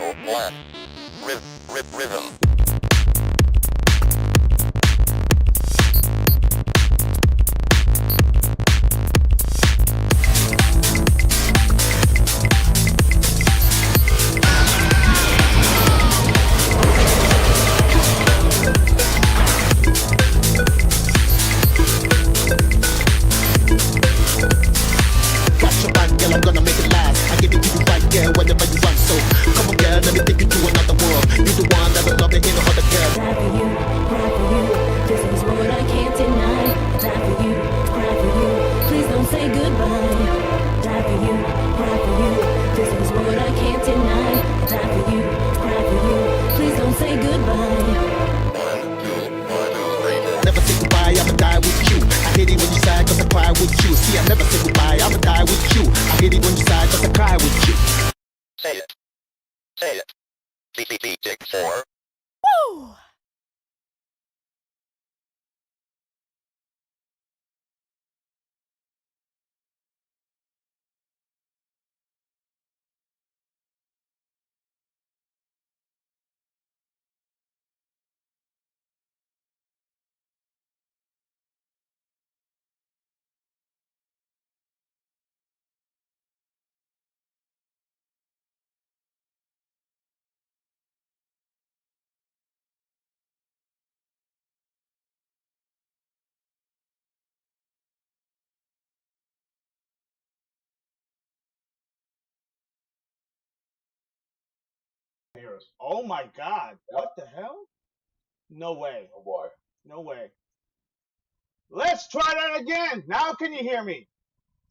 Treble blast. Rhythm. I'm gonna make it last. I give it to you right, girl, whenever you want. So come on, girl, let me take you to another world. You the one that I love to hear no other girl. Die for you, cry for you. This is what I can't deny. Die for you, cry for you. Please don't say goodbye. Die for you, cry for you. This is what I can't deny. Die for you, cry for you. Please don't say goodbye. 1, 2, 3. Never say goodbye, I'ma die with you. I hate it when you sigh, cause I cry with you. See, I never say goodbye, I'ma die with you. I hate it when you sigh, cause I cry with you. Say it. CCP Tick 4. Woo! Oh my God! What the hell? No way! Oh boy. No way! Let's try that again. Now can you hear me?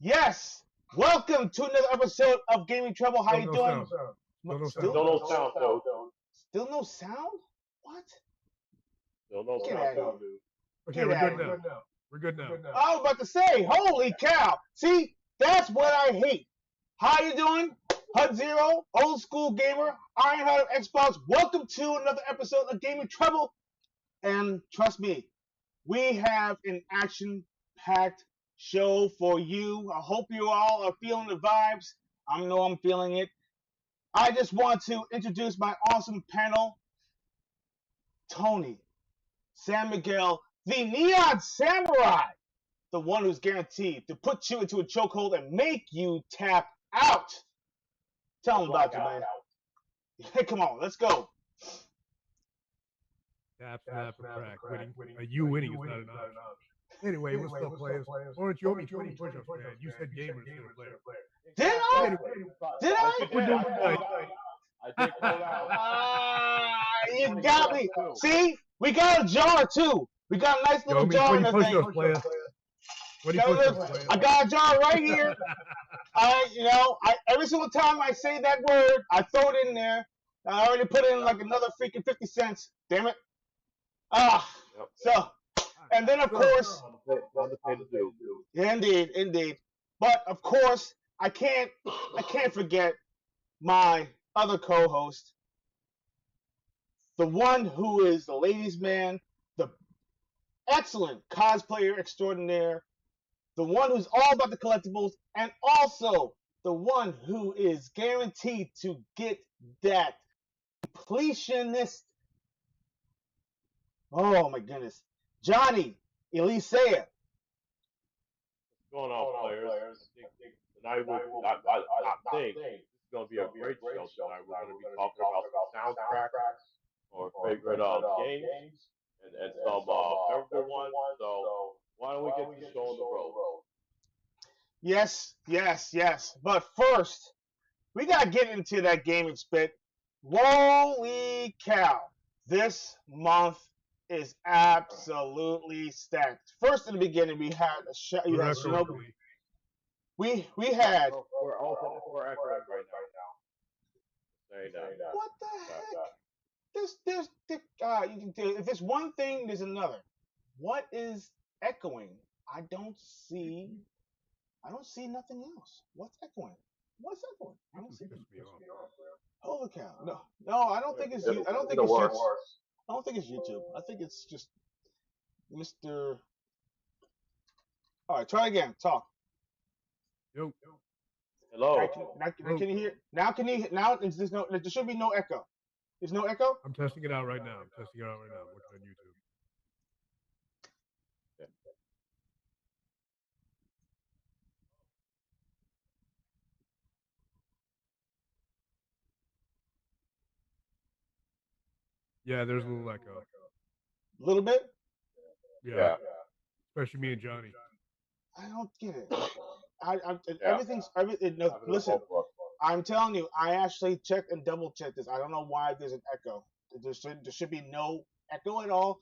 Yes. Welcome to another episode of Gaming Treble. How you doing? Still no sound, though. Still no sound? What? Still no Get sound, out of here. dude. Okay, Get we're out good of now. We're good now. I was about to say, holy cow! See, that's what I hate. How you doing? HUD Zero, old school gamer, Ironheart of Xbox. Welcome to another episode of Gaming Treble. And trust me, we have an action-packed show for you. I hope you all are feeling the vibes. I know I'm feeling it. I just want to introduce my awesome panel. Tony, San Miguel, the Neon Samurai, the one who's guaranteed to put you into a chokehold and make you tap out. Tell him about you, man. Hey, come on, let's go. Tap, snap, or crack. Winning. You winning is not an option. Anyway, what's up, players? Orange, you owe me 20 push-ups, man. You said gamers instead of players. Did I? Did I? We're doing tonight. I did call out. You got me. See, we got a jar too. We got a nice You owe little me jar in 20 the thing. push-ups, player. 20 Got a push-ups, little- player. I got a jar right here. Every single time I say that word, I throw it in there. I already put in like another freaking 50 cents. Damn it. So, and then of course, On the pay to do. indeed. But of course, I can't forget my other co-host, the one who is the ladies' man, the excellent cosplayer extraordinaire, the one who's all about the collectibles, and also the one who is guaranteed to get that completionist. Oh my goodness, Johnny Elisea. What's going on, players? Tonight, I think this is going to be a great show tonight. We're going to be talking about some soundtracks or favorite games and some memorable ones. So why don't we get this show on the road? Yes. But first, we gotta get into that gaming spit. Holy cow! This month is absolutely stacked. First, in the beginning, we had We're Shinobi. echoing. We had We're echoing right now. Say that. what the heck? If it's one thing, there's another. What is echoing? I don't see nothing else. What's echoing? What's echoing? I don't see. Holy cow! No, I don't think it's. I don't think it's YouTube. I don't think it's YouTube. I think it's just Mr. All right, try again. Talk. Yo. Hello. Now can you hear? Now can you? Now there's no. There should be no echo. There's no echo. I'm testing it out right now. I'm looking on YouTube. Yeah, there's a little echo. A little bit. Yeah. Especially me and Johnny. I don't get it. Everything's everything. No, listen, I'm telling you, I actually checked and double checked this. I don't know why there's an echo. There should be no echo at all.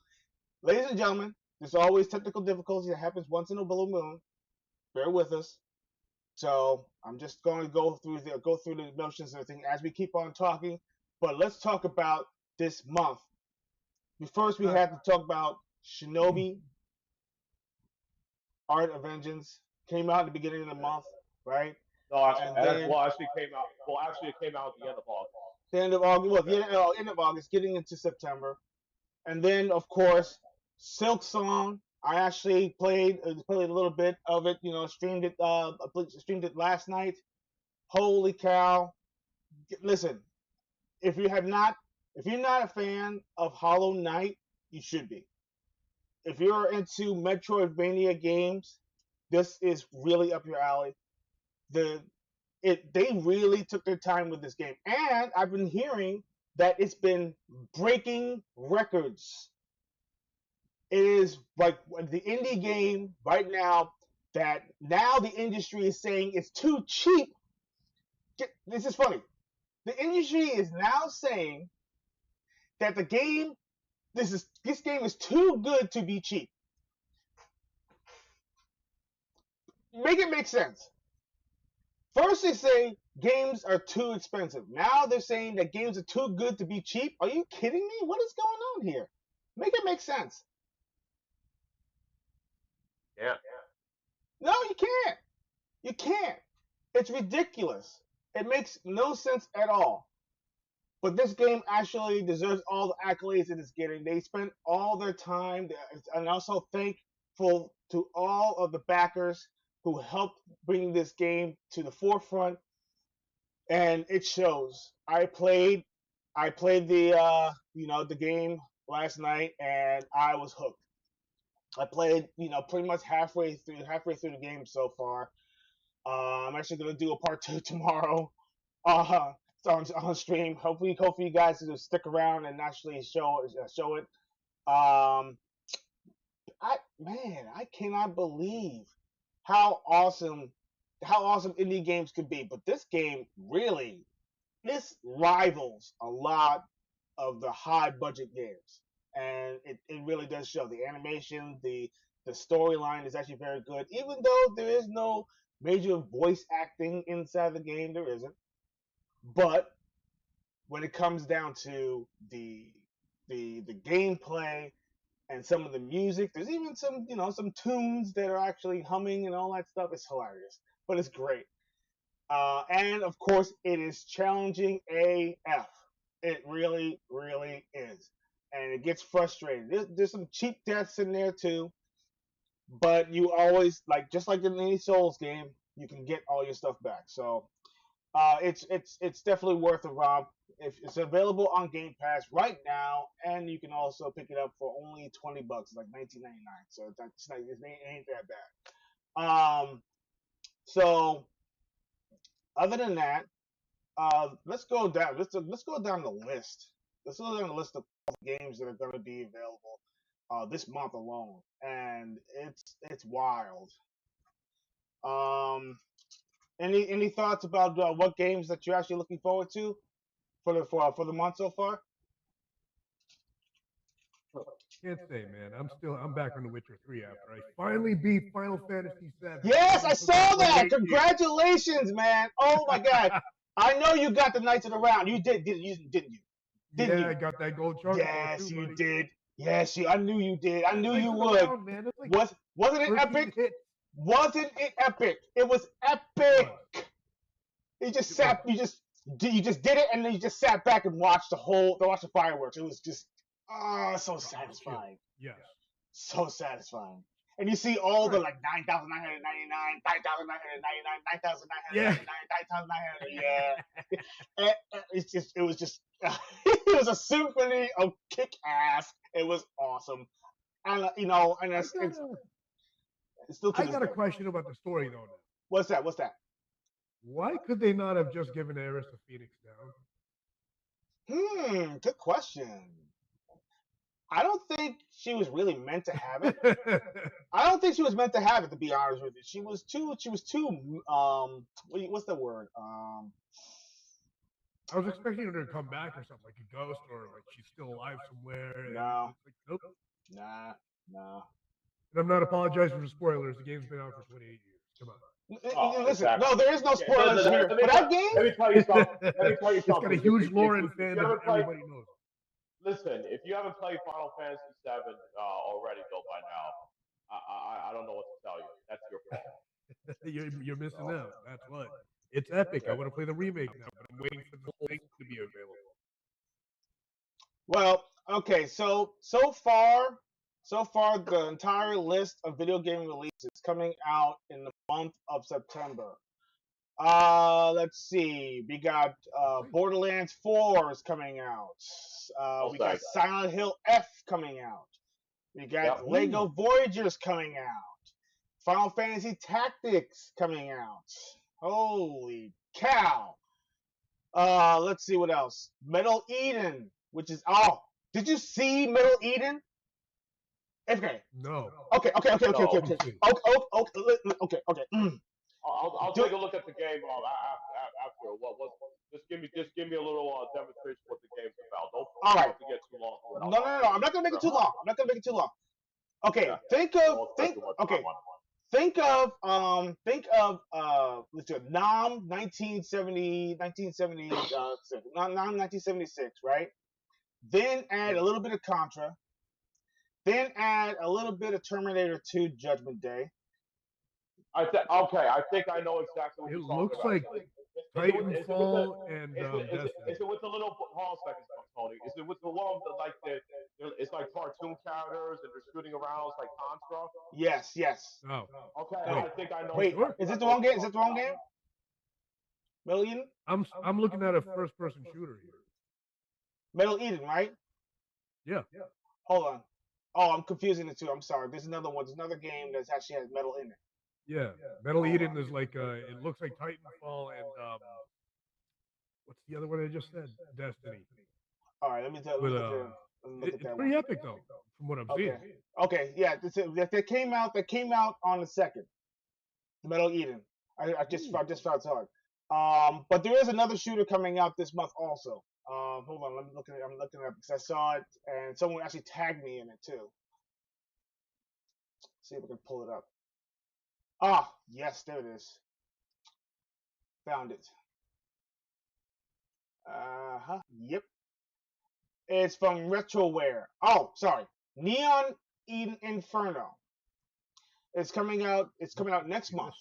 Ladies and gentlemen, there's always technical difficulties that happens once in a blue moon. Bear with us. So I'm just going to go through the motions and everything as we keep on talking. But let's talk about this month. First, we have to talk about Shinobi Art of Vengeance. Came out at the beginning of the month, right? No, actually it came out at the end of August. The end of August. Well, end of August, getting into September, and then of course Silk Song. I actually played a little bit of it. Streamed it last night. Holy cow! Listen, if you're not a fan of Hollow Knight, you should be. If you're into Metroidvania games, this is really up your alley. They really took their time with this game, and I've been hearing that it's been breaking records. It is like the indie game right now that now the industry is saying it's too cheap. This is funny. The industry is now saying that this game is too good to be cheap. Make it make sense. First they say games are too expensive. Now they're saying that games are too good to be cheap. Are you kidding me? What is going on here? Make it make sense. Yeah. No, you can't. You can't. It's ridiculous. It makes no sense at all. But this game actually deserves all the accolades it is getting. They spent all their time, and also thankful to all of the backers who helped bring this game to the forefront, and it shows. I played the game last night, and I was hooked. I played pretty much halfway through the game so far. I'm actually gonna do a part 2 tomorrow. On stream. Hopefully you guys will stick around and actually show it. I cannot believe how awesome indie games could be. But this game this rivals a lot of the high budget games, and it really does show. The animation, the storyline is actually very good, even though there is no major voice acting inside the game. There isn't. But when it comes down to the gameplay and some of the music, there's even some tunes that are actually humming and all that stuff. It's hilarious, but it's great. And of course, it is challenging AF. It really, really is, and it gets frustrating. There's some cheap deaths in there too, but you always just like in any Souls game, you can get all your stuff back. So it's definitely worth a romp. If it's available on Game Pass right now, and you can also pick it up for only $20, like $19.99. So it ain't that bad. So other than that, let's go down. Let's go down the list. Let's go down the list of games that are going to be available this month alone, and it's wild. Any thoughts about what games that you're actually looking forward to for the month so far? Can't say, man. I'm back on The Witcher 3 after I finally beat Final Fantasy 7. Yes, I saw that. Congratulations, man. Oh my God. I know you got the Knights of the Round. You didn't you? Didn't you? I got that gold chunk. Yes, you did. Yes, I knew you did. I knew you would. Wasn't it epic? Wasn't it epic? It was epic. You just did it, and then you just sat back and watched the fireworks. It was just so satisfying. Yes. So satisfying. and you see all the like 9,999, 9,999, 9,999, 9,999. Yeah, it was just it was a symphony of kick ass. It was awesome, and and it's still to I this got a day. question about the story though. Now. What's that? What's that? Why could they not have just given Eris the Phoenix Good question. I don't think she was really meant to have it. down? I don't think she was meant to have it, to be honest with you. She was too what's the word? I was expecting her to come back or something, like a ghost, or like she's still alive somewhere. And No. it's like, nope. Nah. And I'm not apologizing for spoilers. The game's been out for 28 years. Come on. Listen, exactly. no, there is no spoilers here. For that game, Let me tell you something. Let me tell you It's got something. a huge If lore you- and if you fandom ever that play- everybody knows. Listen, if you haven't played Final Fantasy VII already, though, by now, I don't know what to tell you. That's your fault. You're missing out. That's what. It's epic. I want to play the remake now, but I'm waiting for the whole thing to be available. well, okay, so far the entire list of video game releases coming out in the month of September. Let's see. We got Borderlands 4 is coming out. We got Okay. Silent Hill F coming out. We got Yep. Lego Voyagers coming out. Final Fantasy Tactics coming out. Holy cow. Let's see what else. Metal Eden, which is did you see Metal Eden? Okay. No. Okay. No. Okay. I'll take a look at the game after. Just give me a little demonstration what the game's about. Don't All right. to get too long. No. I'm not gonna make it too long. Okay. Yeah. Think of let's see, Nam 1976, right? Then add a little bit of Contra. Then add a little bit of Terminator 2 Judgment Day. I think I know exactly what It you're talking looks about. like Titanfall and Is Destiny. it with the little hold on a second, Tony? Is it with the one that it's like cartoon characters and they're shooting around it's like Contra? Yes. Oh. Okay, Wait. I think I know. Wait, Sure. is it the wrong game? Metal Eden? I'm looking at a first-person shooter here. Metal Eden, right? Yeah. Hold on. Oh, I'm confusing the two. I'm sorry. There's another one. There's another game that actually has metal in it. Yeah. Metal Eden is like it looks like Titanfall and what's the other one I just said? Destiny. All right, let me look at It's that pretty one. epic though, from what I'm seeing. Okay, yeah. That came out on the 2nd. The Metal Eden. I just found it hard. But there is another shooter coming out this month also. Hold on, I'm looking at it because I saw it and someone actually tagged me in it too. See if I can pull it up. Yes, there it is. Found it. Yep. It's from Retroware. Oh, sorry. Neon Eden Inferno. It's coming out next month.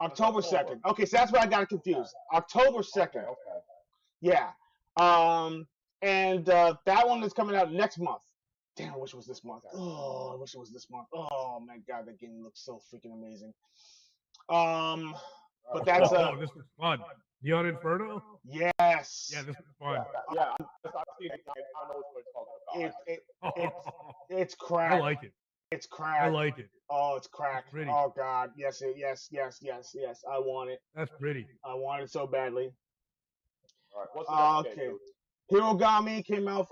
October 2nd. Okay, so that's where I got confused. October 2nd. Okay. Yeah. And that one is coming out next month. Damn, I wish it was this month. Oh, I wish it was this month. Oh my god, that game looks so freaking amazing. But that's this is fun. Neon Inferno? yes. Yeah, this is fun. Yeah, I've seen the game. I know what you're talking about. It's crack. I like it. It's crack. I like it. Oh, it's crack. Pretty. Oh god, yes. I want it. That's pretty. I want it so badly. All right, what's the next game, dude? Hirogami came out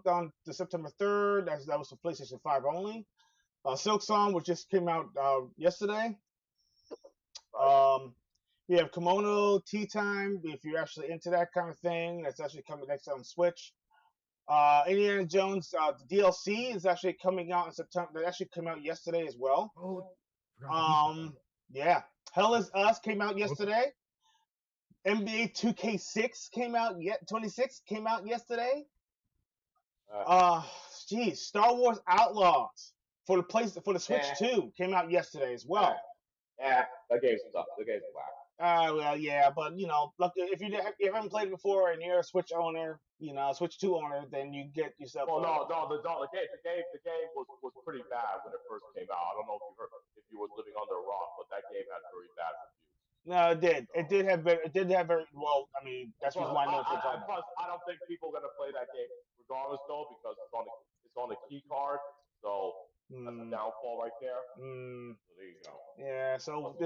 on the September 3rd. That was for PlayStation 5 only. Silk Song, which just came out yesterday. We have Kimono Tea Time, if you're actually into that kind of thing. That's actually coming next on Switch. Indiana Jones, the DLC is actually coming out in September. That actually came out yesterday as well. Yeah. Hell is Us came out yesterday. NBA 2K6 came out 26 came out yesterday. Star Wars Outlaws for the Switch 2 came out yesterday as well. Yeah, that game's stuff. The game's whack. Well, yeah, but look, if you haven't played it before and you're a Switch owner, Switch 2 owner, then you get yourself Well, a. the game was pretty bad when it first came out. I don't know if you was living under a rock, but that game had very bad reviews. No, it did. It So did have very. It did have very. Well, I mean, and that's the plus, reason why I know what you're talking about. I don't think people are gonna play that game regardless though because it's on a key card. So that's a Mm, downfall right there. mm, So there you go. yeah. Plus So the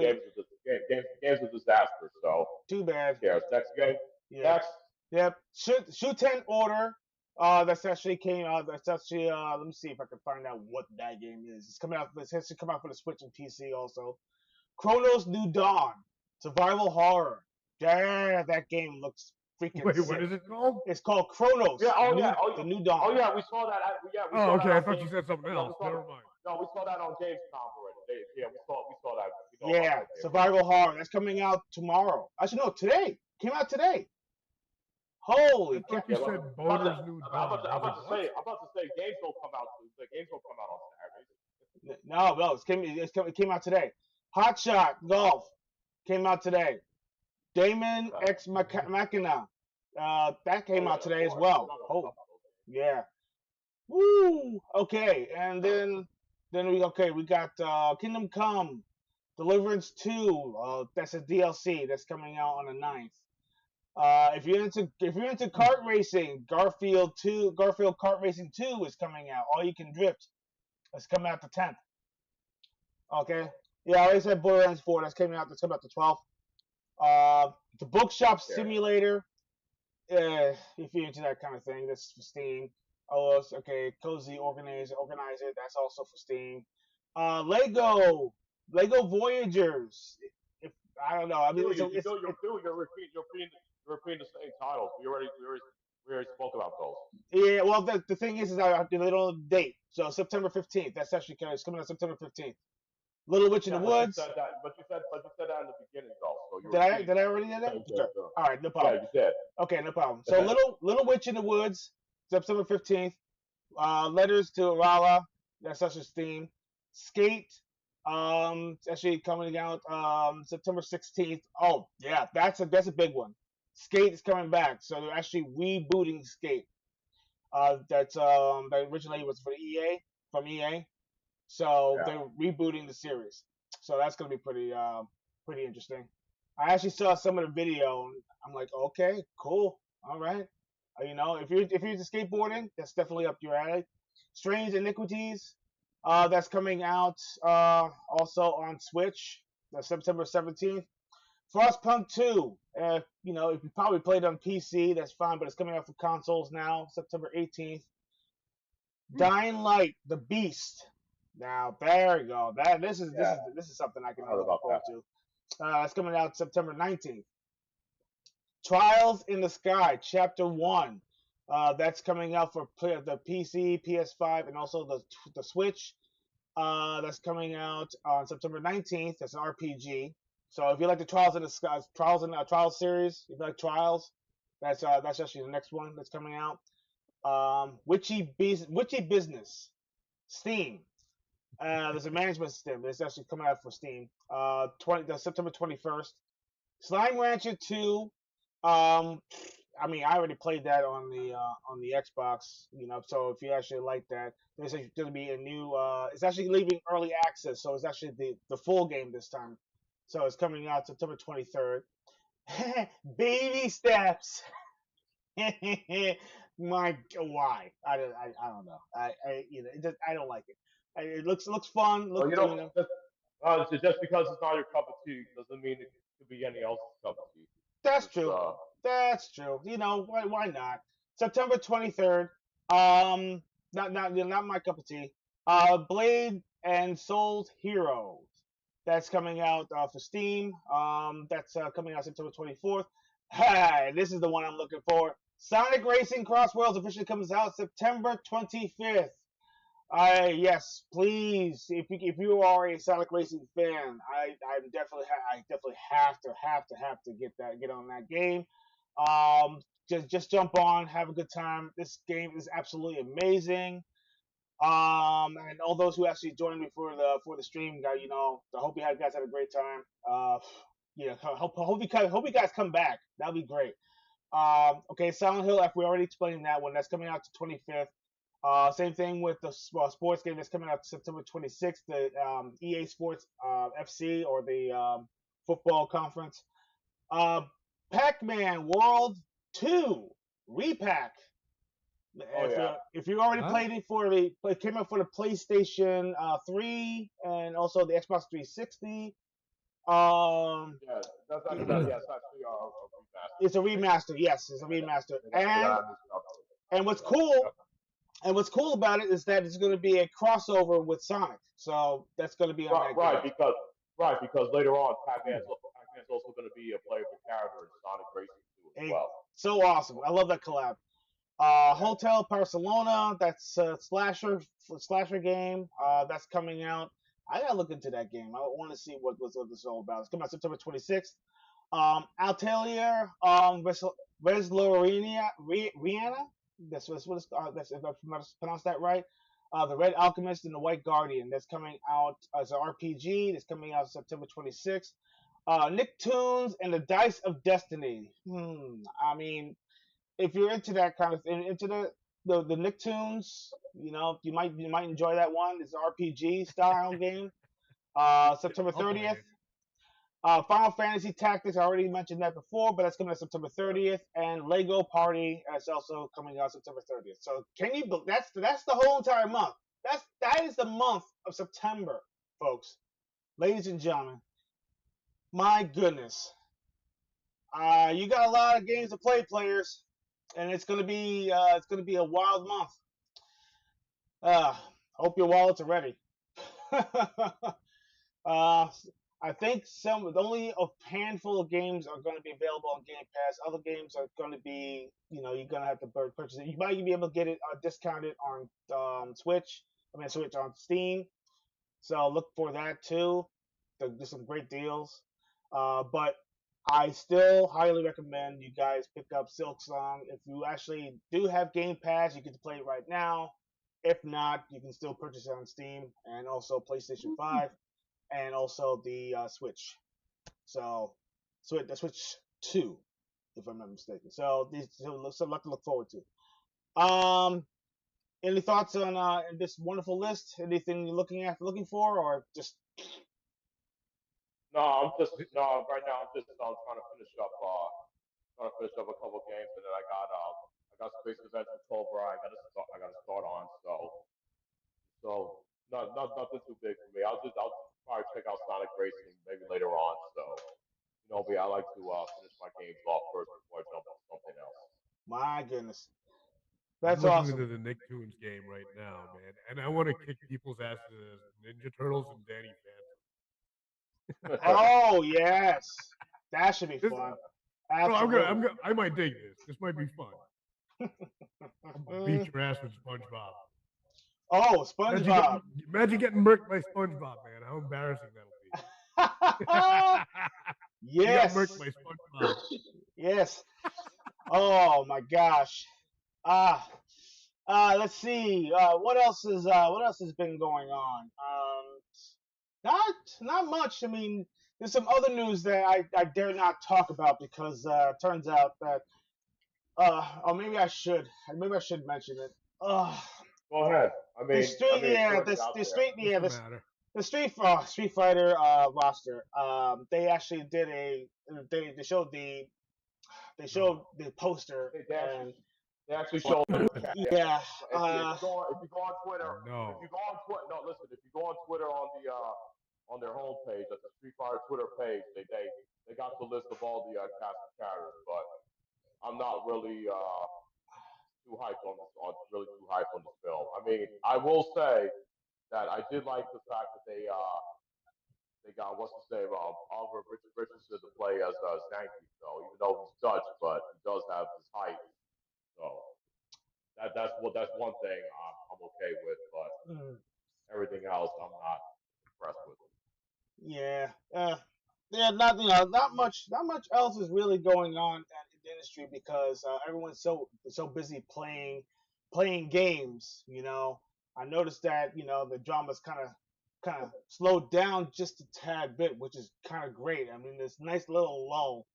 game's a disaster. So too who bad. cares? Next game. Yeah. Next. Yep. Shooten Order. That's actually came out. That's actually. Let me see if I can find out what that game is. It's coming out. It's actually come out for the Switch and PC also. Chronos New Dawn. Survival horror. Yeah, that game looks freaking Wait, sick. what is it called? It's called Chronos. Yeah. The New Dawn. Oh yeah. We saw that. We Oh, saw that okay. I on thought you Games. said something Yeah, else. Never mind. no, we saw that on Gamescom already. Yeah, we saw that. We know about Yeah, that game. survival horror. That's coming out tomorrow. Actually, no, today. Came out today. Holy I cow. thought you Yeah, said I'm Boner's New Dawn. I I'm was about to like, say, what? games don't come out. The games don't come out on Saturdays. No, it came out today. Hot Shot Golf came out today. Damon Okay. X Machina. That came Oh, out yeah, of today as course. well. We're not gonna Oh, talk about those games. yeah. Woo. Okay, and then we got Kingdom Come, Deliverance 2. That's a DLC that's coming out on the 9th. If you're into kart racing, Garfield Kart Racing 2 is coming out. All you can drift. That's coming out the 10th. Okay. Yeah, I already said Borderlands 4. That's coming out the 12th. The Bookshop Okay. Simulator. If you're into that kind of thing, that's for Steam. Oh, okay. Cozy Organizer. That's also for Steam. Lego Voyagers. If I don't know. I mean, You're repeating the same titles. We already spoke about those. yeah. Well, the thing is they don't have a date. So September 15th. That's actually it's coming out September 15th. Little Witch in Yeah, the Woods. but you said that in the beginning though. So you Did were I repeating did I already do that? the same Okay. thing. All right, no Yeah, problem. you did. Okay, no problem. So Little Witch in the Woods, September 15th. Letters to Rala, that's such a theme. Skate, it's actually coming out September 16th. Oh yeah, that's a big one. Skate is coming back, so they're actually rebooting Skate. That originally was for the EA. So Yeah. they're rebooting the series. So that's gonna be pretty interesting. I actually saw some of the video. And I'm like, okay, cool, all right. If you're into skateboarding, that's definitely up your alley. Strange Iniquities, that's coming out also on Switch, that's September 17th. Frostpunk 2, if you probably played on PC, that's fine, but it's coming out for consoles now, September 18th. Dying Light, The Beast. Now there you go. This is something I can I heard look about forward that. to. It's coming out September 19th. Trials in the Sky, Chapter 1. That's coming out for the PC, PS5, and also the Switch. That's coming out on September 19th. That's an RPG. So if you like the Trials in the Sky, Trials series, if you like Trials, that's actually the next one that's coming out. Witchy Business, Steam. There's a management system. It's actually coming out for Steam. September 21st. Slime Rancher 2. I mean, I already played that on the Xbox. So if you actually like that, there's going to be a new. It's actually leaving early access, so it's actually the full game this time. So it's coming out September 23rd. Baby steps. Why? I don't know. I don't like it. It looks fun. Well, just because it's not your cup of tea doesn't mean it could be any else's cup of tea. That's It's true. That's true. Why not? September 23rd. Um, not my cup of tea. Blade and Soul's Heroes. That's coming out for Steam. That's coming out September 24th. Hey, this is the one I'm looking for. Sonic Racing CrossWorlds officially comes out September 25th. Yes, please. If you are a Sonic Racing fan, I definitely have to get on that game. Just jump on, have a good time. This game is absolutely amazing. And all those who actually joined me for the stream, I hope you guys had a great time. hope you guys come back. That'll be great. Okay, Silent Hill. After we already explained that one, that's coming out to 25th. Same thing with the sports game that's coming out September 26th. The EA Sports FC or the football conference. Pac-Man World 2 repack. If you already played it it came out for the PlayStation 3 and also the Xbox 360. Yeah, that's actually a remaster. It's a remaster. Yes, it's a remaster. And what's cool about it is that it's going to be a crossover with Sonic. So that's going to be on that game. Because later on, Pac-Man's also going to be a playable character in Sonic Racing 2 as well. So awesome! I love that collab. Hotel Barcelona, that's a slasher game. That's coming out. I gotta look into that game. I want to see what this is all about. It's coming out September 26th. Atelier, Rihanna. That's what it's. That's if I pronounced that right. The Red Alchemist and the White Guardian. That's coming out as an RPG. That's coming out September 26th. Nicktoons and the Dice of Destiny. I mean, if you're into that kind of thing, into the Nicktoons, you might enjoy that one. It's an RPG style game. September 30th. Final Fantasy Tactics, I already mentioned that before, but that's coming out September 30th. And Lego Party is also coming out September 30th. So that's the whole entire month. That is the month of September, folks. Ladies and gentlemen, my goodness. You got a lot of games to play, players, and it's gonna be a wild month. Hope your wallets are ready. I think only a handful of games are going to be available on Game Pass. Other games are going to be, you're going to have to purchase it. You might be able to get it discounted on Switch on Steam. So look for that too. There's some great deals. But I still highly recommend you guys pick up Silksong. If you actually do have Game Pass, you can play it right now. If not, you can still purchase it on Steam and also PlayStation 5. And also the Switch. So the Switch 2, if I'm not mistaken. So these a lot to look forward to. Any thoughts on this wonderful list? Anything you're looking for, or just? No, right now I'm just trying to finish up a couple of games, and then I got Space Adventure Cobra. I got to start on. So nothing too big for me. I'll probably check out Sonic Racing maybe later on. So, I like to finish my games off first before I jump on something else. My goodness, I'm that's looking awesome. into the Nicktoons game right now, man, and I want to kick people's asses as Ninja Turtles and Danny Phantom. Oh yes, that should be This- fun. Bro, Absolutely. I might dig this. This might be fun. Beat your ass with SpongeBob. Oh, SpongeBob. Imagine getting murked by SpongeBob, man. How embarrassing that'll be. Yes. You got murked by SpongeBob. Yes. Oh my gosh. Let's see. What else has been going on? Not much. I mean, there's some other news that I dare not talk about because turns out that or maybe I should mention it. Go ahead. The Street Fighter roster. They actually did they showed the poster. They actually showed it. Yeah. If you go on Twitter, No. listen. If you go on Twitter on their homepage, at the Street Fighter Twitter page, they got the list of all the cast of characters, but I'm not really too hyped on this film. I mean, I will say that I did like the fact that they got what's his name, Oliver Richardson to play as Zangief. So even though he's Dutch, but he does have his height. So that's one thing I'm okay with, but everything else I'm not impressed with. Yeah. Not much else is really going on in the industry because everyone's so busy playing games. I noticed that the drama's kind kind of slowed down just a tad bit, which is kind of great. I mean, this nice little lull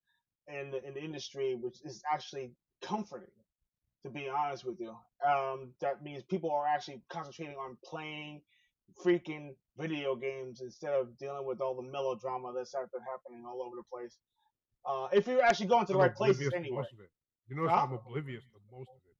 in the industry, which is actually comforting, to be honest with you. That means people are actually concentrating on playing freaking video games instead of dealing with all the melodrama that's been happening all over the place. If you're actually going to the I'm right places oblivious to anyway. most of it. You notice Huh? I'm oblivious to most of it.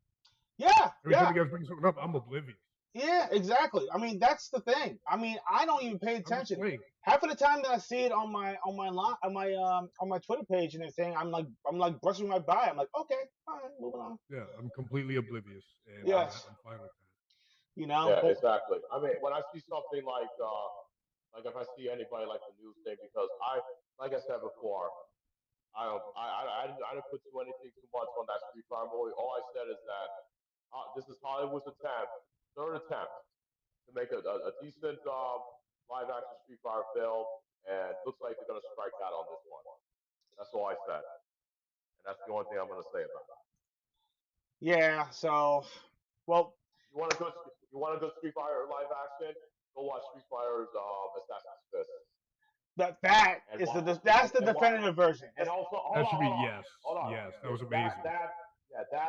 Yeah, Every time yeah, you guys bring something up, I'm oblivious. yeah, exactly. I mean, that's the thing. I mean, I don't even pay I'm just attention. playing. Half of the time that I see it on my Twitter page and everything, I'm like brushing right by. I'm like, okay, all right, moving on. Yeah, I'm completely oblivious, and Yes, I'm fine with that. you know, Yeah, but exactly. I mean, when I see something like if I see anybody like the news thing, because like I said before, I didn't put too much on that Street Fighter movie. All I said is that this is Hollywood's attempt, third attempt to make a decent live action Street Fighter film, and looks like they're gonna strike out on this one. That's all I said, and that's the only thing I'm gonna say about it. yeah. So, well, You want a good Street Fighter live action? Go watch Street Fighter's Assassin's Fist, that and is watch that's the and watch definitive version. and also That should be yes, yes. That was amazing. that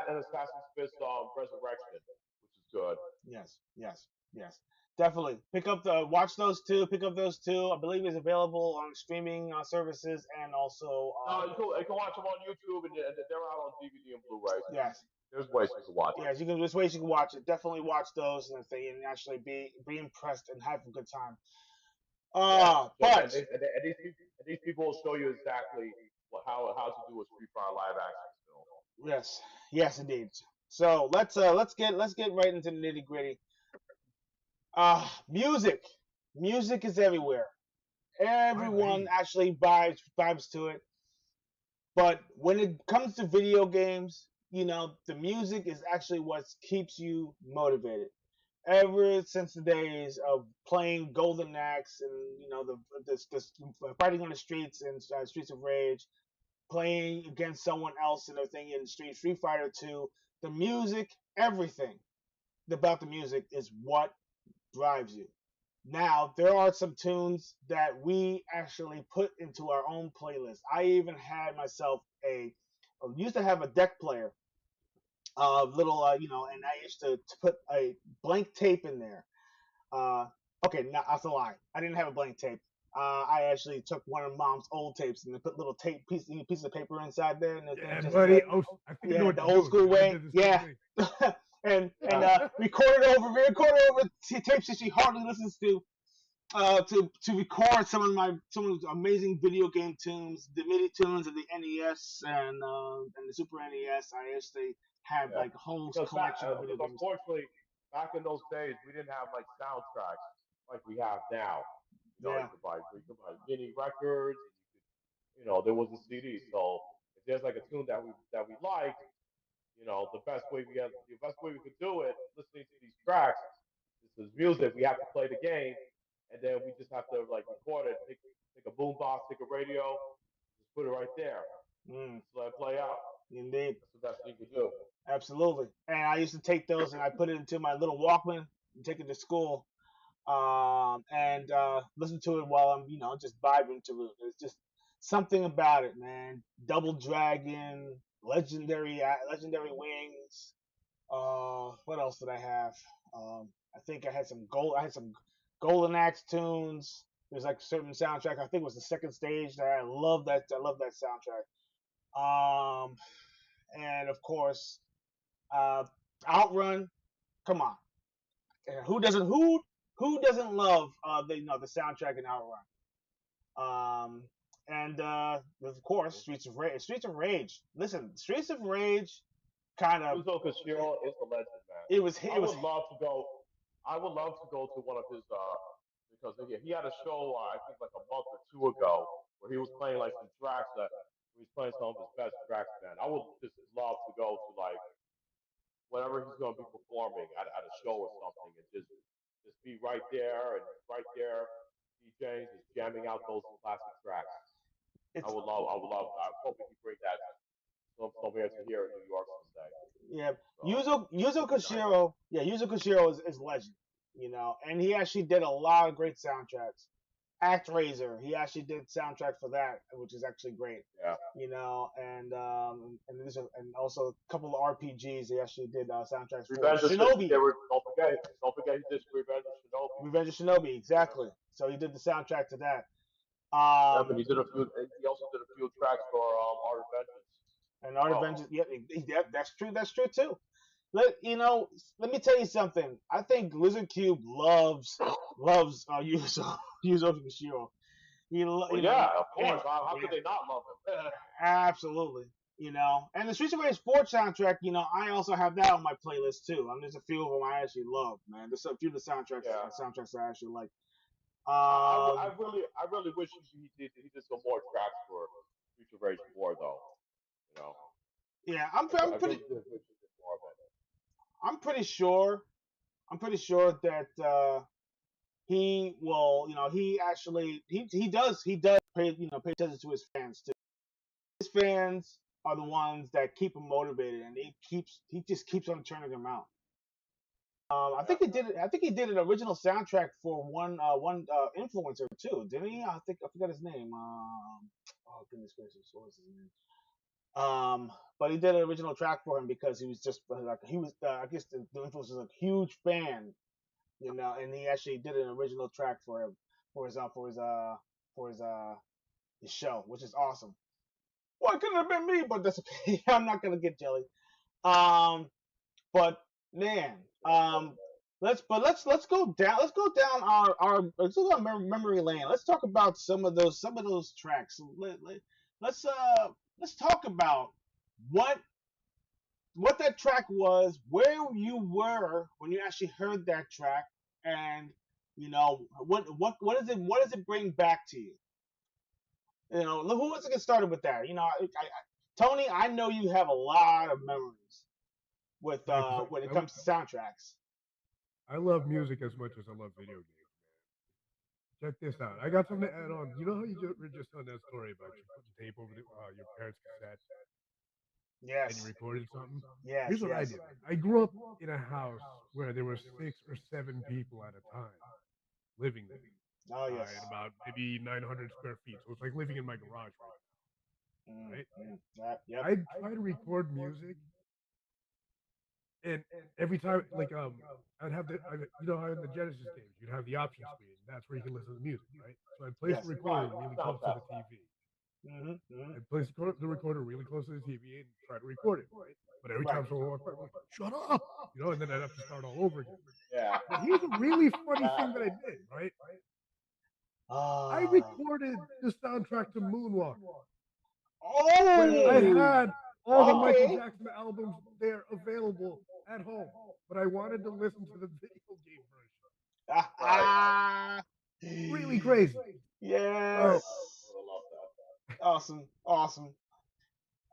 and Assassin's Fist Resurrection, which is good. Yes, yes, yes. Definitely pick up the watch those two. Pick up those two. I believe it's available on streaming services and also. No, you can watch them on YouTube, and they're out on DVD and Blu-ray. Yes, There's ways you can watch it. yes. You can there's ways you can watch it. Definitely watch those and thing, and actually be impressed and have a good time. But These people will show you exactly how to do a Street Fighter live action film. yes, yes, indeed. So let's get right into the nitty gritty. Music, music is everywhere. Everyone Finally. actually vibes to it. But when it comes to video games, you know, the music is actually what keeps you motivated. Ever since the days of playing Golden Axe and you know the fighting on the streets and Streets of Rage, playing against someone else and everything in Street Fighter 2, the music, everything about the music is what drives you. Now, there are some tunes that we actually put into our own playlist. I even had myself used to have a deck player, you know, and I used to put a blank tape in there. Okay, no, that's a lie. I didn't have a blank tape. I actually took one of Mom's old tapes and then put little piece of paper inside there, and the thing And just buddy, said, I think I know yeah, what the you're old school doing. I way, did the same yeah. thing. and recorded over tapes that she hardly listens to record some of the amazing video game tunes, the MIDI tunes of the NES and the Super NES. I actually had Yeah, like a whole because collection of video games. unfortunately, back in those days, we didn't have like soundtracks like we have now. Yeah, You could buy mini records, and there was a CD. So if there's like a tune that we liked, the best way we could do it, listening to these tracks, this is music. We have to play the game, and then we just have to like record it. Take a boom box, take a radio, just put it right there. mm, Just let it play out. indeed, That's the best thing to do. absolutely. And I used to take those and I put it into my little Walkman and take it to school, and listen to it while I'm, you know, just vibing to it. It's just something about it, man. Double Dragon, Legendary Wings. What else did I have? I think I had some gold. I had some Golden Axe tunes. There's like a certain soundtrack. I think it was the second stage that I love that. I love that soundtrack. Um, and of course, uh, Outrun. Come on, and who doesn't love the soundtrack in Outrun? And of course, Streets of Rage. Streets of Rage. Listen, Streets of Rage kind of Yuzo Koshiro is a legend, man. it was I it was would love to go. I would love to go to one of his because he had a show I think like a month or two ago where he was playing like some tracks that he was playing some of his best tracks, man. I would just love to go to like whenever he's going to be performing at a show or something and just be right there and right there DJing, just jamming out those classic tracks. it's I would love. I hope he can bring that somewhere to here in New York someday. yeah. So Yuzo that'd be nice. Koshiro, yeah, Yuzo Koshiro is legend. And he actually did a lot of great soundtracks. ActRaiser, he actually did soundtrack for that, which is actually great. Yeah. And also a couple of RPGs. He actually did soundtracks for Revenge of Shinobi. don't forget he did Revenge of Shinobi. Revenge of Shinobi, exactly. So he did the soundtrack to that. Yep, and he also did a few tracks for Art of Vengeance. And Art of Vengeance, yeah, that's true. That's true too. Let me tell you something. I think Lizard Cube loves Yuzo Koshiro. Yeah, of course. How could they not love him? Absolutely. And the Streets of Rage 4 soundtrack, I also have that on my playlist too. There's a few of them I actually love, man. There's a few of the soundtracks I actually like. I really wish he did some more tracks for Streets of Rage 4 though. Yeah, I'm pretty sure that he will, he actually he does pay attention to his fans too. His fans are the ones that keep him motivated, and he just keeps on turning them out. I think he did an original soundtrack for one influencer too, didn't he? I forgot his name. Oh goodness gracious, what was his name? But he did an original track for him because he was just like I guess the influencer was a huge fan, and he actually did an original track for him for his show, which is awesome. Well, it couldn't have been me, but that's okay. I'm not gonna get jelly. But man, let's go down. Let's go down memory lane. Let's talk about some of those tracks. Let's talk about what that track was, where you were when you actually heard that track, and what does it bring back to you? Who wants to get started with that? Tony, I know you have a lot of memories with when it comes to soundtracks. I love music as much as I love video games, man. Check this out. I got something to add on. You know how you were just telling that story about you putting tape over your parents' cassette? Yes. And you recorded something? Yes. Here's what I did. I grew up in a house where there were 6 or 7 people at a time living there. Oh, yes. And about maybe 900 square feet. So it's like living in my garage right now. Right? Yep. I'd try to record music. And every time, I'd have how in the Genesis games, you'd have the option screen. That's where you can listen to the music, right? So I'd place the recorder really close to the TV. I'd place the recorder really close to the TV and try to record it, right? But every time someone walked by, I'm like, shut up! And then I'd have to start all over again. Yeah. But here's a really funny thing that I did, right? I recorded the soundtrack to Moonwalk. Oh! When I had all the Michael Jackson albums there available at home, but I wanted to listen to the video game version. Really crazy. Yes. I love that. Awesome.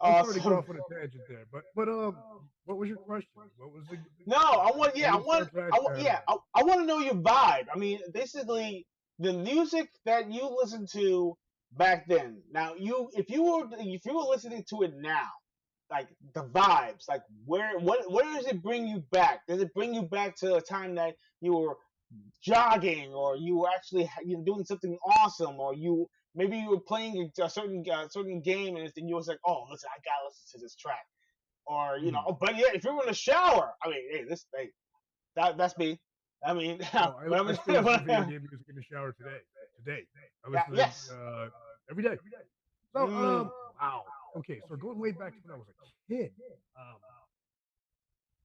I'm sorry to go off on a tangent there, but what was your question? What was the? No, I want to know your vibe. I mean, basically the music that you listened to back then. Now, if you were listening to it now, like the vibes, like where does it bring you back? Does it bring you back to a time that you were jogging, or you were actually doing something awesome, or maybe you were playing a certain game, and you was like, oh, listen, I gotta listen to this track, or but yeah, if you were in the shower, I mean, that's me. I mean, I still listen to video game music in the shower today. I listen to it every day. So wow. Okay, so going way back to when I was a kid,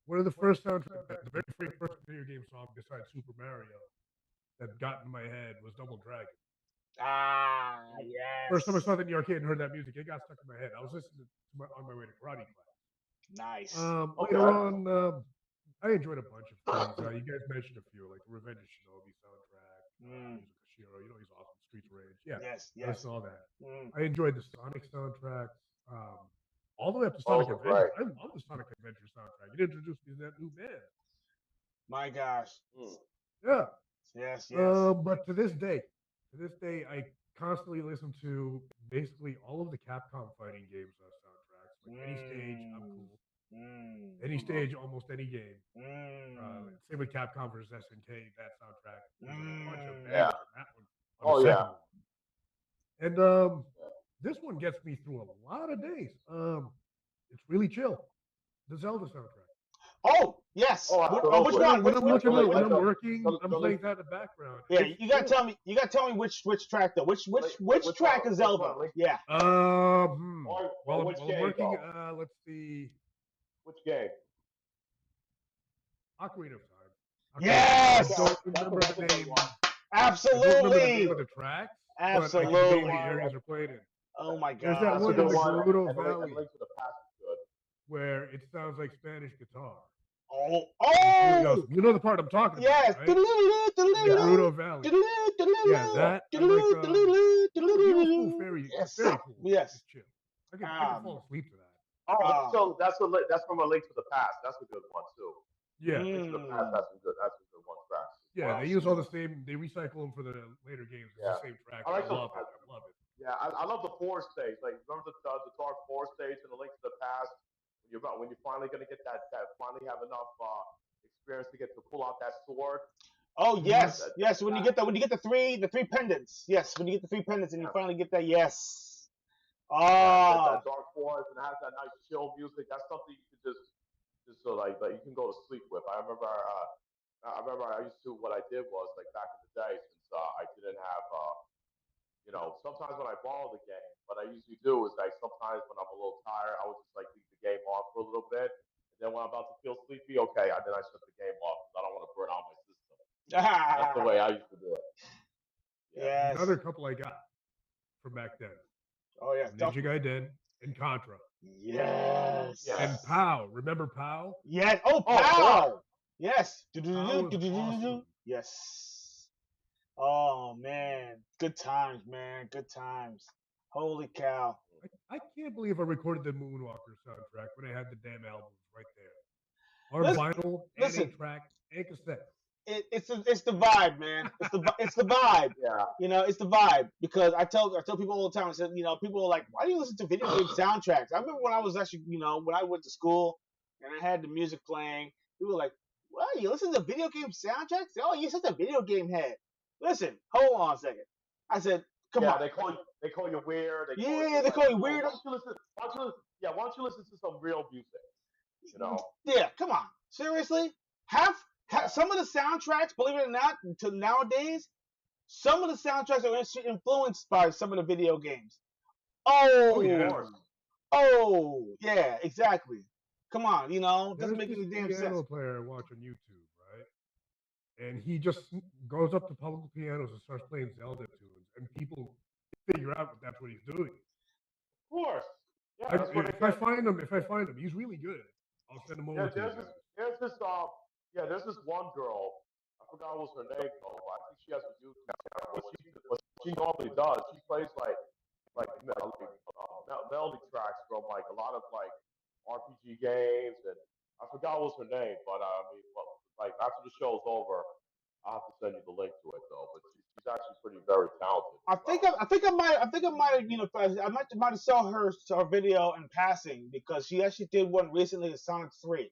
one of the first soundtracks, the very first video game song besides Super Mario that got in my head was Double Dragon. Yes. First time I saw that in the arcade and heard that music, it got stuck in my head. I was listening on my way to karate class. Nice. Later on, I enjoyed a bunch of things. You guys mentioned a few, like the Revenge of Shinobi soundtrack, Yuzo Koshiro. He's awesome. Streets of Rage. Yeah. Yes. I listened to all that. I enjoyed the Sonic soundtracks. All the way up to Sonic Adventure. I love the Sonic Adventure soundtrack. It introduced me to that new band. My gosh. Yeah. Yes. But to this day, I constantly listen to basically all of the Capcom fighting games soundtracks. Like any stage, I'm cool. Any stage, almost any game. Mm. Same with Capcom versus SNK. That soundtrack. There's a bunch of Yeah. bangers on that one. On Oh the yeah. second one. And this one gets me through a lot of days. It's really chill. The Zelda soundtrack. Oh yes. Oh, Which absolutely. one? When I'm looking like- when like I'm the- working, the- I'm the playing link- that in the background. Yeah, It's you gotta chill. tell me. You gotta tell me which track though. Which Which track one? is Zelda? Which one? Yeah. Or which While I'm game, working, though? let's see. Which game? Ocarina of Time. Yes! I don't remember That's a the good name. one. I don't remember the Absolutely. name of the tracks. But I can Absolutely. name the areas are played in. Oh my There's that god. one in the Gerudo And Valley Link to the Past is good. where it sounds like Spanish guitar. Oh. It's really Oh. awesome. You know the part I'm talking Yes. about, right? The Gerudo Valley. Yeah, that I like. The old school fairy, Yes. very cool. Yes. It's chill. I can fall asleep to that. Oh, so that's from a Link to the Past. That's a good one too. Yeah. Link to the Past. That's some good one tracks. Yeah, they use all the same. They recycle them for the later games. It's Yeah. the same track. I like love it. the- I love it. Yeah, I love the forest stage. Like remember the Dark Forest stage in the Link to the Past. When you're finally gonna get that finally have enough experience to get to pull out that sword. Oh yes, That- yes. When you get the three pendants. Yes, when you get the three pendants and you finally get that. Yes. That Dark Forest and it has that nice chill music. That's something you could just so like you can go to sleep with. I remember I used to what I did was like back in the day since I didn't have sometimes when I borrow the game, what I usually do is like sometimes when I'm a little tired, I would just like leave the game on for a little bit. And then when I'm about to feel sleepy, okay, then I shut the game off because I don't want to burn out my system. That's the way I used to do it. Yes. Another couple I got from back then. Oh yeah. Ninja Gaiden and Contra. Yes. And POW. Remember POW? Yes. Oh, Oh, pow. Yes. POW was awesome. Yes. Oh man, good times, man. Good times. Holy cow. I can't believe I recorded the Moonwalker soundtrack when I had the damn albums right there. On vinyl, and listen. 8-track, and cassette. It's the vibe, man. It's the vibe. Yeah. You know, it's the vibe because I tell people all the time. I said, people are like, why do you listen to video game soundtracks? I remember when I was actually, when I went to school and I had the music playing, people were like, well, you listen to video game soundtracks? Oh, you're such a video game head. Listen, hold on a second. I said, come on. They call you weird. They call you weird. Why don't you listen to some real music? Yeah, come on. Seriously? Some of the soundtracks, believe it or not, to nowadays, some of the soundtracks are influenced by some of the video games. Oh, yeah. Oh, yeah, exactly. Come on, doesn't make There's any this damn piano sense. player I watch on YouTube, right? And he just goes up to public pianos and starts playing Zelda tunes, and people figure out that's what he's doing. Of course. Yeah. If I find him, he's really good. I'll send him over to you. There's this one girl. I forgot what was her name though. I think she has a YouTube channel. What she normally does, she plays melody tracks from like a lot of like RPG games, and I forgot what was her name. But after the show's over, I'll have to send you the link to it though. But she's actually very talented. I think I might have, I might have saw her video in passing because she actually did one recently in Sonic 3.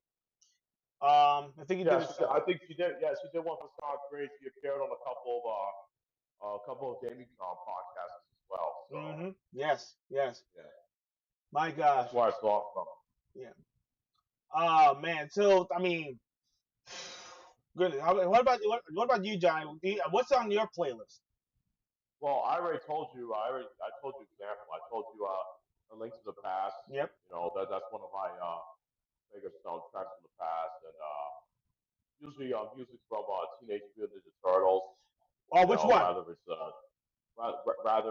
I think he did. I think she did. Yeah, she did one for Sonic 3. She appeared on a couple of gaming podcasts as well. So. Mm-hmm. Yes. Yeah. My gosh. That's where I saw it from. Yeah. Oh man. So I mean, good. What about you, Johnny? What's on your playlist? Well, I already told you. I told you example. I told you A Link to the Past. Yep. That's one of my favorite soundtracks from the past, and usually music from Teenage Mutant Ninja Turtles. Oh, which one? Rather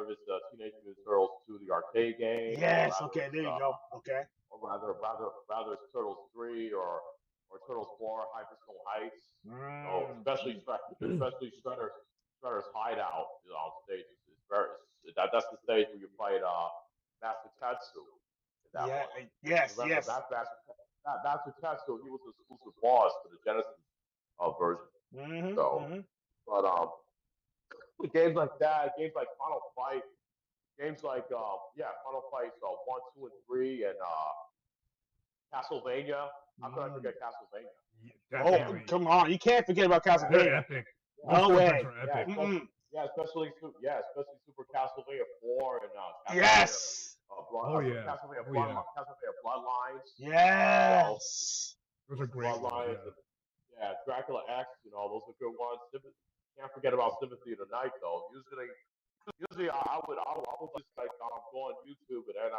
it's Teenage Mutant Turtles 2, the arcade game. Yes. Okay. There you go. Okay. Or rather it's Turtles 3 or Turtles 4, Hyperstorm Heights. Especially Shredder's hideout stage is that's the stage where you fight Master Tetsu. Yeah. One. Yes. Remember, Yes. Master Tetsu, he was the exclusive boss for the Genesis version. Mm-hmm. So, but games like that, games like Final Fight, games like Final Fights 1, 2, and 3, and Castlevania. How could I forget Castlevania? Yeah, Oh, definitely. come on. You can't forget about They're Castlevania. epic. No Those way. soundtracks are epic. Especially Super Castlevania 4 and Castlevania. Yes. Castlevania Bloodlines. Yes. Those are great Bloodlines. ones. Yeah. Dracula X. Those are good ones. Can't forget about Sympathy of the Night though. Usually I would just like go on YouTube and then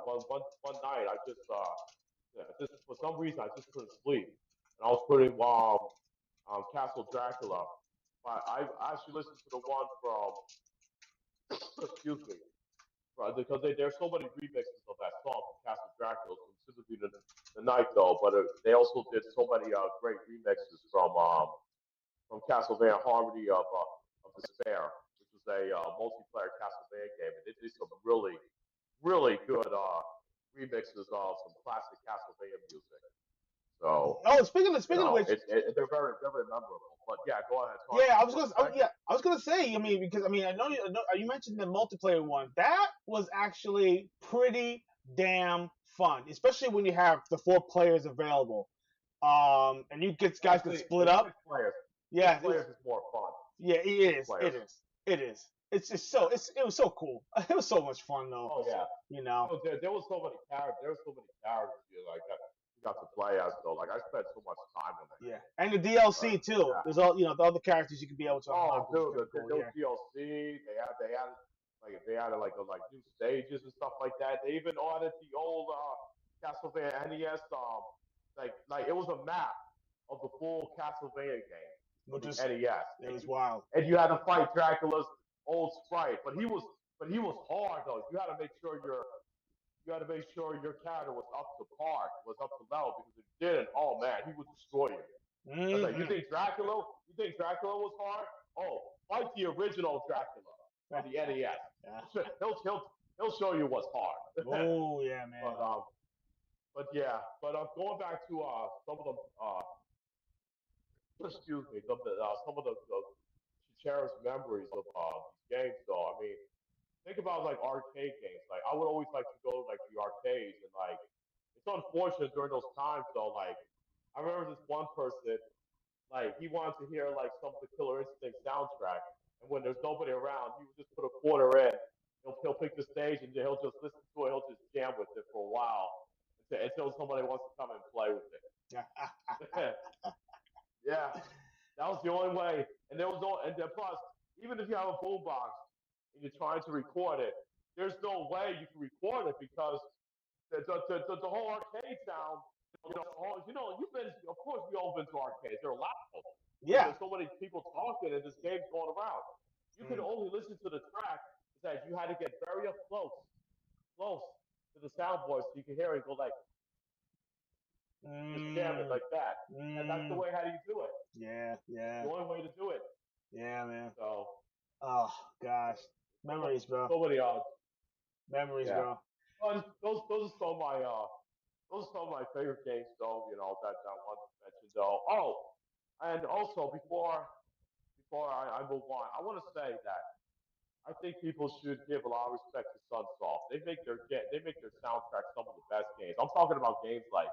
one night I just just for some reason I just couldn't sleep and I was putting Castle Dracula, but I actually listened to the one from excuse me because there's so many remixes of that song from Castle Dracula from Sympathy of the Night though, but they also did so many great remixes from Castlevania Harmony of Despair, which was a multiplayer Castlevania game, and they did some really good remixes of some classic Castlevania music. So, speaking of which, they're very memorable. But yeah, go ahead. Yeah, I was gonna say. I mean, because I know you mentioned the multiplayer one. That was actually pretty damn fun, especially when you have the 4 players available. And you guys can split up. 6 players. Yeah, 6 players is more fun. Yeah, it is. It is. It was so cool. It was so much fun though. Oh yeah. There was so many characters. You got to play as though. Like I spent so much time on it. Yeah, and the DLC too. Yeah. There's all the other characters you can be able to. Oh, dude, the DLC. They added like new stages and stuff like that. They even added the old Castlevania NES. Like it was a map of the full Castlevania game. Which is NES. It was wild. And you had to fight Dracula's old sprite, but he was hard though. You had to make sure your character was up to par, was up to level, because if you didn't, oh man, he would destroy you. Mm-hmm. Like, you think Dracula was hard? Oh, fight the original Dracula from the NES. Yeah. He'll show you what's hard. Oh yeah, man. But going back to some of the some of the cherished memories of these games though. I mean, think about like arcade games. Like I would always like to go to like the arcades, and like it's unfortunate during those times though. Like I remember this one person, like he wanted to hear like some of the Killer Instinct soundtrack, and when there's nobody around, he would just put a quarter in. He'll pick the stage and he'll just listen to it. He'll just jam with it for a while until somebody wants to come and play with it. Yeah, that was the only way. And there was no, and then plus, even if you have a boombox and you're trying to record it, there's no way you can record it because the whole arcade sound. You've been, of course, we all been to arcades. They're loud. Yeah. There's so many people talking and this game's going around. You can only listen to the track that you had to get very up close to the soundboard so you can hear it go like, just jam it like that. And that's the way how you do it. Yeah. The only way to do it. Yeah, man. So. Oh gosh, memories, bro. So many memories, bro. Those are some of my favorite games, though. That I wanted to mention, though. Oh, and also before I move on, I want to say that I think people should give a lot of respect to Sunsoft. They make their soundtrack some of the best games. I'm talking about games like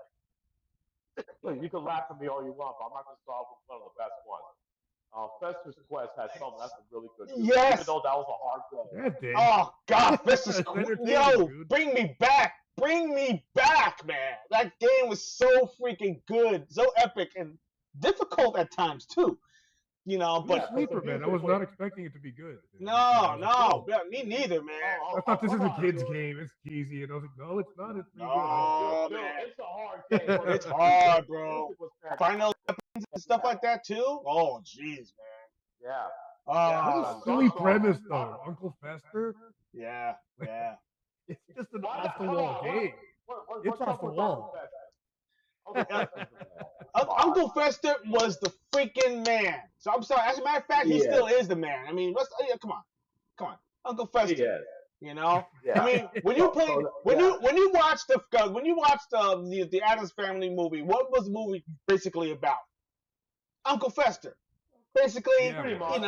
you can laugh at me all you want, but I'm not going to start with one of the best ones. Fester's Quest had that's a really good game. Yes. Even though that was a hard game. Oh God, Fester's Quest. Yo, bring me back, man. That game was so freaking good, so epic, and difficult at times too. But sleeper, man. I was not expecting it to be good. No, me neither, man. I thought this is a kid's game. It's cheesy, and I was like, no, it's not. It's pretty good. Man. It's a hard game. It's hard, bro. Final weapons and stuff like that too. Oh, jeez, man. Yeah. What a silly premise, though. Uncle Fester. Yeah. It's just an off-the-wall game. It's off the wall. Uncle Fester was the freaking man. So I'm sorry. As a matter of fact, he still is the man. I mean, come on, Uncle Fester. Yeah. I mean, when you watch the Addams Family movie, what was the movie basically about? Uncle Fester. Basically, pretty much.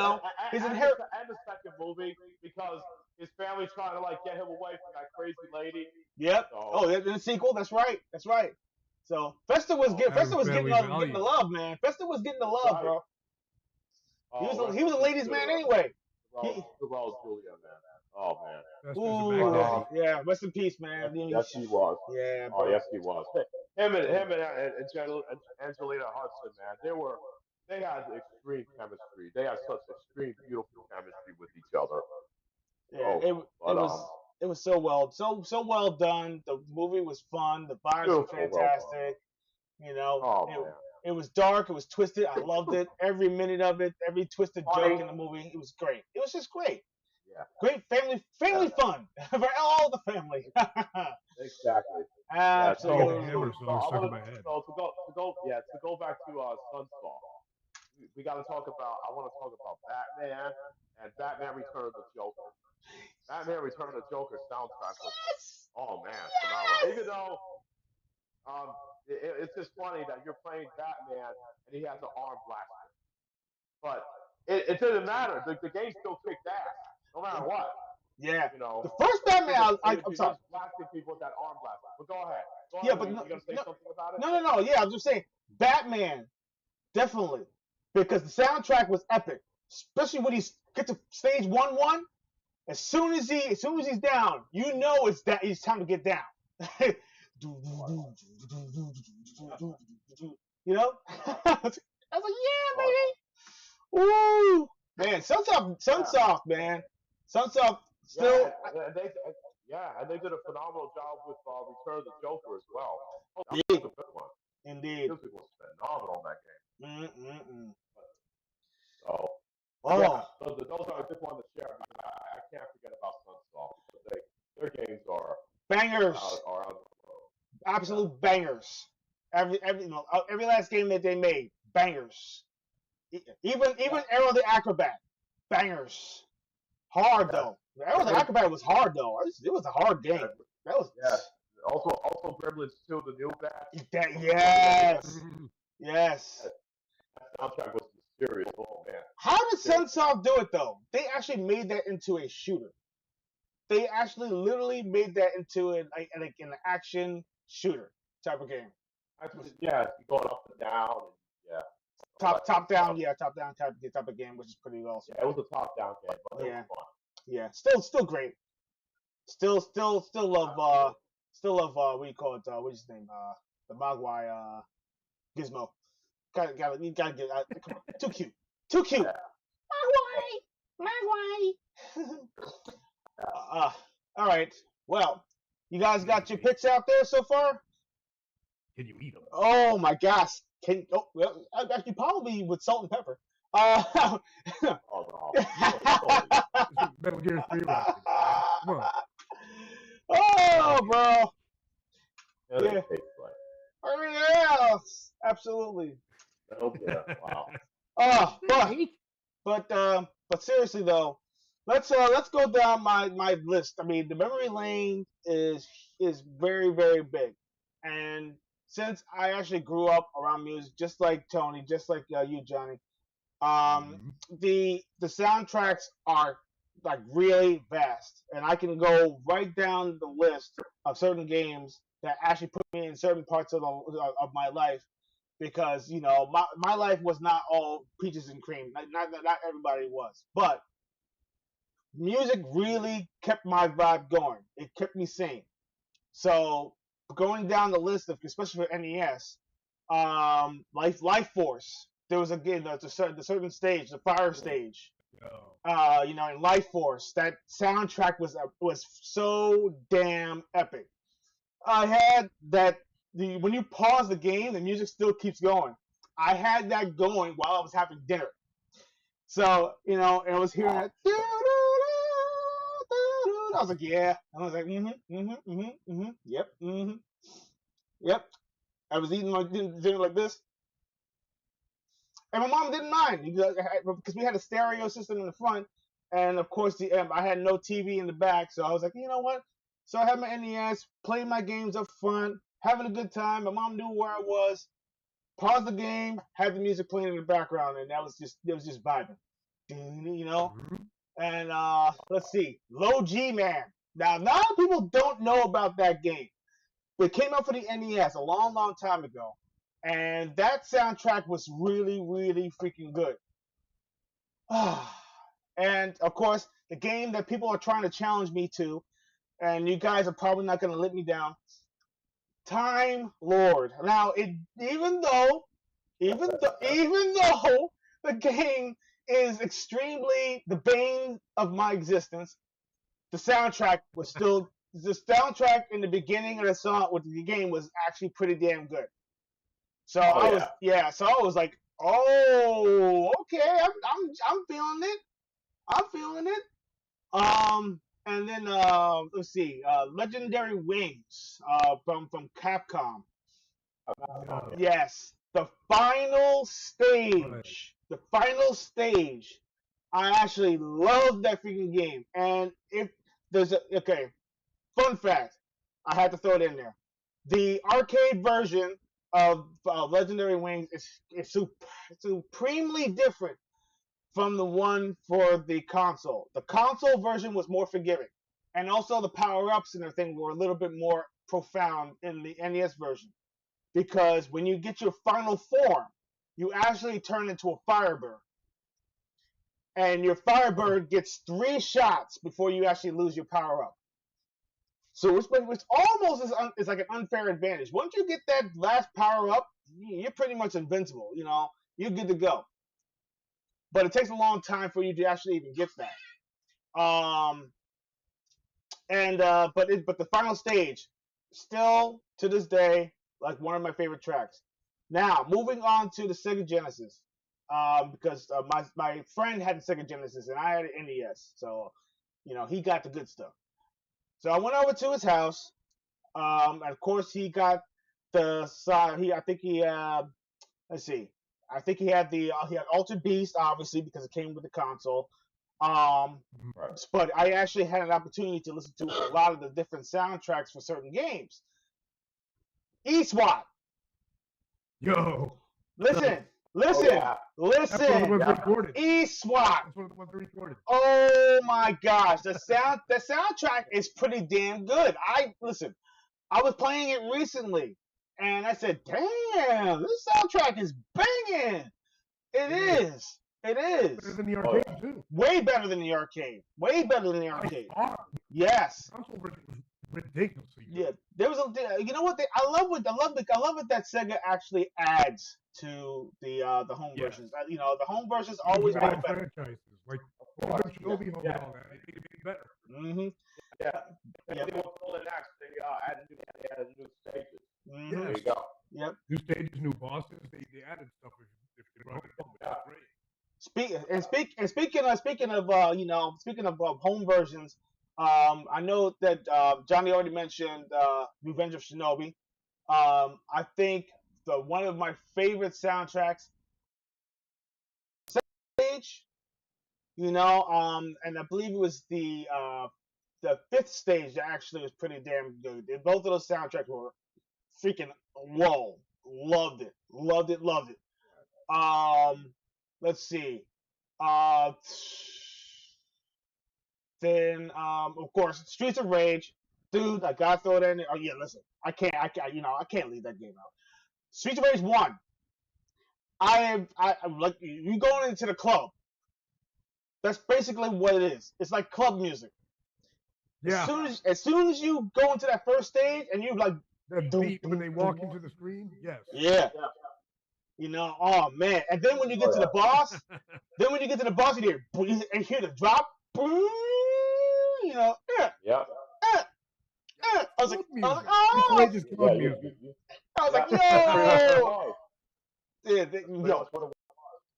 his inheritance. And the second movie because his family trying to like get him away from that crazy lady. Yep. So, Oh, in the sequel, that's right. That's right. So Fester was oh, Fester was getting family getting the value. love, man. Fester was getting the that's love, right. bro. Oh, He was a ladies' man anyway. Terrell Julia, man. Oh man. Fester's a Ooh, Mac Daddy. yeah. Rest in peace, man. Yes, he was. Yeah, Oh, bro. yes, he was. Him and Angelina Hudson, man. They had extreme chemistry. They had such extreme, beautiful chemistry with each other. Yeah, it was so well done. The movie was fun. The vibes were fantastic. You know, oh, it was dark. It was twisted. I loved it. Every minute of it. Every twisted joke in the movie. It was great. It was just great. Yeah. Great family fun for all the family. Exactly. Absolutely. To go back to Sunfall, we got to talk about. I want to talk about Batman and Batman Return of the Joker. Batman Return of the Joker soundtrack was, oh man, phenomenal. Even though it's just funny that you're playing Batman and he has an arm blaster, but it didn't matter. The game still kicked ass, no matter what. Yeah. You know, the first Batman, I'm sorry. Just blasting people with that arm blaster. But go ahead. Yeah, but you gonna say something about it? No. Yeah, I'm just saying, Batman, definitely, because the soundtrack was epic, especially when he gets to stage 1-1. As soon as he's down, you know it's time to get down. You know? I was like, yeah, baby. Woo! Man, Sunsoft, man. Sunsoft still. And they did a phenomenal job with Return of the Joker as well. That was a good one. Indeed. The music was phenomenal in that game. So, oh. Yeah, so those are I just wanted to share because I can't forget about Sunsoft because their games are bangers. Are out of the world. Absolute bangers. Every last game that they made, bangers. Even Arrow the Acrobat, bangers. Hard though. Arrow the Acrobat was hard though. It was a hard game. That was Also Gremlins 2, the new batch. Yes. That soundtrack was mysterious. Oh man. How did Sunsoft do it though? They actually made that into a shooter. They actually literally made that into an action shooter type of game. Yeah, going up and down. And, top down type of game, which is pretty awesome. Yeah, it was a top down game, but it was fun. Yeah, still great. Still love what do you call it? What's his name? The Mogwai Gizmo. You gotta get come on. Too cute. Mogwai. All right. Well, you guys got your picks out there so far? Can you eat them? Oh my gosh! Actually, probably with salt and pepper. Oh no! Metal Gear 3 reference. Come on. Oh, bro. Yeah. Yes, absolutely. Oh yeah! Wow. But seriously though, let's go down my list. I mean, the memory lane is very, very big, and since I actually grew up around music, just like Tony, just like you, Johnny, the soundtracks are like really vast, and I can go right down the list of certain games that actually put me in certain parts of my life, because my life was not all peaches and cream. Not everybody was, but music really kept my vibe going. It kept me sane. So going down the list of, especially for NES, Life Force. There was the certain stage, the fire stage. In Life Force, that soundtrack was so damn epic. I had that when you pause the game, the music still keeps going. I had that going while I was having dinner. So and I was hearing that. I was like, yeah. I was like, yep. I was eating my dinner like this. And my mom didn't mind because we had a stereo system in the front, and of course I had no TV in the back. So I was like, you know what? So I had my NES, played my games up front, having a good time. My mom knew where I was. Paused the game, had the music playing in the background, and it was just vibing, And let's see, Low G Man. Now, a lot of people don't know about that game. It came out for the NES a long, long time ago, and that soundtrack was really, really freaking good. And of course, the game that people are trying to challenge me to, and you guys are probably not going to let me down. Time Lord. Now, even though the game is extremely the bane of my existence, the soundtrack was still the soundtrack in the beginning of the song with the game was actually pretty damn good. So so I was like, oh, okay, I'm feeling it. I'm feeling it. And then let's see, Legendary Wings, from Capcom. Yes, the final stage. The final stage. I actually love that freaking game. And if there's fun fact, I had to throw it in there. The arcade version of Legendary Wings is supremely different from the one for the console. The console version was more forgiving, and also the power-ups and everything were a little bit more profound in the NES version. Because when you get your final form, you actually turn into a Firebird. And your Firebird gets 3 shots before you actually lose your power-up. So it's almost it's like an unfair advantage. Once you get that last power-up, you're pretty much invincible. You know, you're good to go. But it takes a long time for you to actually even get that. But the final stage, still to this day, like one of my favorite tracks. Now, moving on to the Sega Genesis, because my friend had the Sega Genesis and I had an NES, so he got the good stuff. So I went over to his house. And of course, he got the side. Let's see. I think he had he had Altered Beast, obviously, because it came with the console. But I actually had an opportunity to listen to a lot of the different soundtracks for certain games. E-SWAT. Yo. Listen. That's one of the ones recorded. E-SWAT. That's one of the ones recorded. Oh my gosh, the soundtrack is pretty damn good. I was playing it recently, and I said, "Damn, this soundtrack is banging." It is. Better than the arcade too. Way better than the arcade. Way better than the arcade. Yes. Console version was ridiculously good. Yeah, there was you know what? I love it that Sega actually adds to the home versions. The home versions always make it better. Franchises like Shinobi Home and all that. They make it better. Mm-hmm. Yeah. They were pulling next. They added new stages. Mm-hmm. There you go. Yep. New stages, new bosses. They added stuff if you run it. That's great. Speaking of home versions, I know that Johnny already mentioned Revenge of Shinobi. I think one of my favorite soundtracks, stage, and I believe it was the 5th stage that actually was pretty damn good. Both of those soundtracks were freaking whoa, loved it. Let's see. Then of course Streets of Rage, dude. I gotta throw it in there. Oh yeah, listen. I can't leave that game out. Streets of Rage 1. I'm like you going into the club. That's basically what it is. It's like club music. Yeah. As soon as you go into that first stage and you like that beat when they walk into the screen, yes. Yeah. Oh man. And then when you get to the boss, you hear the drop. Yeah. I was like, oh. I was like, yo.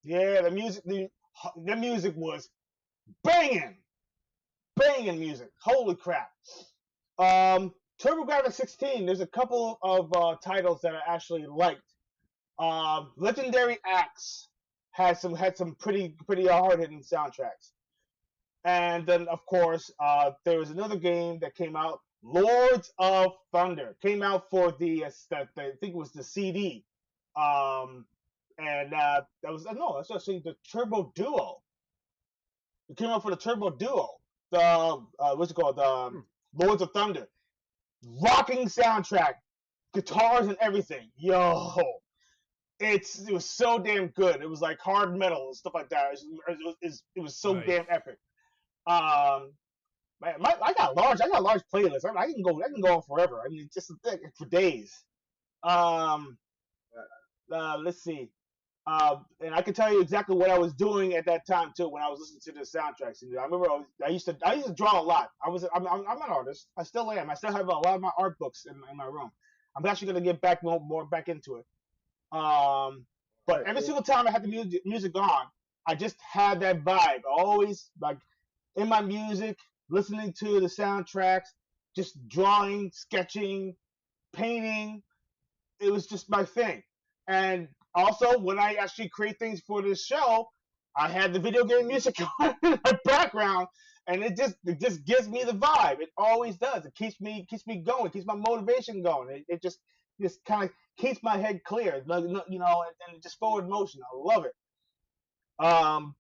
Yeah, the music was banging music. Holy crap. TurboGrafx 16, there's a couple of titles that I actually liked. Legendary Axe had some pretty hard-hitting soundtracks. And then, of course, there was another game that came out, Lords of Thunder. Came out for I think it was the CD. That's actually the Turbo Duo. It came out for the Turbo Duo. The what's it called? Lords of Thunder. Rocking soundtrack, guitars and everything. Yo, it was so damn good. It was like hard metal and stuff like that. It was so Nice. damn epic. Man, I got large playlists. I can go on forever. I mean, just for days. Let's see. And I can tell you exactly what I was doing at that time too when I was listening to the soundtracks. And I remember I used to draw a lot. I'm an artist. I still am. I still have a lot of my art books in my room. I'm actually gonna get back more back into it. But every single time I had the music on, I just had that vibe. Always like in my music, listening to the soundtracks, just drawing, sketching, painting. It was just my thing. And also, when I actually create things for this show, I had the video game music on in my background, and it just gives me the vibe. It always does. It keeps me going, keeps my motivation going. It just kind of keeps my head clear, you know, and just forward motion. I love it.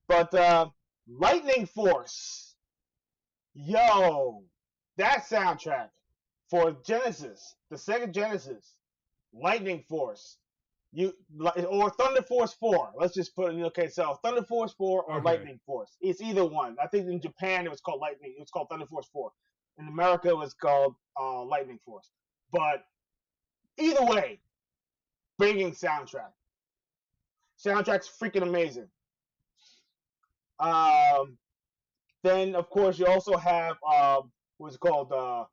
But Lightning Force, yo, that soundtrack for Genesis, the Sega Genesis, Lightning Force. Or Thunder Force 4. Let's just put it. Okay, so Thunder Force 4 or Lightning Force. It's either one. I think in Japan it was called Lightning. It was called Thunder Force 4. In America it was called Lightning Force. But either way, banging soundtrack. Soundtrack's freaking amazing. Then of course you also have what's it called a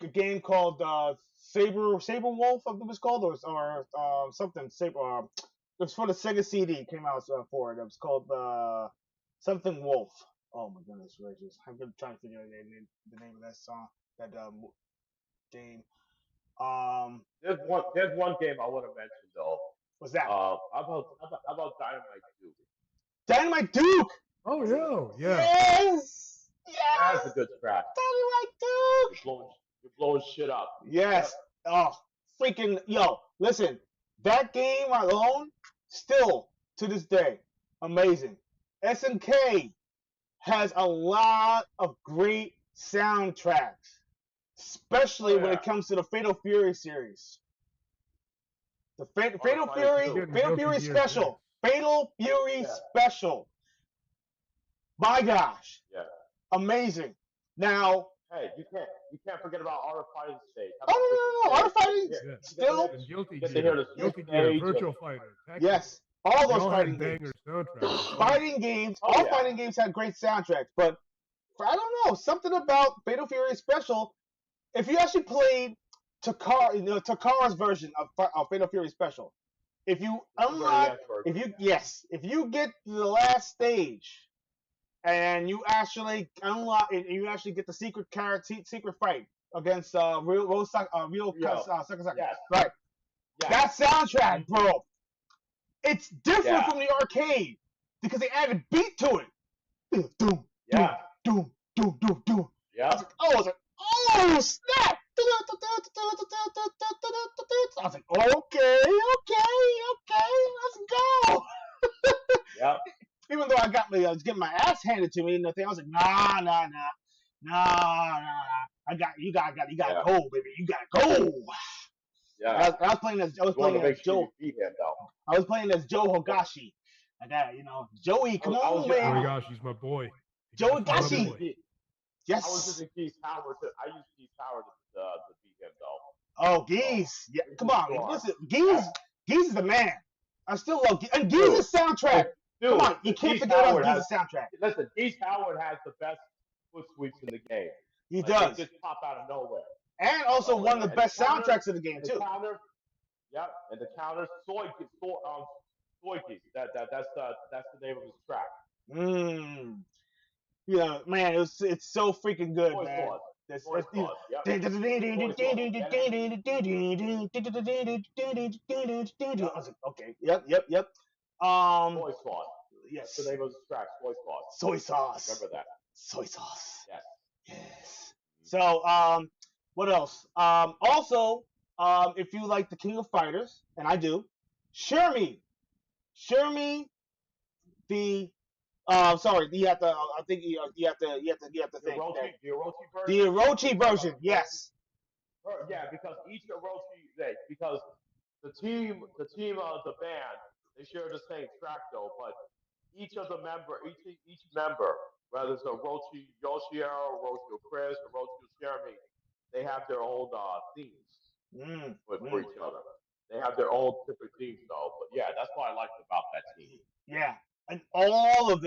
game called Saber Wolf, I think it was called, or something. It was for the Sega CD. Came out for it. It was called something Wolf. Oh my goodness gracious! I'm trying to figure out the name of that song, that game. There's one game I want to mention though. What's that? How about Dynamite Duke? Dynamite Duke. Oh yeah. Yes. That's a good track. Dynamite Duke. You're blowing shit up. Yes. Oh, freaking yo! Listen, that game alone, still to this day, amazing. SNK has a lot of great soundtracks, especially when it comes to the Fatal Fury series. The Fatal Fury Special. Fatal Fury Special. My gosh. Yeah. Amazing. Now. Hey, you can't forget about Art of Fighting stage. Oh no, Art of Fighting still. And Guilty Get to hear the Guilty Gear, Virtual Fighter. Yes, all those all fighting had games. soundtracks. Fighting games. All fighting games had great soundtracks, but I don't know, something about Fatal Fury Special. If you actually played Takara's version of Fatal Fury Special, if you unlock, if you get to the last stage, and you actually unlock, and you actually get the secret fight against Ryo Sakazaki. Yes. Right. Yes. That soundtrack, bro. It's different from the arcade because they added beat to it. Doom, Yeah. doom, doom, doom, doom. Yeah. I was like, oh snap! I was like, okay, let's go. Yeah. Even though I was getting my ass handed to me and nothing, I was like, nah. You gotta go, baby. You gotta go. Yeah. I was playing as Joe. I was playing as Joe Higashi. I got Joey. Come on, man. Oh my gosh, he's my boy. Joe Higashi. Yes. I was using Geese Howard. I used Geese Howard to beat him though. Oh, Geese. Yeah, come on. Listen, Geese is the man. I still love Geese. And Geese's soundtrack. Dude, come on, you can't forget about Geese's soundtrack. Listen, Geese Howard has the best foot sweeps in the game. He does. They just pop out of nowhere. And also one of the best soundtracks of the game too. And the counter, Soyki. That's the name of his track. Yeah, man, it's so freaking good, man. I was like, okay, yep. Soy sauce. Yes. That's the name of his track, soy sauce. Soy sauce. Remember that. Soy sauce. Yes. So, what else? Also, if you like the King of Fighters, and I do, Share Me, the Sorry, you have to. I think you have to. You have to think that The Orochi the version. Orochi You're talking version. about the Orochi. Yes. Yeah, because each Orochi, because the team of the band, they share the same track though, but each member, whether it's Orochi Yoshio, Orochi Chris, Orochi Jeremy, they have their own themes Mm, for mm. each other. They have their own different themes though, but yeah, that's what I liked about that team. Yeah, and all of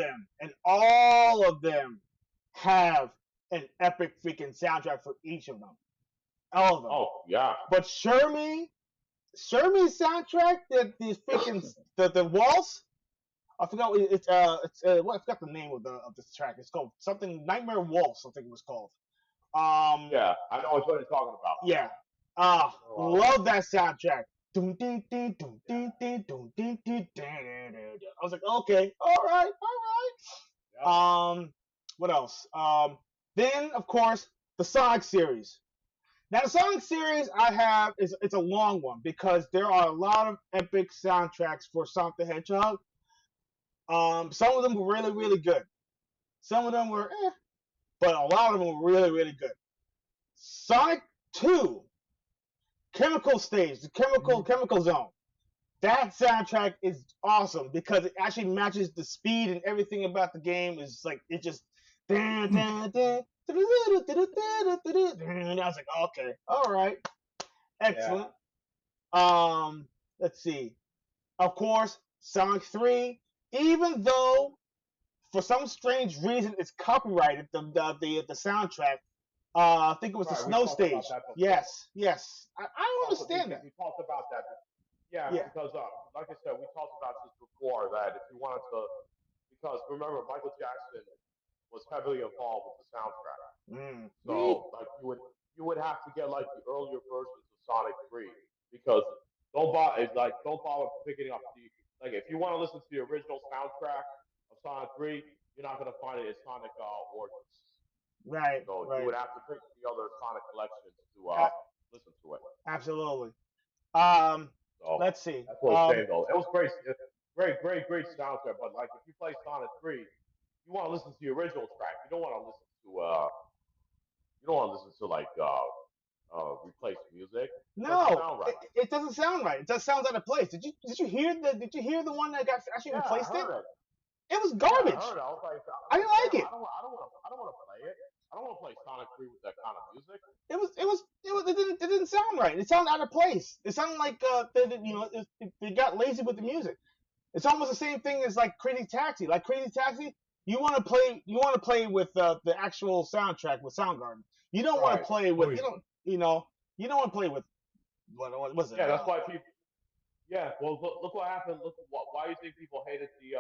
them have an epic freaking soundtrack for each of them. All of them. Oh yeah, But Shermie's soundtrack, the freaking the waltz. I forgot what I forgot the name of this track. It's called something Nightmare Waltz. I think it was called. Um, yeah, I know what you're talking about. yeah. Love that soundtrack. Dun, dun, dun, dun, Yeah, dun, dun, dun, dun, dun, dun, dun, dun. I was like, okay, all right, yep. all right. What else? Then of course the Sonic series. Now the Sonic series I have is it's a long one because there are a lot of epic soundtracks for Sonic the Hedgehog. Some of them were really really good. Some of them were, but a lot of them were really really good. Sonic 2, Chemical Stage, the Chemical Zone. That soundtrack is awesome because it actually matches the speed and everything about the game. Is like it just. And I was like, okay, all right, excellent. Let's see. Of course, Sonic 3. Even though for some strange reason it's copyrighted, the soundtrack. I think it was the Right, we Snow talked Stage. about that before. Yes, yes. I don't understand that. We talked about that. Yeah, Yeah. because like I said, we talked about this before that if you wanted to, because remember Michael Jackson was heavily involved with the soundtrack. Mm. So like you would have to get like the earlier versions of Sonic 3 because don't bother picking up the like if you want to listen to the original soundtrack of Sonic 3, you're not gonna find it in Sonic Origins. Right, So you right. would have to pick the other Sonic collections to listen to it. Absolutely. So Let's see. that's what I'm saying though. It was great, great soundtrack. But like if you play Sonic 3, you want to listen to the original track. You don't want to listen to like replaced music. It doesn't No, sound right. it doesn't sound right. It just sounds out of place. Did you hear the one that got actually Yeah, I replaced it? heard it. It was Yeah, I garbage. heard it. I didn't like damn, it. I don't want to play it. I don't want to play Sonic 3 with that kind of music. It didn't sound right. It sounded out of place. It sounded like they got lazy with the music. It's almost the same thing as like Crazy Taxi. Like Crazy Taxi, you want to play with the actual soundtrack with Soundgarden. You don't want Right. to play with Oh, yeah. you don't want to play with what was it? Yeah, that's why people. Yeah, well, look what happened. Why do you think people hated the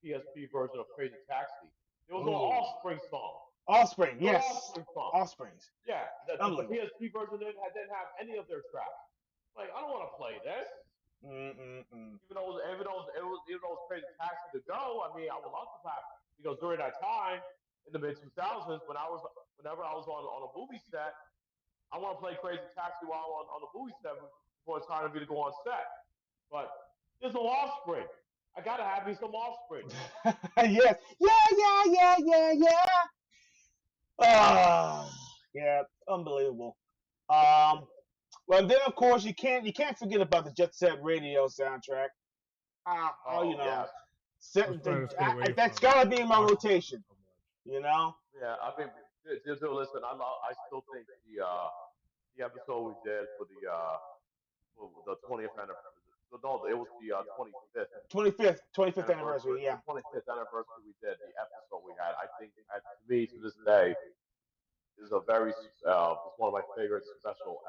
PSP version of Crazy Taxi? It was an Ooh. Offspring song. Offspring, It was an yes. Offspring song. Offsprings. Yeah, the Unbelievable. PSP version didn't have any of their tracks. Like, I don't want to play this. Mm-mm-mm. Even though it was Crazy Taxi to go, I mean, I would love to have because during that time in the mid 2000s, whenever I was on a movie set, I want to play Crazy Taxi while on the movie set before it's time for me to go on set. But there's no Offspring. I gotta have me some Offspring. Yes. Yeah. Yeah, unbelievable. Um, well, then of course you can't forget about the Jet Set Radio soundtrack. Oh yes, I was trying to stay away that's from gotta be in my Rock rotation. so much. You know. yeah. I mean, listen. I still think the episode we did for the 20th anniversary. No, it was the 25th 25th anniversary. anniversary. Yeah. The 25th anniversary we did the episode we had. I think to me to this day is a very it's one of my favorite it's a special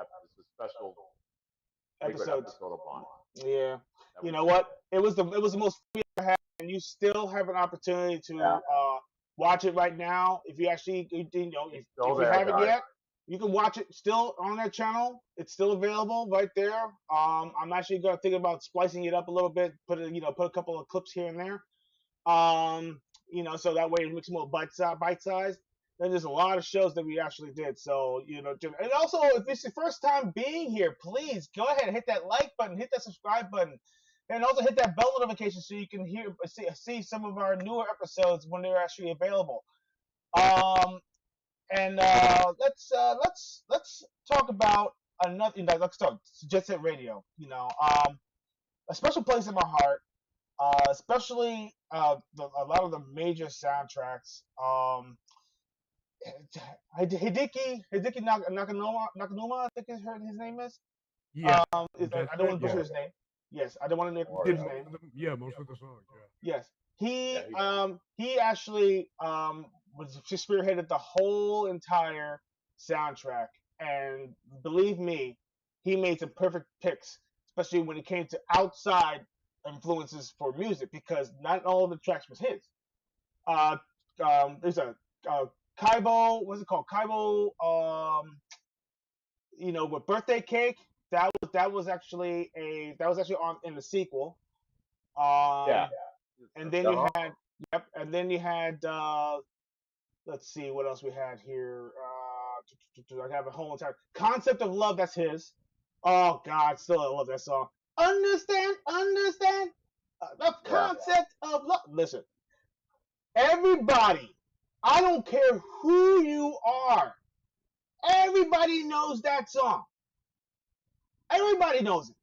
favorite Episodes. episode of mine Yeah. that You we know did. what? It was the most free I had, and you still have an opportunity to Yeah, watch it right now. If you actually, it's still if you there, haven't guys. yet, you can watch it still on that channel. It's still available right there. I'm actually gonna think about splicing it up a little bit, put a couple of clips here and there. So that way it makes it more bite size. Then there's a lot of shows that we actually did. So, and also if it's your first time being here, please go ahead and hit that like button, hit that subscribe button. And also hit that bell notification so you can see some of our newer episodes when they're actually available. And let's talk about another. Let's start Jet Set Radio. A special place in my heart. Especially a lot of the major soundtracks. Hideki Nakanuma, I think his name is. Yeah. I don't want to butcher his name. Yes, I don't want to butcher his name. Most of the songs. Yeah. Yes, he actually was just spearheaded the whole entire soundtrack, and believe me, he made some perfect picks, especially when it came to outside influences for music, because not all of the tracks was his. There's a Kaibo, what's it called? Kaibo, with Birthday Cake. That was actually on in the sequel. And then you had let's see what else we had here. I have a whole entire Concept of Love. That's his. Oh God, still I love that song. Understand. The concept of love. Listen, everybody. I don't care who you are. Everybody knows that song. Everybody knows it.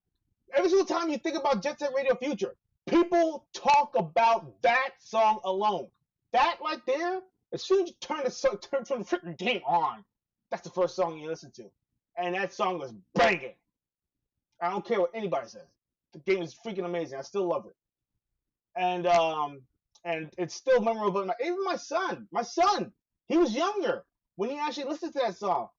Every single time you think about Jet Set Radio Future, people talk about that song alone. That right there, as soon as you turn the freaking game on, that's the first song you listen to. And that song was banging. I don't care what anybody says. The game is freaking amazing. I still love it. And it's still memorable. Even my son, he was younger when he actually listened to that song.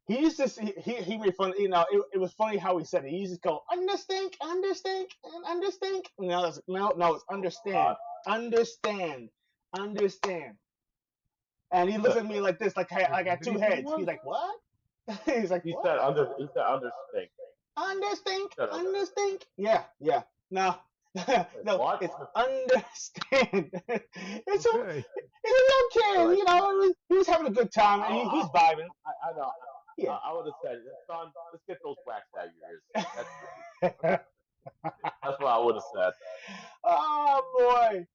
He used to he made fun. It was funny how he said it. He used to go understand. No, it's understand. And he looks at me like this, like I got two heads. He's like, what? He's like, he what? said understand. Understand. Yeah. No. No, what? It's understand. It's Okay. It's okay. Right. He was having a good time, and he's vibing. I know. Yeah. I would have said, son, let's get those wax out of your ears. That's what I would have said. Oh boy.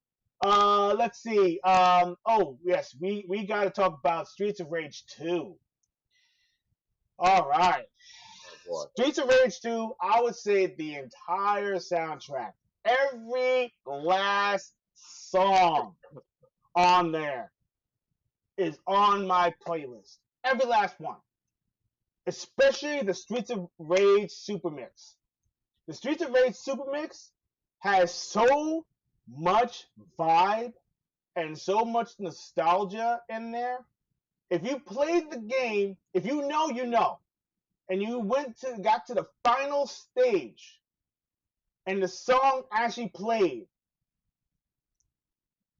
Let's see. Oh yes, we got to talk about Streets of Rage 2. All right. Oh, Streets of Rage 2. I would say the entire soundtrack, every last song on there is on my playlist. Every last one. Especially the Streets of Rage Super Mix. The Streets of Rage Super Mix has so much vibe and so much nostalgia in there. If you played the game, if you know, you know, and you got to the final stage, and the song actually played,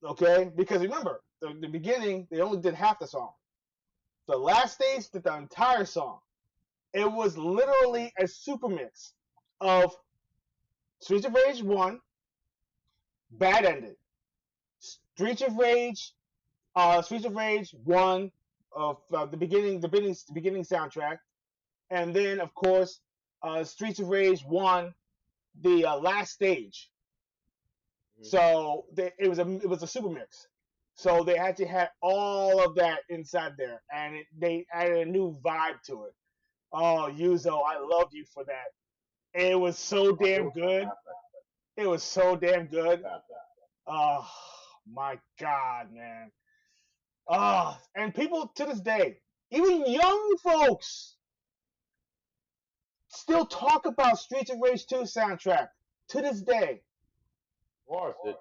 okay? Because remember, the beginning they only did half the song. The last stage did the entire song. It was literally a super mix of Streets of Rage 1, Bad Ended, Streets of Rage 1 of the beginning soundtrack, and then of course Streets of Rage 1, the last stage. Mm-hmm. So it was a super mix. So they actually had all of that inside there, and they added a new vibe to it. Oh, Yuzo, I love you for that. It was so damn good. It was so damn good. Oh my God, man. And people to this day, even young folks, still talk about Streets of Rage 2 soundtrack to this day. Of course, it's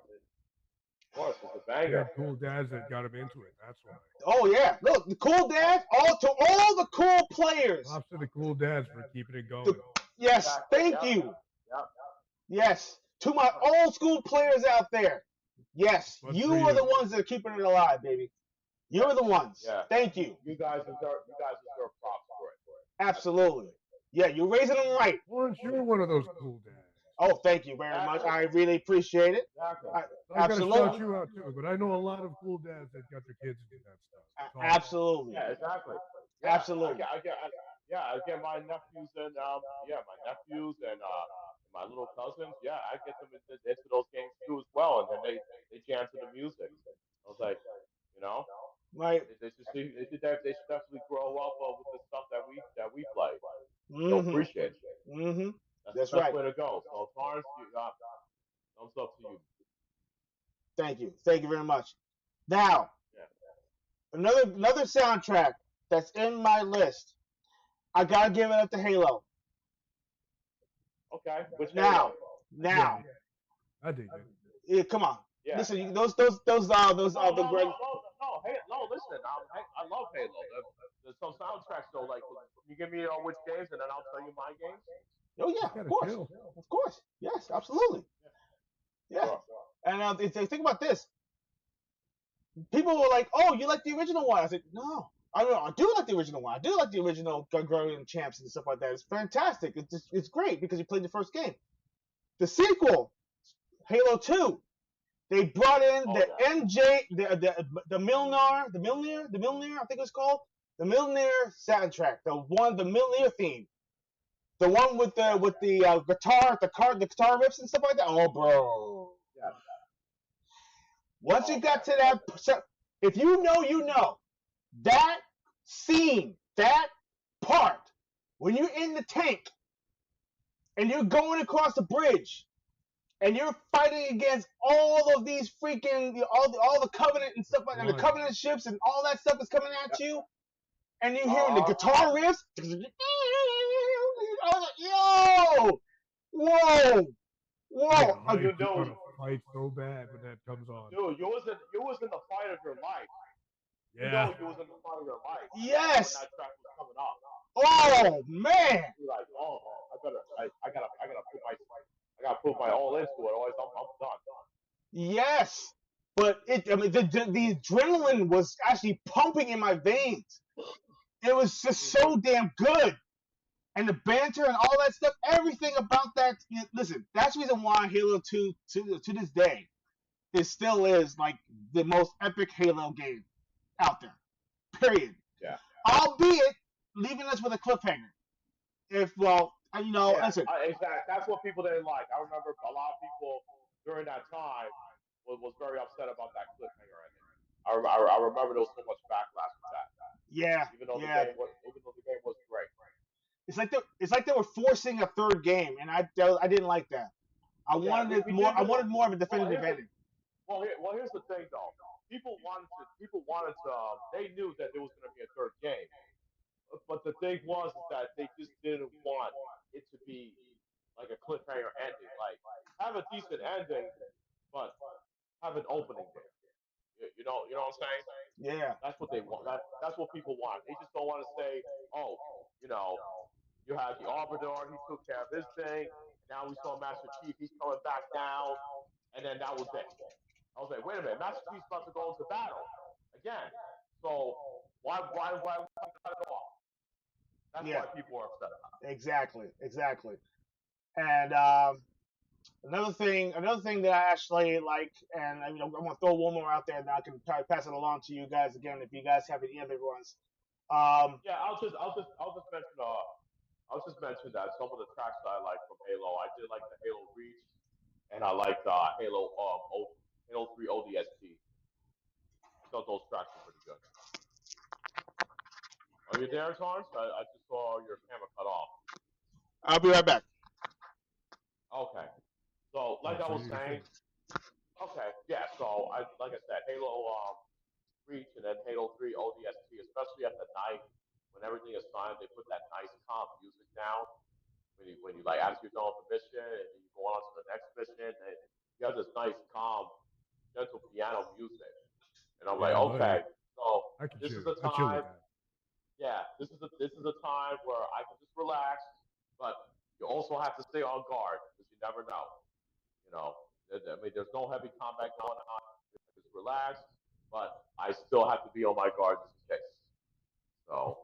a banger. He had cool dads that got him into it. That's why. Oh yeah, look, the cool dads, all the cool players. Props to the cool dads for keeping it going. Yes, thank you. Yes, to my old school players out there. Yes, you are the ones that are keeping it alive, baby. You're the ones. Yeah. Thank you. You guys deserve props for it. Absolutely. Yeah, you're raising them right. Lawrence, you're one of those cool dads. Oh, thank you very much. I really appreciate it. Absolutely. I'm going to shout you out too, but I know a lot of cool dads that got their kids into that stuff. Absolutely. Yeah, exactly. Yeah, absolutely. I get my nephews and my my little cousins, yeah, I get them into those games too as well, and then they jam to the music. I was like, you know, Right. they should definitely grow up with the stuff that we play. They'll Mm-hmm. appreciate it. Mm-hmm. That's That's the best right. way to go. So Torrance, thumbs up to you. Thank you. Thank you very much. Now, Yeah. another soundtrack that's in my list. I gotta give it up to Halo. Okay. Which Now, Halo? now, I dig it. yeah, come on. Yeah. Listen, No, the no, Greg. no, no, no. Hey, no. Listen, I love Halo. There's some soundtracks though. Like, can you give me which games, and then I'll tell you my games. Oh yeah, It's of gotta course, kill. of course, yes, absolutely, yeah. Sure. And if they think about this, people were like, "Oh, you like the original one?" I said, "No, I don't know. I do like the original one. I do like the original Gregorian champs and stuff like that. It's fantastic. It's great because you played the first game. The sequel, Halo 2, they brought in the MJ, the Milner, I think it's called the Milner soundtrack, the Milner theme, the one with the guitar riffs and stuff like that. Oh, bro. Yeah. Once you got to that, if you know, you know that scene, that part when you're in the tank and you're going across the bridge and you're fighting against all of these freaking all the Covenant and stuff like that, and the Covenant ships and all that stuff is coming at you, and you're hearing the guitar riffs. I was like, yo, whoa, whoa. You want to fight so bad when that comes on. Dude, you was in the fight of your life. Yeah. You know you was in the fight of your life. Yes. When that track was coming up. Oh man. You're like, oh, I gotta put my all into it, otherwise I'm done. Yes, but the adrenaline was actually pumping in my veins. It was just so damn good, and the banter and all that stuff, everything about that. Listen, that's the reason why Halo 2 to this day, it still is like the most epic Halo game out there. Period. Yeah. Albeit leaving us with a cliffhanger. Listen. Exactly. That's what people didn't like. I remember a lot of people during that time was very upset about that cliffhanger ending. I remember there was so much backlash with that. Yeah. Even though the game was great. It's like they were forcing a third game, and I didn't like that. I wanted more of a definitive ending. Here's the thing though. People wanted to. They knew that there was going to be a third game, but the thing was is that they just didn't want it to be like a cliffhanger ending. Like have a decent ending, but have an opening game. You know what I'm saying? Yeah. That's what they want. That's what people want. They just don't want to say, oh, you had the Arbiter, he took care of his thing. Now we saw Master Chief, he's coming back down, and then that was it. I was like, wait a minute, Master Chief's about to go into battle again. So why cut it off? That's why people are upset about it. Exactly. And another thing that I actually like, and I'm gonna throw one more out there, and I can probably pass it along to you guys again if you guys have any other ones. Yeah, I'll just mention that some of the tracks that I like from Halo, I did like the Halo Reach, and I liked Halo 3 ODST. I thought those tracks were pretty good. Are you there, Torrance? I just saw your camera cut off. I'll be right back. Okay. So, like I was saying, okay, yeah. So, like I said, Halo Reach and then Halo 3 ODST, especially at the night when everything is silent, they put that nice calm music down. When you like as you're going for mission and then you go on to the next mission, and you have this nice calm, gentle piano music, and I'm like, okay, so this is a time. Yeah, this is a time where I can just relax, but you also have to stay on guard because you never know. I mean, there's no heavy combat going on. Just relax, but I still have to be on my guard just in case. So,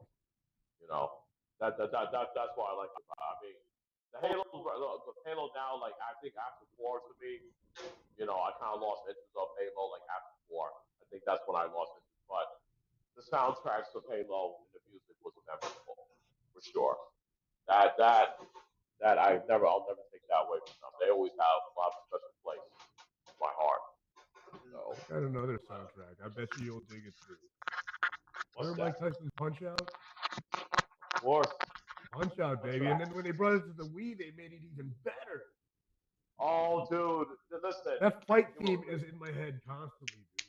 that's why I like it. I mean, the Halo now, like I think after 4 to me, I kind of lost interest of Halo like after 4. I think that's when I lost interest, but the soundtracks of Halo and the music was memorable for sure. I'll never take it that way for them. They always have a lot of special place in my heart. So I got another soundtrack. I bet you'll dig it too. what's Remember Mike that? Tyson's Punch Out? Of course. Punch Out, What's baby. that? And then when they brought it to the Wii, they made it even better. Oh, dude, listen. That fight theme is in my head constantly, dude.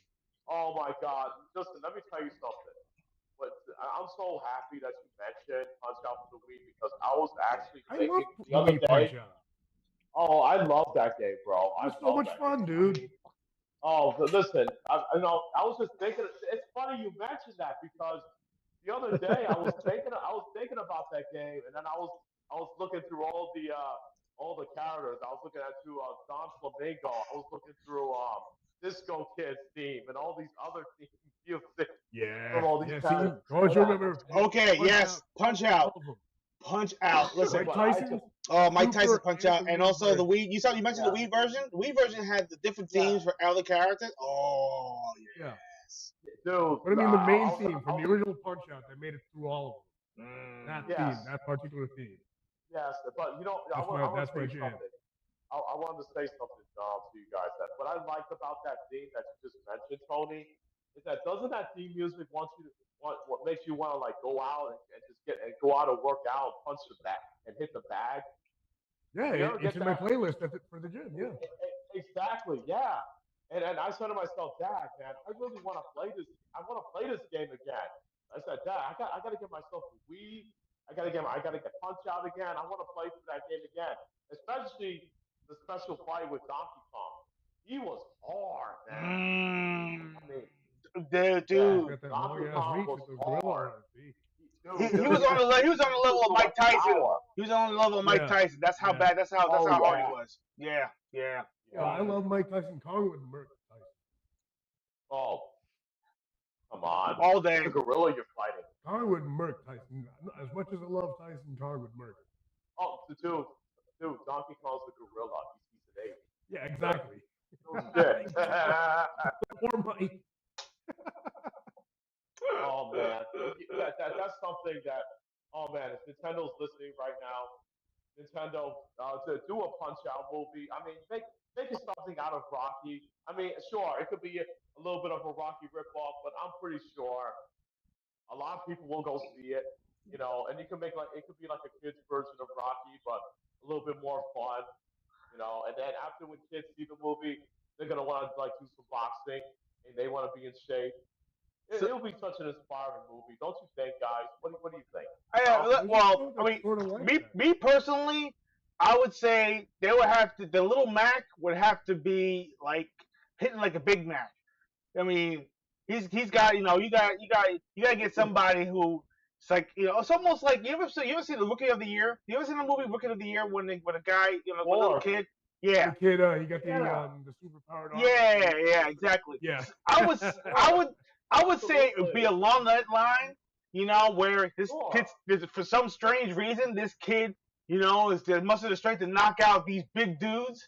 Oh my God, listen. Let me tell you something. But I'm so happy that you mentioned Punch Out for the Wii because I was actually I love thinking the the other Wii Punch day. Out. Oh, I love that game, bro. It I was so love much that fun, game. I dude. mean, oh, but listen, I know. I was just thinking. It's funny you mentioned that because the other day I was thinking about that game, and then I was looking through all the characters. I was looking at through Don Flamingo. I was looking through Disco Kid's theme and all these other theme music from Yeah, all these yeah. See, characters. don't you remember? Okay, Punch yes, Out, Punch all Out, of them. Punch Out. Listen, Mike But I Tyson's just Mike Tyson Super Punch and Out, the and Wii also the version. Wii. You mentioned the yeah Wii version. The Wii version had the different yeah themes for other characters. Oh Yeah, yes. dude. but I mean the main theme I from the was original Punch Out, they made it through all of them. That yes theme, that particular theme. yes. But you know That's I want that's to my say jam. something. I wanted to say something to you guys that what I liked about that theme that you just mentioned, Tony, is that doesn't that theme music want you to what makes you want to like go out and just get and go out and work out, punch the bag and hit the bag. Yeah, You ever it's get in my that? playlist for the gym. Yeah. Exactly, yeah. And I said to myself, Dad, man, I really want to play this. I want to play this game again. I said, Dad, I got to get myself a Wii. I got to get Punch Out again. I want to play through that game again, especially the special fight with Donkey Kong. He was hard, man. Mm. I mean, He's yeah, Dude, got that long Donkey ass Kong reach was with the gorilla hard. arms. See? Dude, he was on he was on the he level was of so Mike much Tyson. power. He was on the level of Mike Yeah, Tyson. That's how yeah. bad. That's Oh how hard he yeah, was. Yeah, yeah. Yeah, I yeah. love Mike Tyson Kong with Merc Tyson. Oh, come on. All It's day. a gorilla you're fighting. Kong with Merc Tyson. As much as I love Tyson, Kong with Merc. Oh, dude, Donkey Kong's the gorilla. He's an ape. Yeah, exactly. No shit. Exactly. Poor Mike. Oh man, that's something that. Oh man, if Nintendo's listening right now, Nintendo to do a Punch Out movie. I mean, make it something out of Rocky. I mean, sure, it could be a little bit of a Rocky ripoff, but I'm pretty sure a lot of people will go see it. You know, and you can make like it could be like a kids version of Rocky, but a little bit more fun. You know, and then after when kids see the movie, they're gonna want to like do some boxing and they want to be in shape. So, It'll be such an inspiring movie, don't you think, guys? What do you think? I, No? There's a well, show I that's mean, sort of like me that. me personally, I would say they would have to. The little Mac would have to be like hitting like a Big Mac. I mean, he's got you got to get somebody who it's like it's almost like you ever see the Rookie of the Year? You ever seen the movie Rookie of the Year when a guy when a little Or kid? Yeah, The kid, he got yeah, the super powered arm. yeah, exactly. Yeah. I would I sure, would I would say it would be absolutely, along that line, where this sure. kid for some strange reason this kid is the muster the strength to knock out these big dudes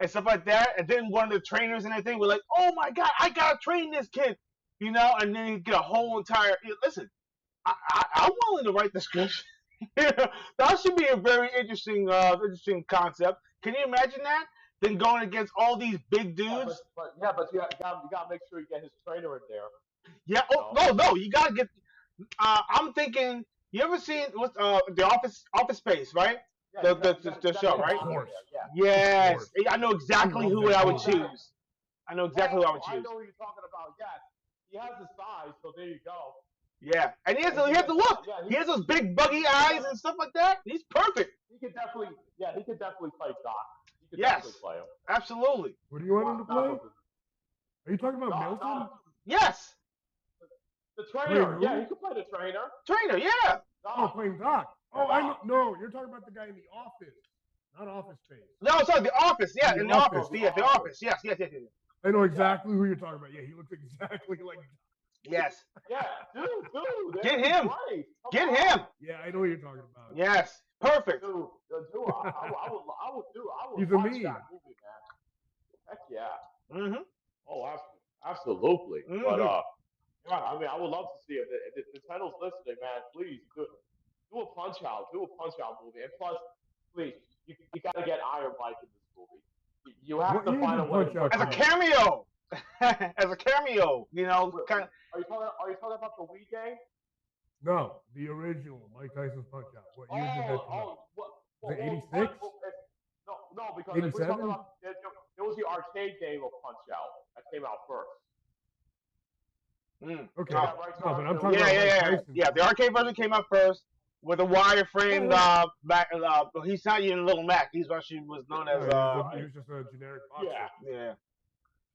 and stuff like that. And then one of the trainers and everything were like, "Oh my god, I gotta train this kid," and then you get a whole entire. Listen, I'm willing to write the script. That should be a very interesting concept. Can you imagine that? Then going against all these big Yeah, dudes. but you got to make sure you get his trainer in there. Yeah. You Oh know. no, you gotta get. I'm thinking. You ever seen what the Office Space, right? Yeah, The you got to show, get Of right? Doc in course. there. Yeah. Of Yes, course. I know I exactly love who that I would movie. choose. I know exactly who I would I choose. know what you're talking about. Yes, he has the size, so there you go. Yeah, and Yeah, he has to look. Yeah, He has those big buggy he could eyes and stuff like that. He's perfect. he could definitely play Doc. He could definitely Yes, play him. absolutely. What do you want him to Doc play? was Are you talking about Doc, Milton? Yes, the Playing trainer. Yeah, who? he could play the trainer. trainer. Yeah. Oh, Doc. playing Doc. Oh, Yeah, I know. Doc. No, you're talking about the guy in the office, not Office Space. No, sorry, The Office. Yeah, In in The The Office. Office. Yeah, The Office. Yes, yes, yes, yes. I know exactly who you're talking about. Yeah, he looks exactly like. Yes. Yeah, dude, Get that'd be him. great. Come Get on. him. Yeah, I know what you're talking about. Yes. Perfect. I would He's a watch meme. that movie, man. Heck yeah. Mm-hmm. Oh, absolutely. But Mm-hmm. yeah, I mean, I would love to see it. If Nintendo's listening, man, please do a Punch Out, do a Punch Out movie, and plus, please you got to get Iron Mike in this movie. You have What to year find a did way to Punch-Out put As a come out? cameo. As a cameo, you know, kind of. Are you talking about the Wii game? No, the original Mike Tyson's Punch-Out. What year did that come out? What? Was it 86? No, because if we're talking 87? about there was the arcade game of Punch Out that came out first. Okay. Yeah, right, No, but I'm so- talking about Mike Yeah. Tyson. Yeah, the arcade version came out first with a wireframe. Back. He's not even Little Mac. He's actually was known as. He was just a generic boxer. Yeah.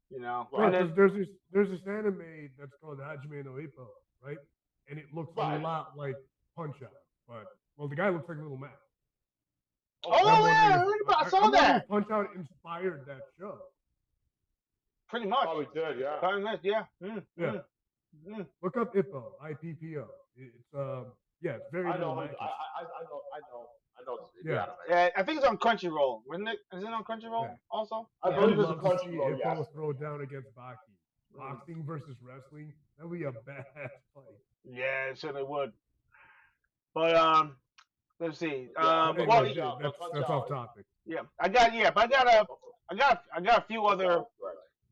You know. Right, And then, there's this anime that's called Hajime no Ippo, right? And it looks a lot like Punch Out, but the guy looks like Little Mac. oh yeah, I saw that. Punch Out inspired that show. Pretty much. Probably did, yeah. Pretty much, yeah. Look up Ippo, IPPO. It's it's very. I know. Little Mac. I know. Yeah. Yeah, I think it's on Crunchyroll. Isn't it? Is it on Crunchyroll Yeah. also? I I'd believe it's a love to see Crunchyroll, Ippo yes. throw down against Baki. Boxing versus wrestling. That would be a bad fight. Yeah, it certainly would. But let's see. Anyway, Well, that's off topic. yeah, I got a few other.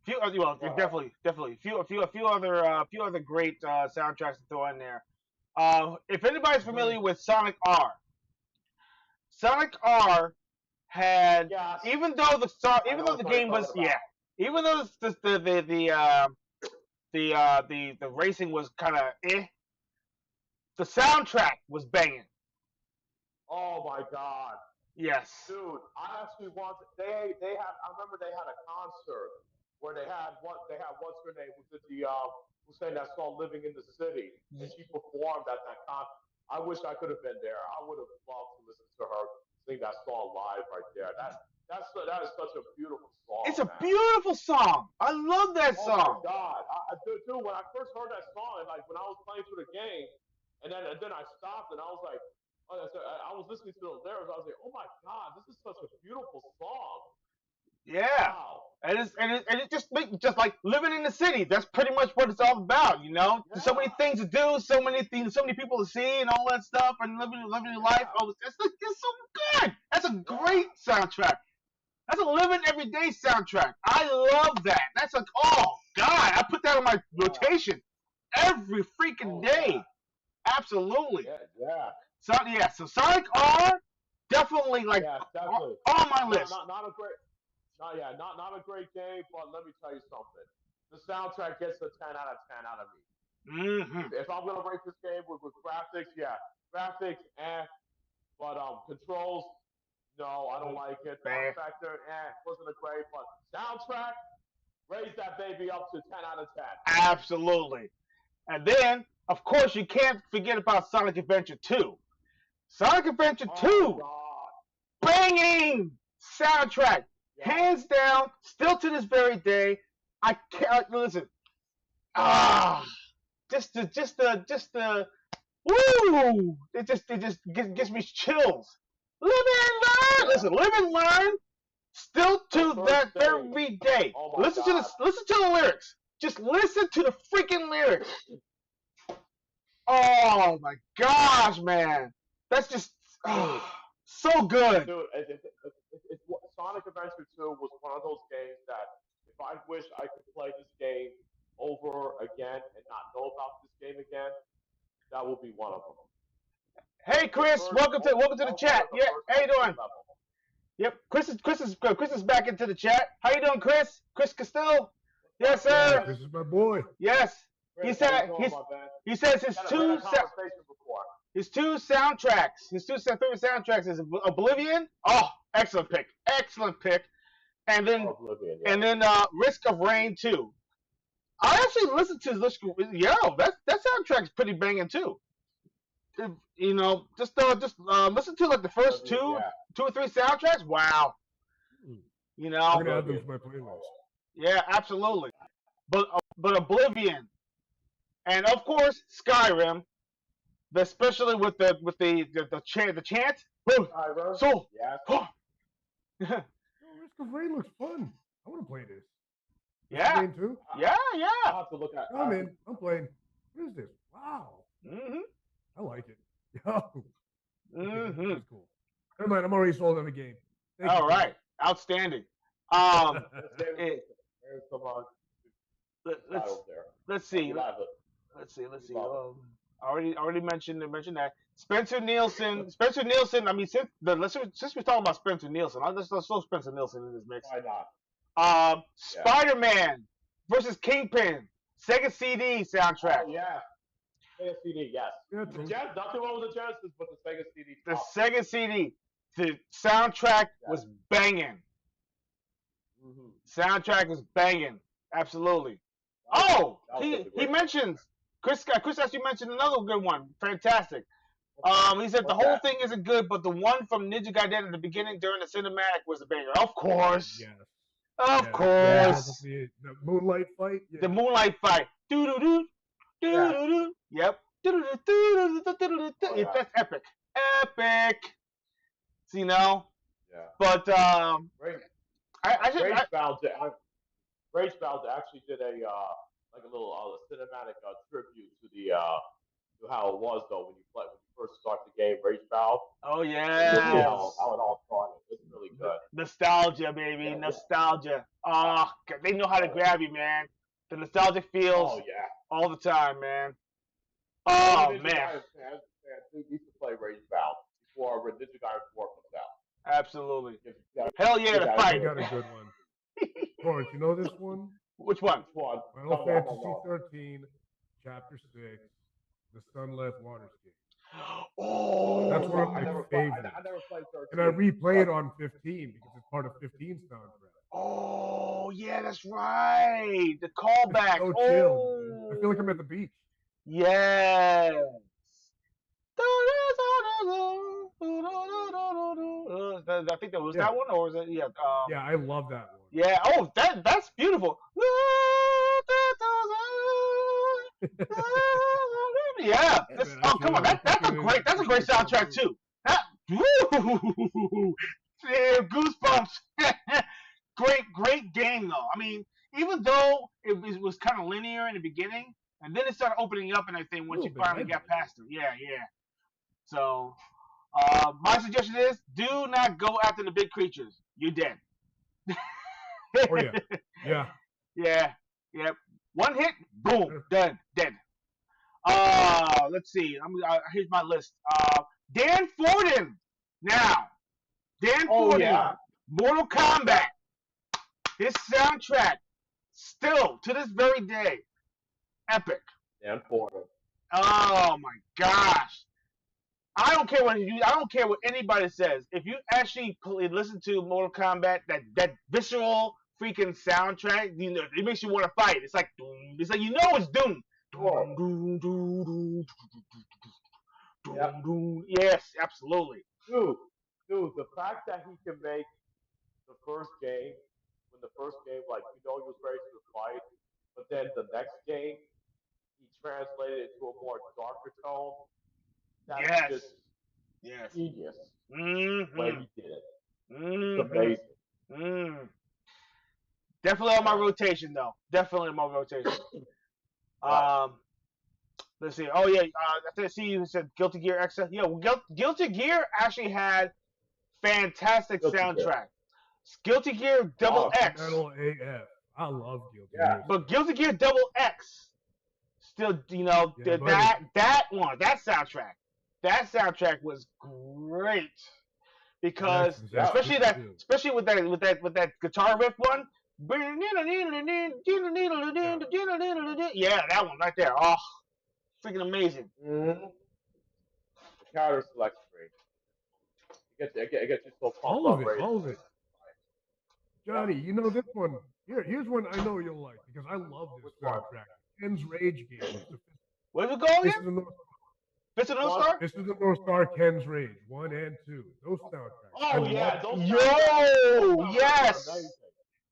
Definitely. A few other great soundtracks to throw in there. If anybody's familiar with Sonic R, Sonic R had even though the game was even though the racing was kind of the soundtrack was banging. Oh my God. Yes. Dude, I actually want I remember they had a concert where they had what's her name who sang that song "Living in the City," and she performed at that concert. I wish I could have been there. I would have loved to listen to her sing that song live right there. That is such a beautiful song. It's a beautiful song. I love that song. Oh my God, dude! When I first heard that song, like when I was playing through the game, and then I stopped and I was like. I was listening to the lyrics. I was like, "Oh my God, this is such a beautiful song." Yeah, wow. and it just like living in the city. That's pretty much what it's all about, you know. There's so many things to do, so many people to see, and all that stuff, and living your life. Oh, it's so good. That's a great soundtrack. That's a living everyday soundtrack. I love that. That's like, oh God, I put that on my rotation every freaking day. Yeah. Absolutely. Yeah. So Sonic R, definitely definitely. on my list. Not a great game, but let me tell you something. The soundtrack gets a 10 out of 10 out of me. Mm-hmm. If I'm gonna rate this game with graphics, graphics, but controls, no, I don't like it. Fun factor, wasn't a great, but soundtrack, raise that baby up to 10 out of 10. Absolutely. And then, of course, you can't forget about Sonic Adventure 2. Sonic Adventure 2, banging soundtrack, hands down. Still to this very day, I can't listen. Just the woo! It just gives me chills. Live and learn. Listen, live and learn. Still to that every day. Listen to the lyrics. Just listen to the freaking lyrics. Oh my gosh, man. That's just so good. Dude, Sonic Adventure 2 was one of those games that if I wish I could play this game over again and not know about this game again, that would be one of them. Hey Chris, welcome to the chat. Yeah, how you doing? Yep, Chris is back into the chat. How you doing, Chris? Chris Castile? Yes, sir. Chris is my boy. Yes. He says his two soundtracks, his two favorite soundtracks is Oblivion. Oh, excellent pick. And then Risk of Rain 2. I actually listened to this. That soundtrack's pretty banging too. You know, just listen to like the first two or three soundtracks. Wow. You know, I'm gonna add them to my playlist. Yeah, absolutely. But Oblivion, and of course Skyrim, especially with the chant. So, Risk of Rain looks fun. I want to play this. Yeah. Game too? Yeah. I'll have to look at. I'm in. I'm playing. What is this? Wow. Mm-hmm. I like it. Yo. Mm-hmm. That's cool. Never mind. I'm already sold on the game. Thank you, All Chris. right, outstanding. It, There's some let's titles there. let's see. Let's see. Already mentioned that Spencer Nielsen. Spencer Nielsen. I mean, since we're talking about Spencer Nielsen, let's throw Spencer Nielsen in this mix. Why not? Spider-Man versus Kingpin, Sega CD soundtrack. Oh yeah, Sega CD. Yes. Yeah, The true. nothing wrong with the Genesis, but the Sega CD. The top. Sega CD. The soundtrack was banging. Mm-hmm. Soundtrack was banging. Absolutely. Oh, he mentions Chris actually mentioned another good one. Fantastic. He said the whole thing isn't good, but the one from Ninja Gaiden at the beginning during the cinematic was a banger. Of course. Yes. Of course. The moonlight fight. Yeah. The moonlight fight. Doo doo doo. Doo doo doo. Yep. That's epic. Epic. See now? Yeah. But Rage Bound actually did a like a little cinematic tribute to the to how it was though when you first start the game. Rage Bound. Oh yeah. How it all started. It's really good. Nostalgia, baby. Yeah, nostalgia. Oh, they know how to grab you, man. The nostalgic feels. Oh yeah. All the time, man. Oh man. They used to play Rage Bound before Ninja Gaiden 4 comes out. Absolutely. Hell yeah, the fight. You got a good one. Lawrence, you know this one? Which one? Final Fantasy 13, Chapter 6, The Sunless Waterscape. Oh, that's one of my favorites. I never played 13. And I replay it on 15 because it's part of 15's soundtrack. Oh, yeah, that's right. The callback. So chill. I feel like I'm at the beach. Yes. I think that was that one, or was it? Yeah. Yeah, I love that one. Yeah. Oh, that's beautiful. Yeah. Oh, come on. That's a great soundtrack too. Yeah, goosebumps. Great game though. I mean, even though it was kind of linear in the beginning, and then it started opening up and everything once you finally got past it. Yeah. So, my suggestion is do not go after the big creatures. You're dead. Oh yeah. Yeah. One hit, boom, done, dead. Let's see. Here's my list. Dan Forden. Now, Dan Forden. Yeah. Mortal Kombat. His soundtrack, still to this very day, epic. Dan Forden. Oh my gosh. I don't care what anybody says. If you actually listen to Mortal Kombat, that visceral freaking soundtrack, you know, it makes you want to fight. It's like you know it's Doom. Yes, absolutely. Dude, the fact that he can make the first game, like you know he was ready to fight, but then the next game he translated it to a more darker tone. That's just genius. Mm-hmm. When he did it. Mm-hmm. It's amazing. Definitely on my rotation though. Definitely on my rotation. Let's see. Oh yeah, I see you said Guilty Gear Xtra. Yeah, well, Guilty Gear actually had fantastic soundtrack. Guilty Gear Double X. Metal AF. I love Guilty Gear. But Guilty Gear Double X, still, you know, that soundtrack. That soundtrack was great because especially with that guitar riff one. Yeah, that one right there. Oh, freaking amazing. Mm-hmm. The character selection screen. It gets you so pumped all of it. Johnny, you know this one. Here's one I know you'll like because I love this soundtrack. Ken's Rage game. Where's it going again? Fist of the North Star? Fist of the North Star, Ken's Rage 1 and 2. Those soundtracks. Oh yeah, those yes.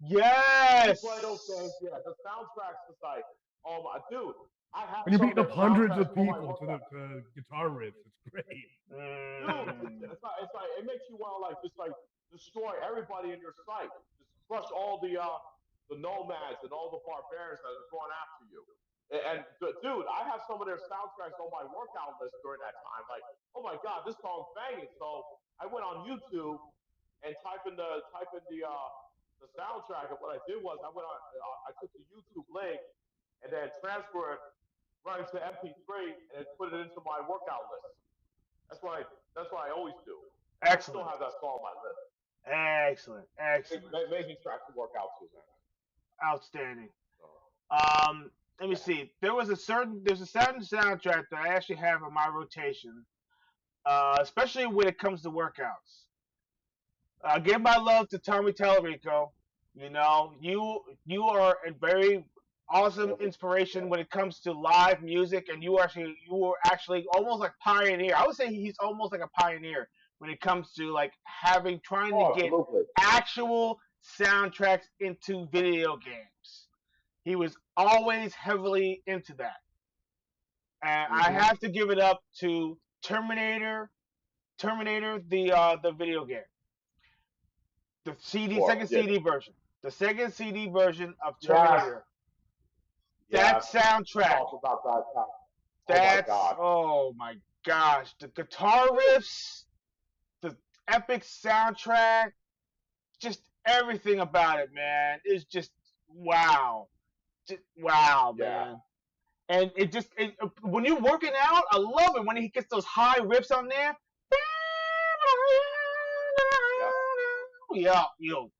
Yes. You play those games, yeah. The soundtracks is like, oh my dude. When you're beating up hundreds of people to guitar riffs, it's great. Dude, it's like it makes you want to like just like destroy everybody in your sight. Just crush all the nomads and all the barbarians that are going after you. And dude, I have some of their soundtracks on my workout list during that time. Like, oh my god, this song's banging. So I went on YouTube and type in the soundtrack. And what I did was I took the YouTube link and then transferred right into MP3 and then put it into my workout list. That's what I always do. I still Excellent. have that song on my list. Excellent. Excellent. Amazing track to work out to, man. Outstanding. So, Let me see. There's a certain soundtrack that I actually have on my rotation, especially when it comes to workouts. Give my love to Tommy Tallarico. You know, you are a very awesome inspiration when it comes to live music, and you were actually almost like pioneer. I would say he's almost like a pioneer when it comes to like trying to get absolutely. actual soundtracks into video games. He was always heavily into that, and I Mm-hmm. have to give it up to Terminator, the video game, the second Yeah. CD version, the second CD version of Yes. Terminator. That Yes. soundtrack. Talk about that. That's oh my God. oh my gosh, the guitar riffs, the epic soundtrack, just everything about it, man, is just wow, wow, Yeah. man. And when you're working out, I love it when he gets those high riffs on there. Yeah, yo.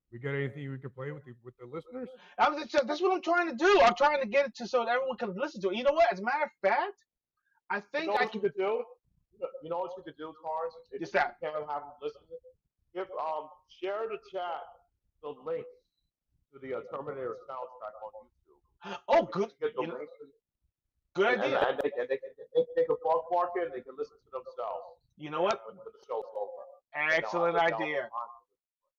We got anything we can play with the listeners? That's what I'm trying to do. I'm trying to get it so that everyone can listen to it. You know what? As a matter of fact, I You think know I what you can. could do? You know what you could do, Torrance? If Just you that. can't have them listen, share the chat the links to the Terminator soundtrack on YouTube. Oh, We good. can get the You know, links, good and idea. they can bookmark it and they can listen to themselves. You know what? When the show's over. Excellent idea.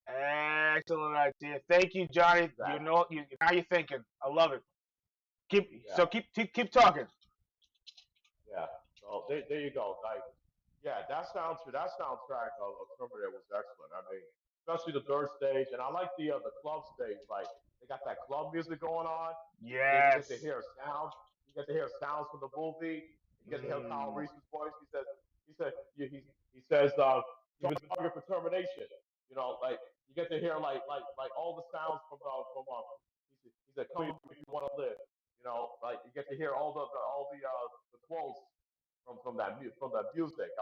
Excellent idea. Thank you, Johnny. Exactly. You know, now you're thinking. I love it. Keep talking. Yeah. So there you go. Like, yeah, that soundtrack of Terminator was excellent. I mean, especially the third stage, and I like the club stage. Like, they got that club music going on, and then you Yes. get to hear sound. You get to hear sounds from the movie. You get to hear Kyle Reese's voice. He says he was target for termination. You know, like you get to hear like all the sounds from. He said, "Come if you want to live." You know, like you get to hear all the quotes from that music. I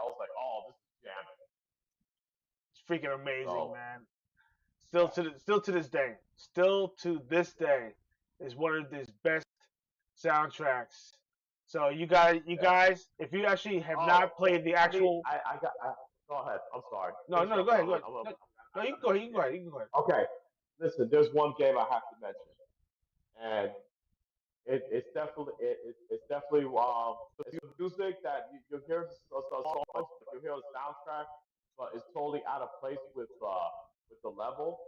was like, oh, this is jamming. It's freaking amazing, So, man. Still to this day, is one of his best soundtracks. So you guys, if you actually have not played the actual, go ahead. I'm sorry. no, go ahead. No, you can go ahead. You can go ahead. Okay, listen. There's one game I have to mention, and it's definitely it's definitely it's music that you hear songs, you hear the soundtrack, but it's totally out of place with the level.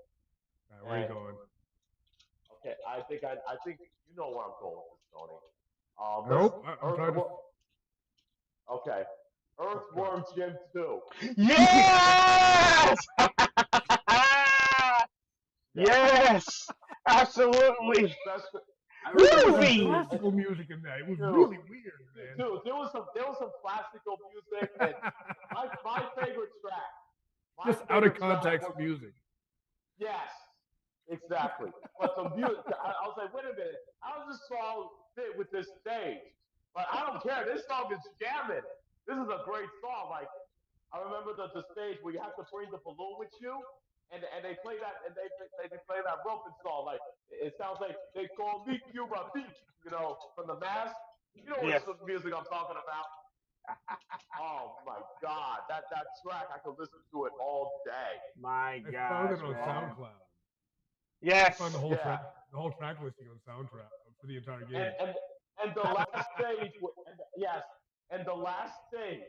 Where are you going? Okay, I think you know where I'm going with this, Tony. Nope. I'm trying to. Okay, Earthworm Jim 2. Yes! Yes! Absolutely. Movie. Classical music in that. It was really weird, man. Dude, there was some classical music, and my favorite track. Just out of context music. Yes, exactly. But the music, I was like, wait a minute, how does this song fit with this stage? But I don't care. This song is jamming. This is a great song. Like, I remember the stage where you have to bring the balloon with you, and they play that, and they play that roping song. Like, it sounds like they call me Cuba Beat, you know, from the Mask. You know what music I'm talking about. Oh my God, that track, I could listen to it all day. My God. I found it on SoundCloud. Yes. I found the whole track listing on SoundCloud for the entire game. And the last stage, and the last stage,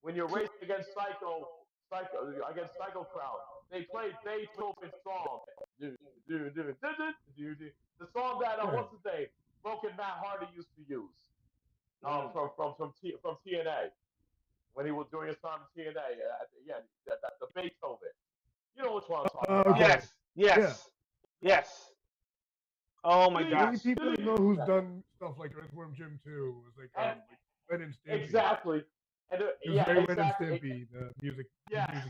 when you're racing against Psycho Crowd, they played Beethoven's song. The song that what's his name? Broken Matt Hardy used to use. From TNA. When he was doing his time in TNA, the Beethoven. You know which one I'm talking about. Yes. Oh my gosh. God. Many people know who's done stuff like Earthworm Jim 2. It was like Ben and Stimpy. Exactly. And It was yeah, very Ren and exactly. Stimpy, the music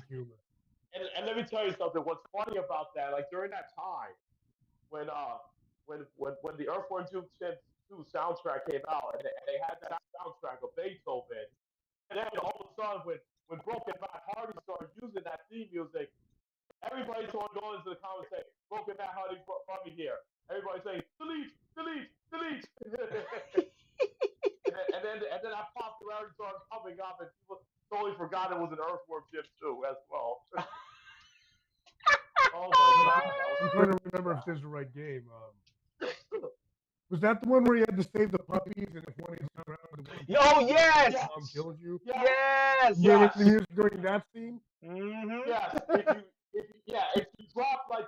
humor. And let me tell you something. What's funny about that? Like during that time when the Earthworm Jim 2 soundtrack came out, and they had that soundtrack of Beethoven, and then all of a sudden when Broken Matt Hardy started using that theme music, everybody started going into the comments saying, "Broken Matt Hardy brought me here." Everybody saying, "Delete, delete, delete." and then that popularity started coming up, and people totally forgot it was an Earthworm Jim 2 as well. Oh my god, that I'm was trying to remember if this is the right game. Was that the one where you had to save the puppies and if one of them around Oh yes, yes, mom kills you? yes, yes, The music during that scene? mm-hmm. yes. If you drop like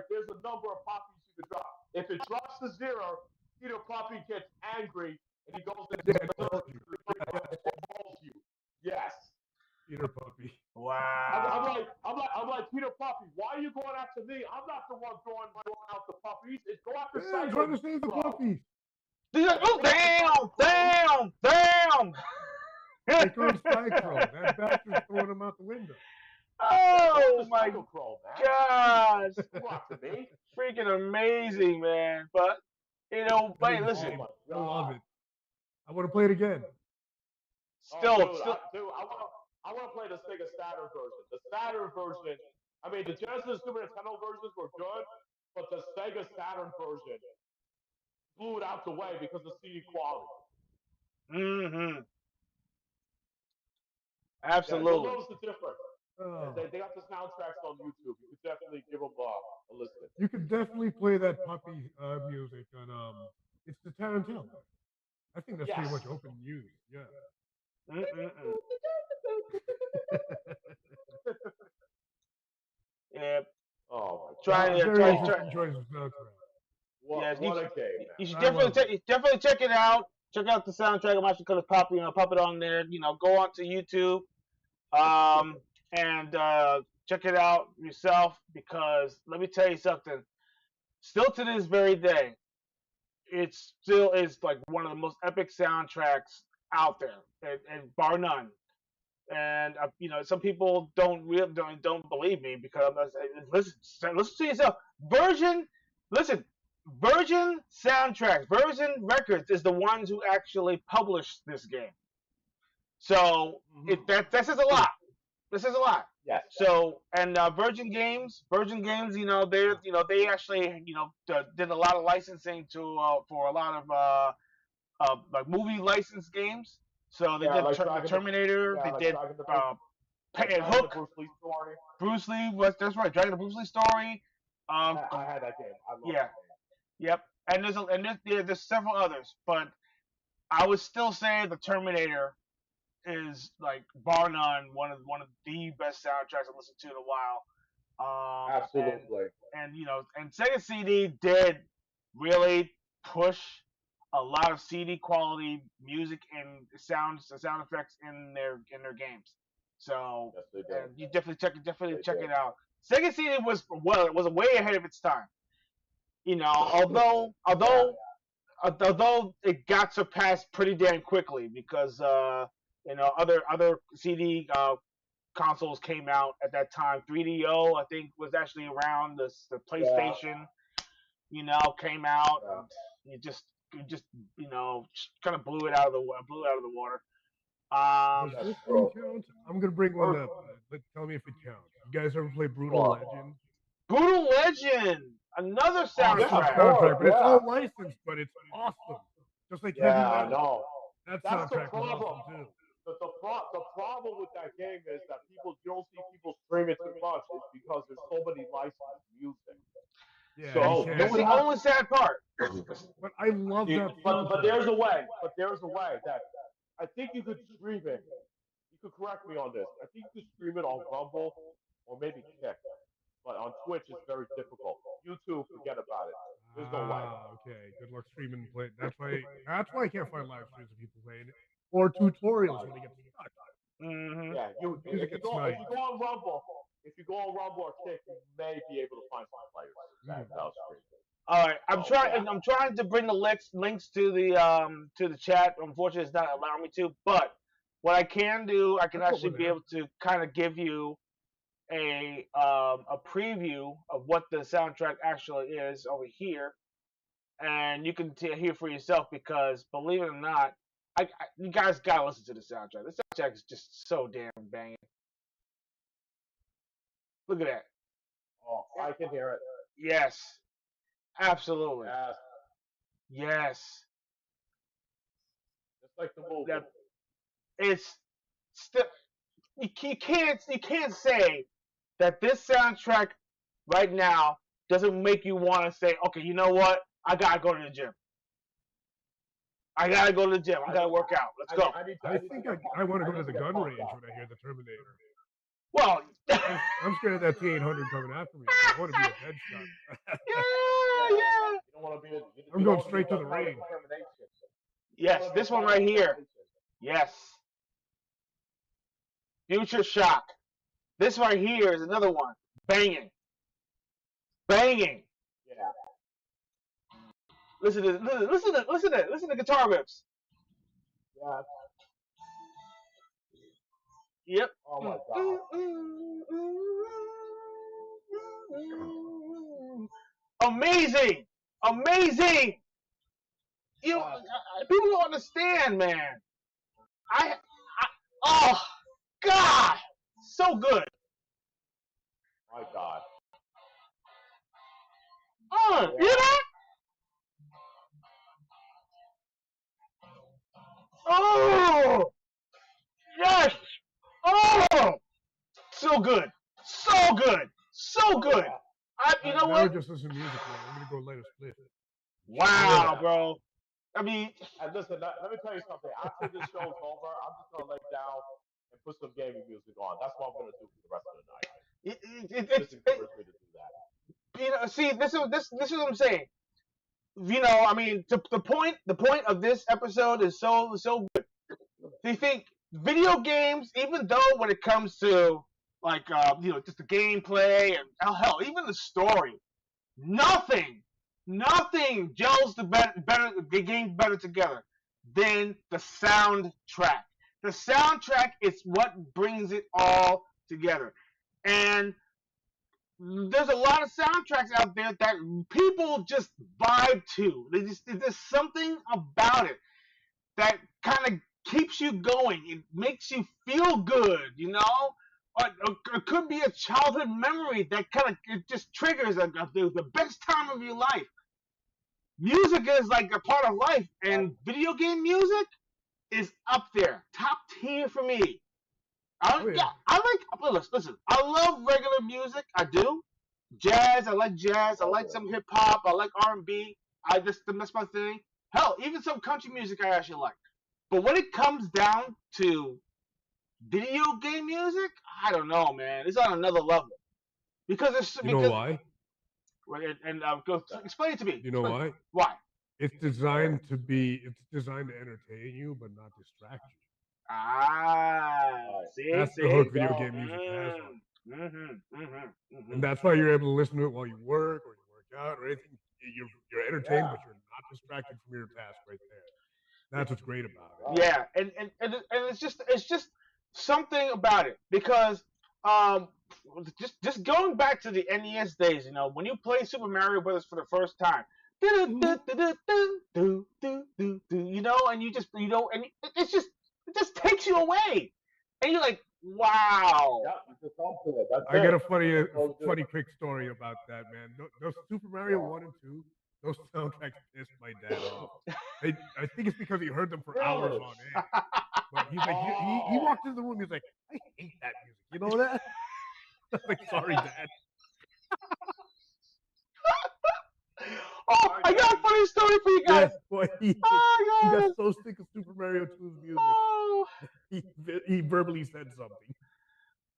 there's a number of poppies you can drop. If it drops to 0, Peter Poppy gets angry and he goes into Yeah, the it calls you. and calls you. Yes. Peter Puppy. Wow. I'm like Peter Puppy. Why are you going after me? I'm not the one throwing out the puppies. It's go after Yeah, I'm Psycho trying to save the Crow. puppies. He's like, oh, damn. Take on Spycrow. That bastard's throwing him out the window. Oh my Psycho Crow, man. gosh. Go after me. Freaking amazing, man. But, you know, That hey, is listen. insane. Oh my I love god. it. I want to play it again. Still, I want to play the Sega Saturn version. The Saturn version. I mean, the Genesis Super Nintendo versions were good, but the Sega Saturn version blew it out the way because of CD quality. mm-hmm. Yeah, you'll Absolutely. notice the difference. Oh. They got the soundtracks on YouTube. You could definitely give them a listen. You could definitely play that puppy music on it's the Tarantella. I think that's pretty Yes. much open use. Yeah. Mm-mm-mm. Yeah. Oh my Trying god. to Very try. interesting choice of soundtrack. Yes, What a game, man. you should I love definitely check it out. Check out the soundtrack. I'm actually gonna pop it on there. You know, go onto YouTube, and check it out yourself because let me tell you something. Still to this very day, it still is like one of the most epic soundtracks out there, and bar none. And you know, some people don't believe me because I'm not saying, listen to yourself. Listen, Virgin Soundtracks, Virgin Records is the ones who actually published this game. So that says a lot. This is a lot. Yes. So and Virgin Games, they actually did a lot of licensing for a lot of like movie licensed games. So they did like Terminator. They did Hook. Bruce Lee story. Bruce Lee that's right. Dragon the Bruce Lee story. I had that game. I love Yeah. that game. Yep. And there's several others, but I would still say the Terminator is like bar none one of the best soundtracks I've listened to in a while. Absolutely. And Sega CD did really push a lot of CD quality music and sound effects in their games. So Yes, they did. and you definitely check it out. Sega CD was way ahead of its time. You know, although it got surpassed pretty damn quickly because other CD consoles came out at that time. 3DO I think was actually around. The PlayStation, came out. Yeah. And you just kind of blew it out of the water. Does this one count? I'm gonna bring one up. Tell me if it counts. You guys ever play Brutal Legend? Brutal Legend, another soundtrack. Soundtrack, but it's all licensed, but it's awesome. Just like Heavy I Metal. know. That That's the soundtrack was problem. awesome too. The problem with that game is that you don't see people stream it too much is because there's so many licensed music. Yeah, So you That's can. the only sad part. But I love that soundtrack. but there's a way. That I think you could stream it. You could correct me on this. I think you could stream it on Rumble or maybe Kick. But on Twitch, it's very difficult. YouTube, forget about it. There's no way. Okay. Good luck streaming play. That's why I can't find live streams of people playing it or tutorials when they get stuck. Mm-hmm. Yeah, Music if gets nice. you go on Rumble, or Kick, you may be able to find some players that stream. All right, I'm trying to bring the links to the chat. Unfortunately, it's not allowing me to. But what I can do, I can That's what actually we're be there. able to kind of give you a preview of what the soundtrack actually is over here, and you can hear for yourself. Because believe it or not, you guys gotta listen to the soundtrack. The soundtrack is just so damn banging. Look at that. Oh, I can hear it. Yes, absolutely. Yes, Yes. just like the movie. That it's still you can't say that this soundtrack right now doesn't make you want to say, okay, you know what? I gotta go to the gym. I gotta go to the gym. I gotta work out. Let's go. I think I want to go to the gun range when I hear the Terminator. Well, I'm scared of that T-800 coming after me. I want to be a Deadshot. yeah. You don't want to be. I'm going straight to the range. Yes, this one right here. Yes. Future Shock. This right here is another one. Banging. Banging. Yeah. Listen to the guitar riffs. Yeah. Yep. Oh my god. Amazing. Amazing. People don't understand, man. Oh God, so good. My god. You know that? Oh, yes. Oh, so good. So good. So good. You know Now what? just listen to music, man. I'm gonna go light a split. Wow, bro. I mean, And listen, let me tell you something. After this show's over, I'm just gonna lay down and put some gaming music on. That's what I'm gonna do for the rest of the night. Just encourage me to do that. you know, see, this is what I'm saying. You know, I mean, the point of this episode is so good. Do you think video games, even though when it comes to like just the gameplay and hell, even the story, nothing gels the game better together than the soundtrack. The soundtrack is what brings it all together, and there's a lot of soundtracks out there that people just vibe to. There's something about it that kind of keeps you going. It makes you feel good, you know. Or it could be a childhood memory that kind of it just triggers the best time of your life. Music is like a part of life, and video game music is up there, top tier for me. Listen. I love regular music. I do. Jazz. I like jazz. I like some hip hop. I like R&B. That's my thing. Hell, even some country music I actually like. But when it comes down to video game music, I don't know, man. It's on another level because it's You know why? Go explain it to me. You know why? Why? It's designed to entertain you, but not distract you. See, that's the hook video game music has on. And that's why you're able to listen to it while you work or you work out or anything. You're entertained, but you're not distracted from your task right there. That's what's great about it. Yeah, and it's just something about it because just going back to the NES days, you know, when you play Super Mario Brothers for the first time, you know, and it just takes you away, and you're like, wow. I got a funny quick story about that, man. Those Super Mario 1 and 2, those soundtracks pissed my dad off. I think it's because he heard them for hours on end. But he's like, he walked into the room, he's like, I hate that music. You know that? I was like, sorry, Dad. Oh, I got a funny story for you guys. Yes, boy, he got so sick of Super Mario 2's music. Oh. He verbally said something.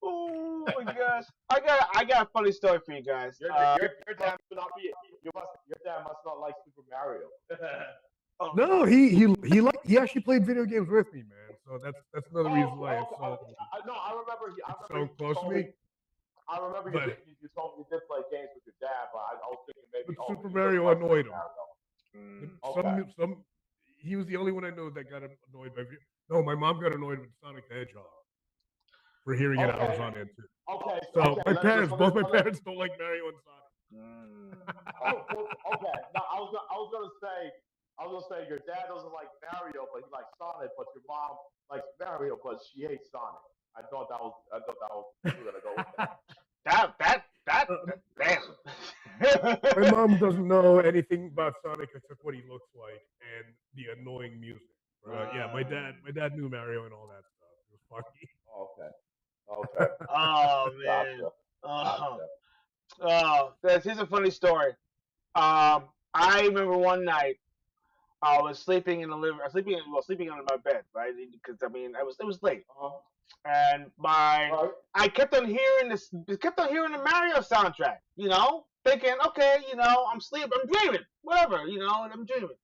Oh my gosh! I got a funny story for you guys. Your dad must not like Super Mario. No, he actually played video games with me, man. So that's another reason why it's so. I remember. It's so close to me. I remember you told me you did play games with your dad, but I was thinking maybe Super Mario annoyed him. he was the only one I know that got annoyed by. No, my mom got annoyed with Sonic the Hedgehog for hearing it hours on end too. Okay. So my parents, both my let's- parents, don't like Mario and Sonic. Okay. Now I was gonna say your dad doesn't like Mario, but he likes Sonic. But your mom likes Mario, but she hates Sonic. I thought that was you were gonna go with that. Damn. My mom doesn't know anything about Sonic except what he looks like and the annoying music. Yeah, my dad knew Mario and all that stuff. It was funny. Okay. Oh man. Here's a funny story. I remember one night I was sleeping in the sleeping under my bed, right? Because I mean, it was late, and I kept on hearing the Mario soundtrack. You know, thinking, okay, you know, I'm dreaming, whatever, you know, I'm dreaming.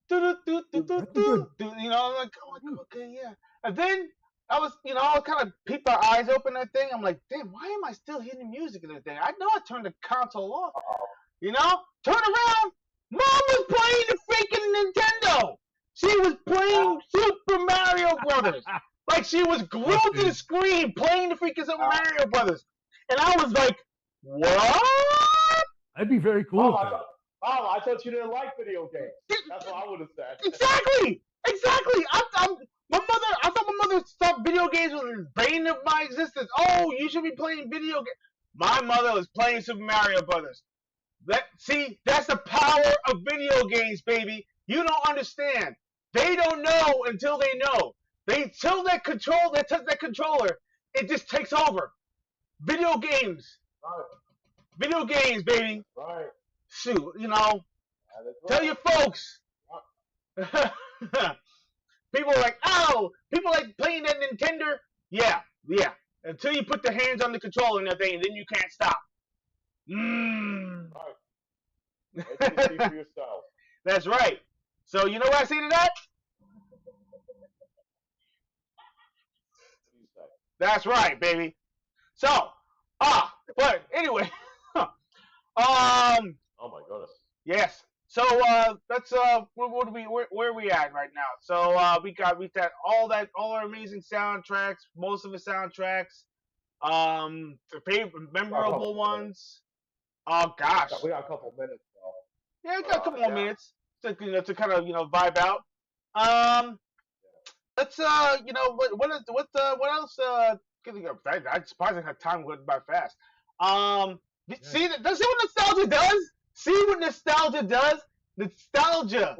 You know, I'm like, okay, yeah. And then I kind of peeped my eyes open that thing. I'm like, damn, why am I still hearing the music in this thing? I know I turned the console off. You know, turn around. Mom was playing the freaking Nintendo. She was playing Super Mario Brothers. Like she was glued to the screen playing the freaking Super Mario Brothers. And I was like, what? I'd be very cool with that. I thought you didn't like video games. That's what I would have said. Exactly. I thought my mother thought video games was the bane of my existence. Oh, you should be playing video games. My mother was playing Super Mario Brothers. That's the power of video games, baby. You don't understand. They don't know until they know. They touch that controller, it just takes over. Video games. Right. Video games, baby. Right. Shoot, you know. Tell your folks. People are like, oh, people like playing that Nintendo. Yeah. Until you put the hands on the controller and everything, and then you can't stop. Right. See for yourself. That's right. So you know what I say to that? That's right, baby. So, but anyway, oh my goodness. Yes. So let's where are we at right now? So we got all our amazing soundtracks, most of the soundtracks, the favorite memorable ones. Oh gosh. We got a couple minutes though. Yeah, we got a couple more minutes to kind of vibe out. Let's what else I'm surprised how time went by fast. See what nostalgia does? See what nostalgia does? Nostalgia.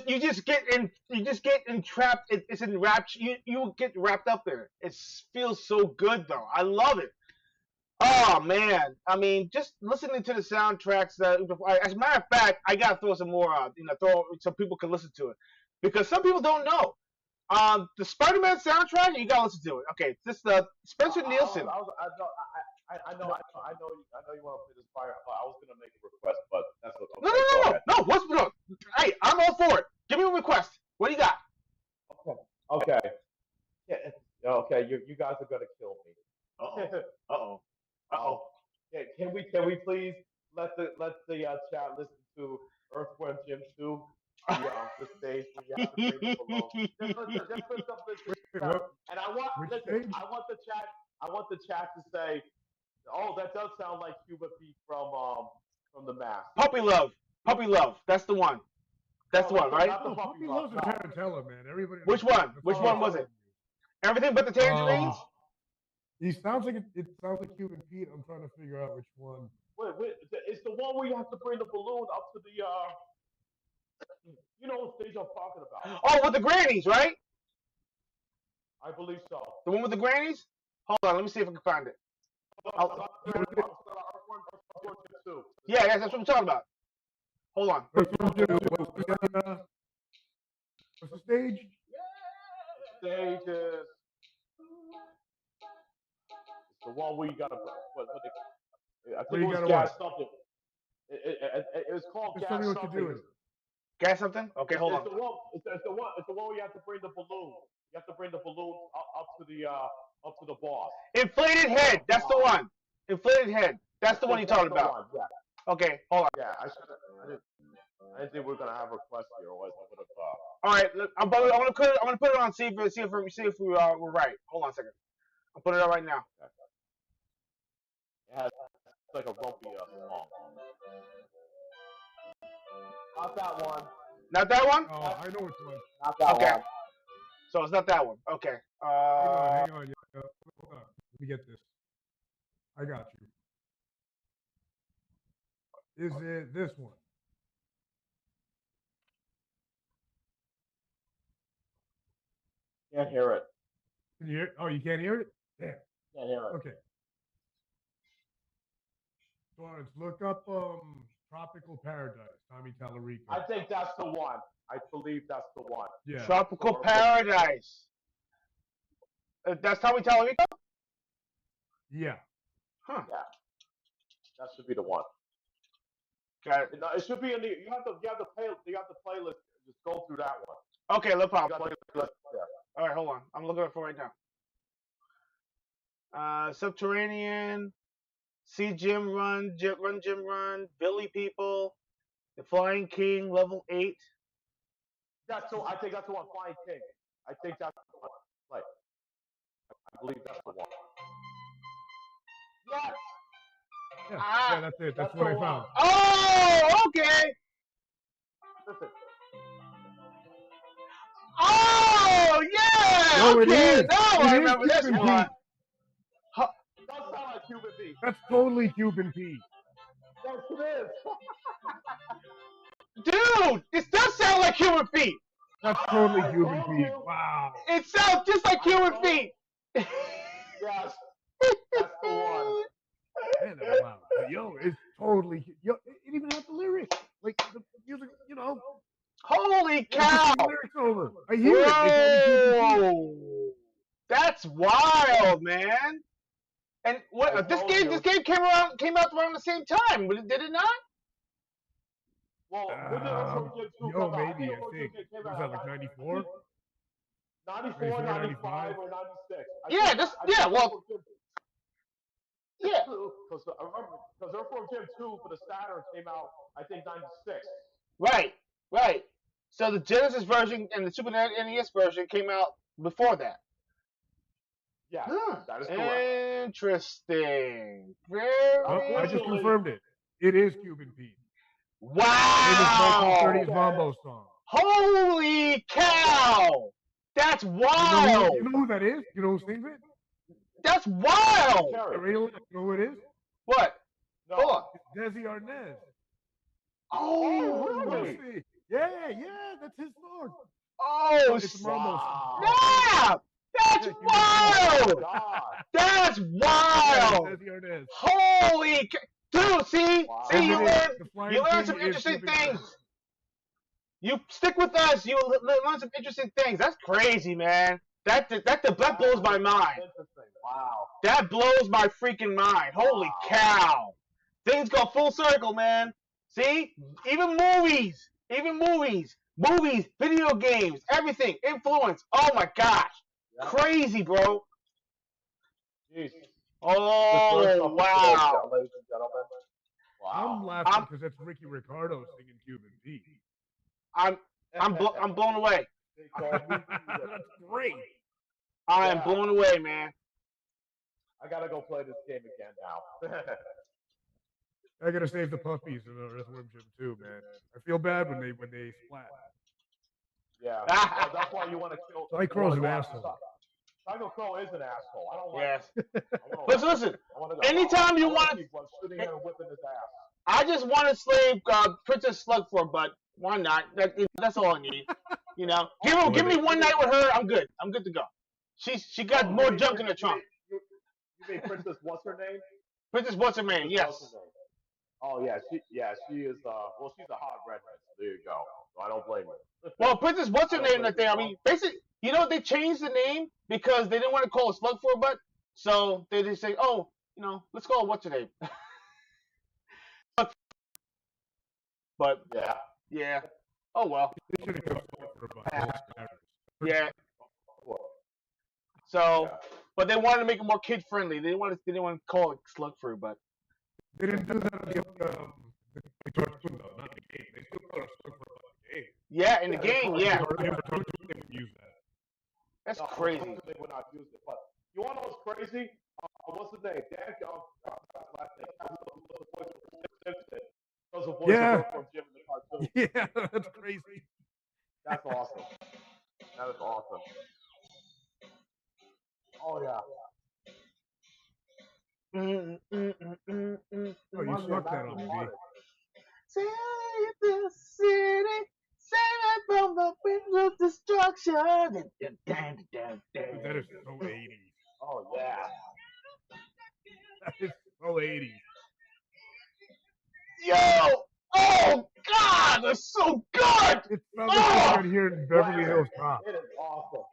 You just get entrapped. It's enwrapped. You get wrapped up in it. It feels so good though. I love it. Oh man, I mean, just listening to the soundtracks. As a matter of fact, I gotta throw some more out. So people can listen to it because some people don't know. The Spider-Man soundtrack, you gotta listen to it. Okay, this Spencer Nielsen. I know you want to play this fire. I was gonna make a request, but that's okay. No. Hey, I'm all for it. Give me a request. What do you got? Okay. Yeah. Okay. You guys are gonna kill me. Uh-oh. Yeah, can we please let the chat listen to Earthworm Jim 2? The stage where you have to bring it below. Just put something. And I want the chat to say, oh, that does sound like Cuba Pete from the Mask. Puppy Love. That's the one. That's the one, right? Puppy Love's a Tarantella, man. Everybody. Which one? Which one was it? Everything but the Tangerines. He sounds like it sounds like Cuban Pete. I'm trying to figure out which one. Wait, it's the one where you have to bring the balloon up to the you know what stage I'm talking about. Oh, with the grannies, right? I believe so. The one with the grannies? Hold on, let me see if I can find it. Yeah, that's what I'm talking about. Hold on. What's the stage? Stage is the one where you gotta. I think it was gas something. It was called gas something. Gas something? Okay, hold on. It's the one where you have to bring the balloon. You have to bring the balloon up to the boss. Inflated Head. That's the one. Inflated Head. That's the one you're talking about. Yeah. Okay, hold on. Yeah, I didn't think we were gonna have requests here, otherwise I would have. All right, look, I'm gonna put it on. See if we're right. Hold on a second. I'll put it on right now. It has it's like a rumpy song. Not that one. Not that one. Oh, I know which one. Not that Okay. one. So it's not that one. Okay. Hang on. Yeah. Hold on. Let me get this. I got you. Is it this one? Can't hear it. Can you hear it? Oh, you can't hear it? Damn. Can't hear it. Okay. Lawrence, look up Tropical Paradise, Tommy Tallarico. I think that's the one. I believe that's the one. Yeah. Tropical Paradise. That's Tommy Tallarico? Yeah. Huh. Yeah. That should be the one. Got it. No, it should be in the. You have the playlist. Just go through that one. Okay, no problem. Yeah. All right, hold on. I'm looking for it right now. Subterranean, See Jim Run, Jim Run, Billy People, The Flying King, Level 8. I think that's the one. Flying King. I think that's the one. Like, I believe that's the one. Yes. Yeah, that's it. That's what I found. Oh, okay. Listen. Oh, yeah. No, it okay. is. No, I It remember is this Cuban one. Pete. It does sound like Cuban Pete. That's totally Cuban Pete. Yes, it is. Dude, this does sound like Human Feet. That's totally Cuban Pete. Wow. It sounds just like Human Feet. Yes. That's the one. Man, wow. Yo, it's totally. Yo, it even has the lyrics. Like, the music, you know. Holy Just cow. the lyrics over. I hear it. They call me Cuban Pete. Whoa. That's wild, man. And what this game came out around the same time, did it not? Well, when did Earthworm Jim 2 Yo, come out? maybe, I Earthworm Jim think. came Was out that like 94? 94, 94, 95, or 96. Yeah. Because I remember, because Earthworm Jim 2 for the Saturn came out, I think, 96. Right. So the Genesis version and the Super NES version came out before that. Yeah, Huh. that is correct. Interesting. Very. Oh, I just confirmed it. It is Cuban Pete. Wow. It is 1930s Mambo song. Holy cow! That's wild. You know who that is? You know who sings it? That's wild. You know who it is? What? No. Hold on. It's Desi Arnaz. Oh, really? Yeah, that's his song. Oh, It's a Mambo song. snap! That's wild. God. That's Yeah, wild. Desi Arnaz. Holy dude, see? Wow. See, you The learn some Flying King is interesting Cuban things. Pete. You stick with us, you learn some interesting things. That's crazy, man. That blows my mind. Interesting. Wow. That blows my freaking mind. Holy cow. Things go full circle, man. See? Even movies, video games, everything, influence. Oh my gosh. Yep. Crazy, bro. Jeez. Oh, wow. Ladies and gentlemen. Wow. I'm laughing because that's Ricky Ricardo singing Cuban Pete. I'm blown away. They call me That's great. I am Yeah. blown away, man. I gotta go play this game again now. I gotta save the puppies in the Earthworm Jim too, man. I feel bad when they splat. Yeah. Well, that's why you want to kill. Psycho's an asshole. Psycho Crow is an asshole. I don't like Yes. it. But listen, anytime you want to sitting here whipping his ass. I just want to slave Princess Slugford, but why not? That's all I need. You know, give me one night with her. I'm good. I'm good to go. She got more junk in her trunk. You mean Princess? What's her name? Princess what's her name? Yes. Oh yeah, she is. Well, she's a hot redhead. So there you go. So I don't blame her. Well, Princess what's her name? That thing. I mean, basically, you know, they changed the name because they didn't want to call it Slugford, but so they just say, oh, you know, let's call it what's her name. But yeah. Oh well. They should have kept for about Yeah. So, but they wanted to make it more kid friendly. They didn't want to call it Slugford, but They didn't do that on the cartoon though, not the game. They still call it Yeah, in the game, yeah. Use that. That's No, crazy. They would not use it. But you want to know what's crazy? What's his name? Dan, last name. The voice of Simpson. Does the voice Yeah. of from Jim in the cartoon. Yeah, that's crazy. That's awesome. That is awesome. Oh yeah. Mm, mm, mm, mm, mm, Oh, you suck that on me. Save the city, save it from the winds of destruction. Dude, that is so 80s. Oh yeah. That is so 80s. Yo! Oh God, that's so good! It sounds like you're here in Beverly Hills Cop. It is awesome.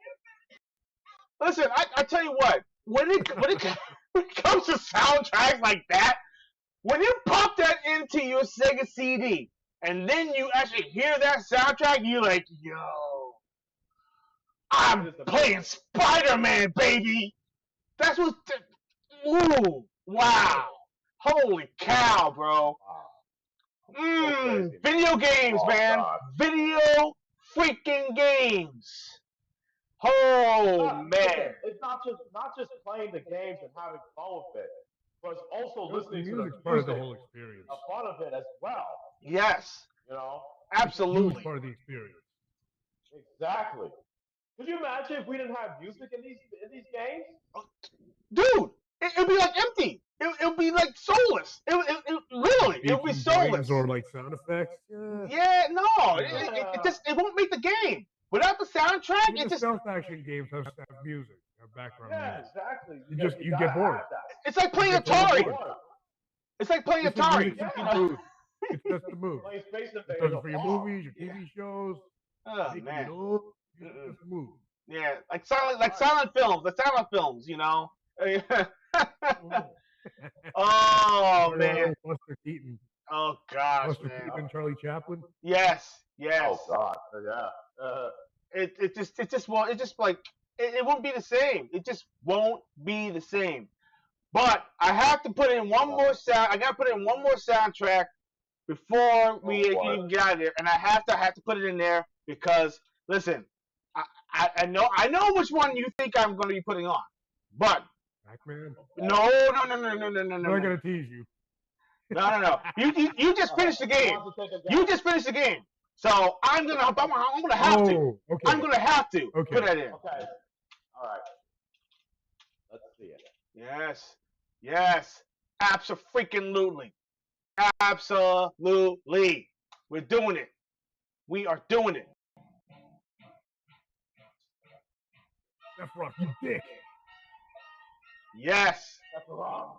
Listen, I tell you what, when it comes to soundtracks like that, when you pop that into your Sega CD and then you actually hear that soundtrack, you're like, yo, I'm playing Spider-Man, baby. That's what. Ooh, wow, holy cow, bro. Video games, man. God. Video freaking games. Oh man. It's not just playing the games and having fun with it, but it's also listening to the music's part of the whole experience. a part of it as well. Yes. You know? Absolutely. It's part of the experience. Exactly. Could you imagine if we didn't have music in these games? Dude, it'd be like empty. It'd be like soulless. Literally, it would be soulless. Or like sound effects. Yeah, no, it won't make the game. Without the soundtrack, Even the stealth action games have music, have background music. Exactly. You get bored. It's like playing Atari. It's like playing Atari. It's just the move. It does it for your movies, your TV shows. Oh man. Just move. Yeah, like silent films, you know. Oh man. Buster Keaton. Oh gosh, Buster man. Keaton, Charlie Chaplin. Yes. Oh God. Yeah. It just won't be the same. It just won't be the same. But I have to put in one more I gotta put in one more soundtrack before we even get out of there, and I have to put it in there because listen, I know which one you think I'm going to be putting on, but Pac-Man. No. I'm not gonna tease you. No. You just finished the game. You just finished the game. So I'm gonna have to. Okay. I'm gonna have to put that in. Okay. All right. Let's see it. Yes. Absolutely. We're doing it. We are doing it. That's rough, you dick. Yes. That's wrong.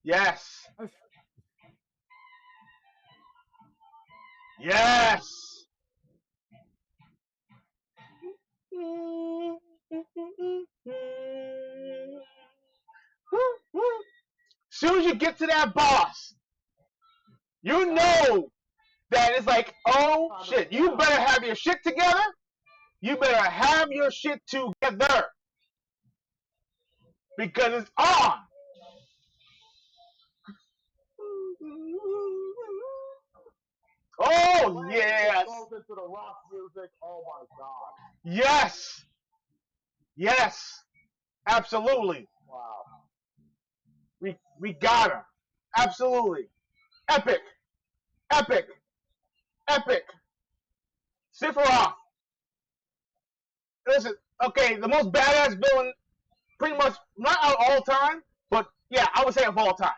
Yes. Yes. Soon as you get to that boss, you know that it's like, oh shit, you better have your shit together. You better have your shit together. Because it's on. Oh yes. Goes into the rock music. Oh my God. Yes. Absolutely. Wow. We got him. Absolutely. Epic. Sephiroth. Listen, okay, the most badass villain, pretty much, not of all time, but yeah, I would say of all time.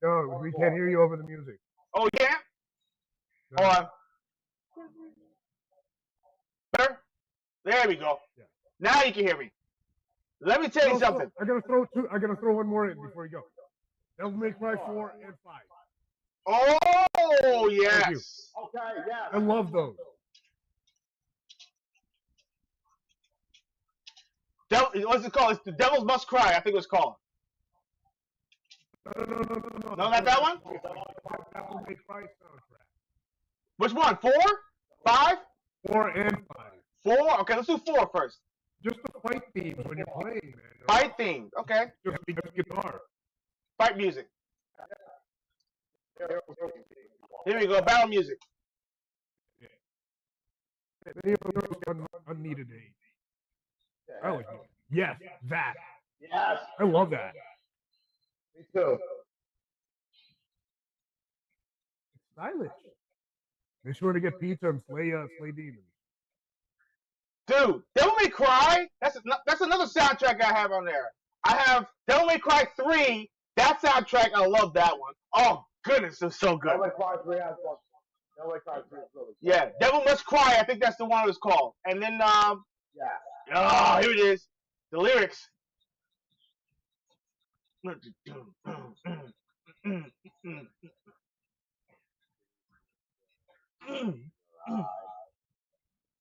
No, we can't hear you over the music. Oh, yeah? No. Better? There we go. Yeah. Now you can hear me. Let me tell you something. I gotta throw one more in before you go. Devil May Cry 4 and 5. Oh, yes. Okay, yeah. I love those. What's it called? It's The Devils Must Cry, I think it was called. No. No, not that one? Devil May Cry soundtrack. Which one? 4? 5? 4 and 5. 4? Okay, let's do 4 first. Just the fight themes when you're playing, man. Fight themes, okay. Just guitar. Fight music. Here we go, battle music. Unneeded aid. I like it. Yes, that. Yes. I love that. Me too. It's stylish. They sure to get pizza and slay demons. Dude, Devil May Cry. That's another soundtrack I have on there. I have Devil May Cry 3. That soundtrack, I love that one. Oh goodness, it's so good. Devil May Cry 3 has one. Devil May Cry 3 is really good. Yeah, Devil Must Cry. I think that's the one it was called. And then Yeah. oh, here it is. The lyrics.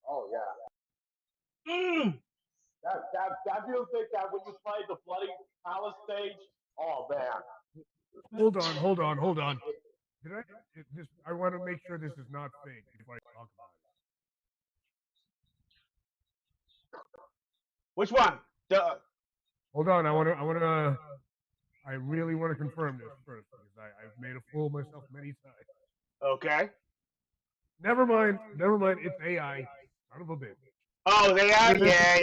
Oh yeah. That music that when you play the Bloody Palace stage, oh man. Hold on. I want to make sure this is not fake before I talk about it. Which one? Hold on, I really want to confirm this first because I've made a fool of myself many times. Okay. Never mind. It's AI. Son of a bitch. Oh, they are? Yeah.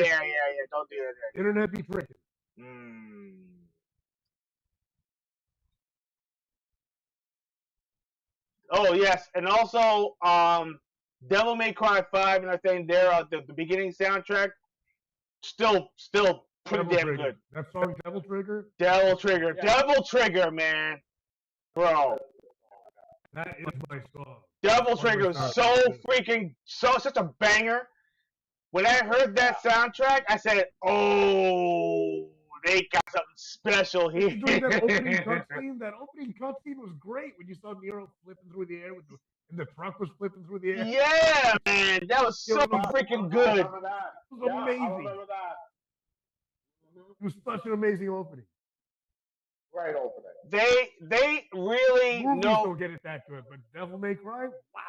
Don't do that. Internet be tricking. Oh, yes. And also, Devil May Cry 5 and everything there, the beginning soundtrack, still pretty Devil damn Trigger. good. That song, Devil Trigger? Devil Trigger. Yeah. Devil Trigger, man. Bro. That is my song. Devil Trigger is such a banger. When I heard that soundtrack, I said, oh, they got something special here. During that opening cutscene was great when you saw Nero flipping through the air and the truck was flipping through the air. Yeah, man, that was so freaking good. It was amazing. I remember that. It was such an amazing opening. Great opening. They really Movies know. don't get it that good, but Devil May Cry, wow,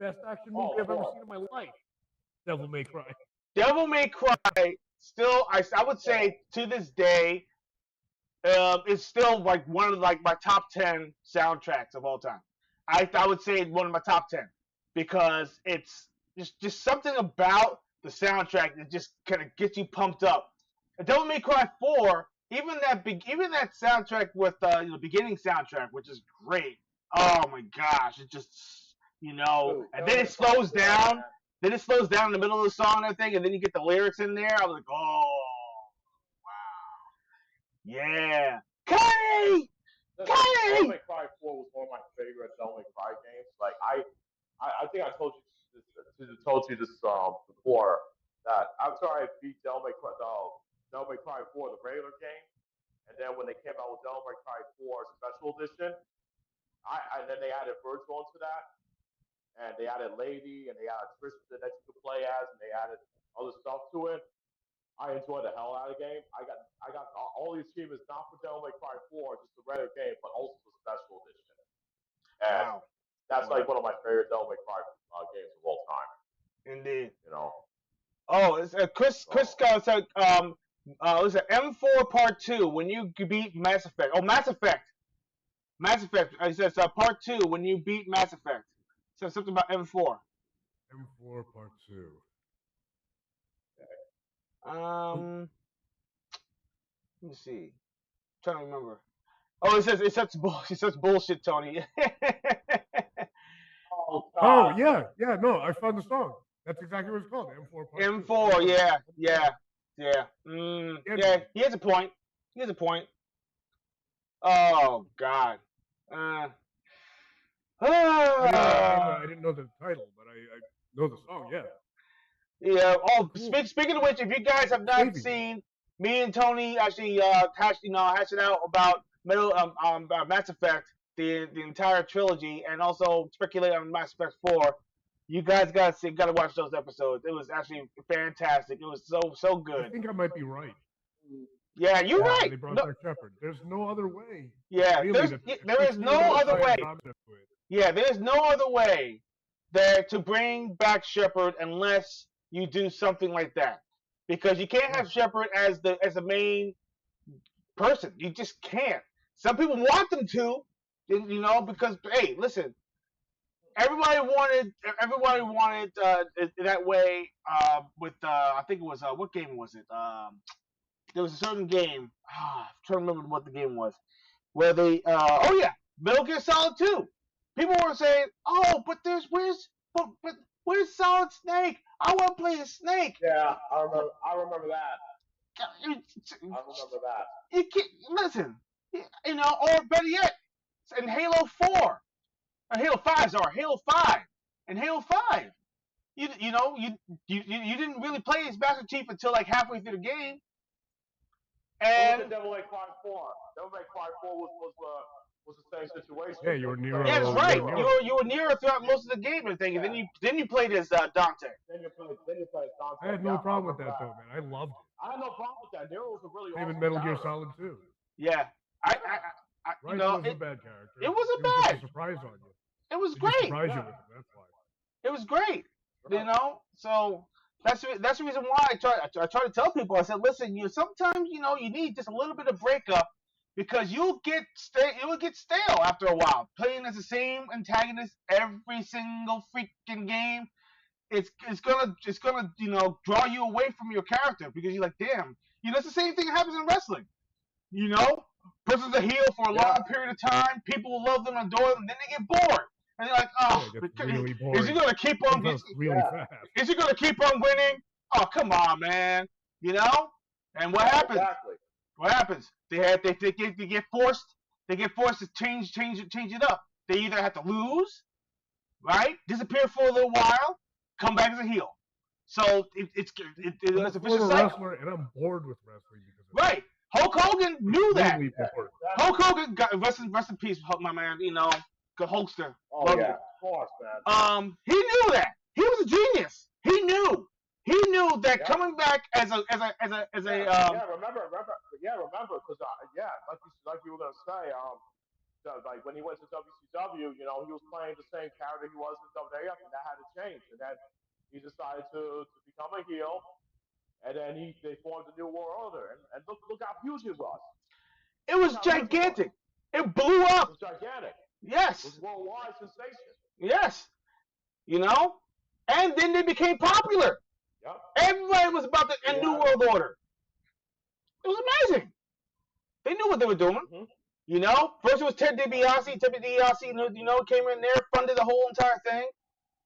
best action movie I've ever seen in my life. Devil May Cry. Devil May Cry still, I would say to this day, is still like one of my top 10 soundtracks of all time. I would say one of my top 10 because it's just something about the soundtrack that just kind of gets you pumped up. And Devil May Cry 4, even that soundtrack with the beginning soundtrack, which is great. Oh my gosh, it just and then it slows down. Then it slows down in the middle of the song and everything, and then you get the lyrics in there. I was like, oh, wow. Yeah. Kenny! Devil May Cry 4 was one of my favorite Devil May Cry games. Like, I think I told you this before, that after I beat Devil May Cry 4, the regular game, and then when they came out with Devil May Cry 4 Special Edition, and then they added Virgil into that, and they added Lady, and they added Tristan that you could play as, and they added other stuff to it. I enjoyed the hell out of the game. I got all these achievements, not for Devil May Cry 4, just the regular game, but also the special edition. And that's like one of my favorite Devil May Cry games of all time. Indeed. Oh, it's Chris said it was an M4 Part 2 when you beat Mass Effect. Oh, Mass Effect. It says Part 2 when you beat Mass Effect. It says something about M4. M4 Part 2. Let me see. I'm trying to remember. Oh, it says bullshit, Tony. Oh yeah. No, I found the song. That's exactly what it's called. M4 Part 2. M4, yeah. Yeah, he has a point. Oh God. I didn't know the title, but I know the song. Yeah. Yeah. Oh, speaking of which, if you guys have not seen, me and Tony actually hashing out about Mass Effect, the entire trilogy, and also speculate on Mass Effect 4. You guys gotta watch those episodes. It was actually fantastic. It was so good. I think I might be right. Yeah, you're right. They brought back Shepard. There's no other way. Yeah, really, there is no other way. Yeah, there's no other way there to bring back Shepard unless you do something like that, because you can't have Shepard as the main person. You just can't. Some people want them to, because hey, listen, everybody wanted that way with I think it was what game was it? There was a certain game. I'm trying to remember what the game was where they oh yeah, Metal Gear Solid 2. People were saying, oh, but but where's Solid Snake? I want to play as Snake. Yeah, I remember that. I remember that. You can't listen, you know, or better yet, in Halo 4, or Halo 5, sorry, Halo 5, and Halo 5. You know you didn't really play as Master Chief until like halfway through the game, and Devil May Cry 4. Devil May Cry 4 was the same situation. Yeah, you were Nero. yeah, that's right. You were Nero throughout most of the game and thing, and then you played as Dante. Then you played Dante. I had no problem with that though, man. I loved it. I had no problem with that. Nero was a really Even awesome Metal Gear character. Solid 2. Yeah, I Right, you know, was a bad character. It wasn't It was bad. just a surprise on you. It was It great. just surprised you with it. That's why. It was great. You know, so that's the reason why I try to tell people. I said, listen, sometimes you need just a little bit of breakup because you'll get stale after a while playing as the same antagonist every single freaking game. It's gonna draw you away from your character because you're like, damn, it's the same thing that happens in wrestling. Person's a heel for a long period of time. People love them, adore them, then they get bored. And they're like, oh, really is he gonna keep on? Really fast. Is he gonna keep on winning? Oh, come on, man. And what happens? Exactly. What happens? They get forced. They get forced to change it up. They either have to lose, right? Disappear for a little while, come back as a heel. So it's a vicious cycle. Wrestler, and I'm bored with wrestling because of right. Hulk Hogan knew that. Really bored. Hulk Hogan got rest in peace, my man. Hulkster. Oh yeah, of course, man. He knew that. He was a genius. He knew that coming back as a remember, because like you were gonna say, like when he went to WCW, he was playing the same character he was in WWF, and that had to change, and then he decided to become a heel, and then they formed the New World Order, and look how huge it was. It was gigantic. It blew up. It was gigantic. Yes. It was worldwide sensation. Yes. And then they became popular. Yep. Everybody was about the New World Order. It was amazing. They knew what they were doing. Mm-hmm. First it was Ted DiBiase. Ted DiBiase, came in there, funded the whole entire thing,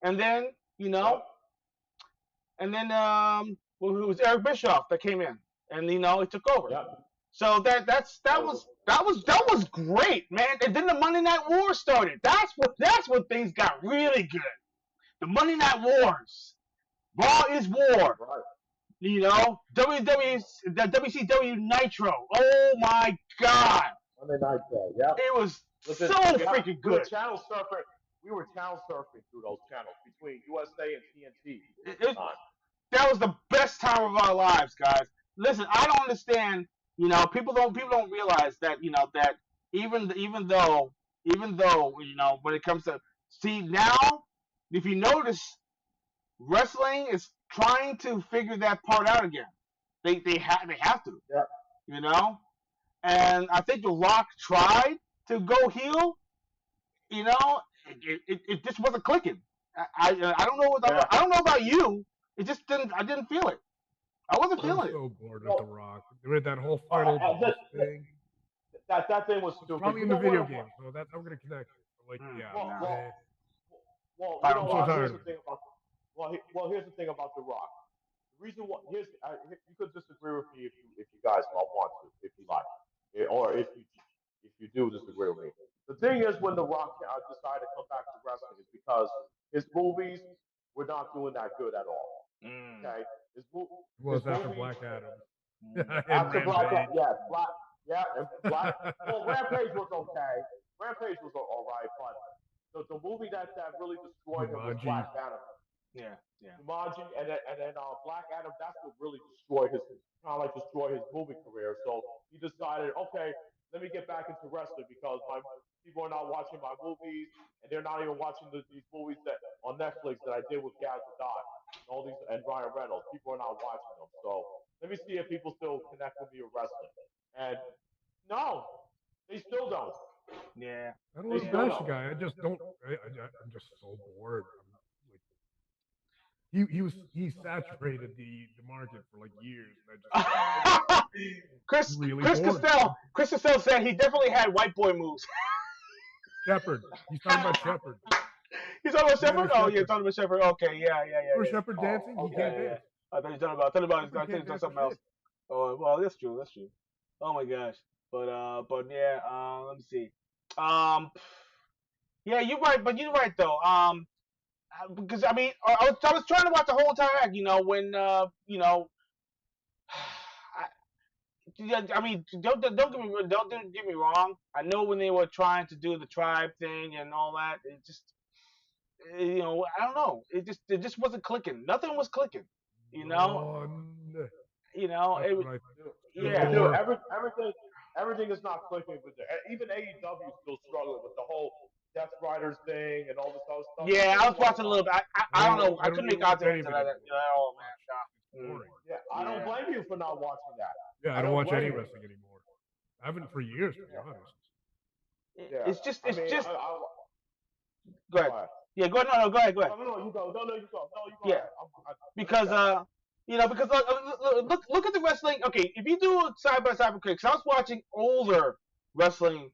and then, and then it was Eric Bischoff that came in, and he took over. Yep. So that was great, man. And then the Monday Night War started. That's when things got really good. The Monday Night Wars. Raw is war. Right. WCW Nitro. Oh my God. Monday Night Show. Yeah. It was so freaking good. We were channel surfing through those channels between USA and TNT. That was the best time of our lives, guys. Listen, I don't understand. People don't realize that that even though when it comes to now, if you notice, wrestling is trying to figure that part out again. They have to. Yeah. And I think The Rock tried to go heel. It just wasn't clicking. I don't know I don't know about you. It just didn't. I didn't feel it. I wasn't feeling it. I'm so bored with The Rock. They did that whole final thing. That thing was stupid. Probably in the video game, so that's how we're gonna connect it. Like, Here's the thing about here's the thing about The Rock. The reason why you could disagree with me if you guys don't want to, if you like, or if you do disagree with me. The thing is, when The Rock decided to come back to wrestling, is because his movies were not doing that good at all. Okay, after Black Adam. After Black Adam, and Black. Well, Rampage was okay. Rampage was all right, but the movie that really destroyed him was Black Adam. Yeah. Jumanji, and then Black Adam. That's what really destroyed his movie career. So he decided, okay, let me get back into wrestling because my people are not watching my movies, and they're not even watching these movies that on Netflix that I did with Gal Gadot, and Ryan Reynolds. People are not watching them. So let me see if people still connect with me with wrestling. And no, they still don't. Yeah. I don't want to Yeah. bash the guy. I just don't. I'm just so bored. He saturated the market for like years, and I just Chris bored. Costello said he definitely had white boy moves. Shepard. He's talking about Shepard. He's talking about Commander Shepard? Oh, yeah, Shepard. talking about Shepard. Okay, yeah. Or Shepard dancing? He can't dance. I thought you were talking about Shepard can't dance something for else. shit. Oh, well, that's true. Oh my gosh. But yeah. Let me see. Yeah, you're right. But you're right though. Because I mean, I was trying to watch the whole entire act. You know, when I mean, don't get me wrong. I know when they were trying to do the tribe thing and all that, it just I don't know. It just wasn't clicking. Nothing was clicking. You know. None. It was, That's right. yeah. Dude, everything is not clicking, but even AEW is still struggling with the whole Death Riders thing and all this other stuff. Yeah, I was watching a little bit. I don't know. I couldn't make out any to of it that. Oh man, It's boring. Yeah, I don't blame you for not watching that. Yeah, I don't watch any blame you. wrestling anymore. I haven't for years, to be honest. Yeah. It's just. I mean, Go ahead. Yeah, go ahead. No, go ahead. No, you go. No, you go. No, you go. Yeah. Because because look at the wrestling. Okay, if you do it side by side, because I was watching older wrestling,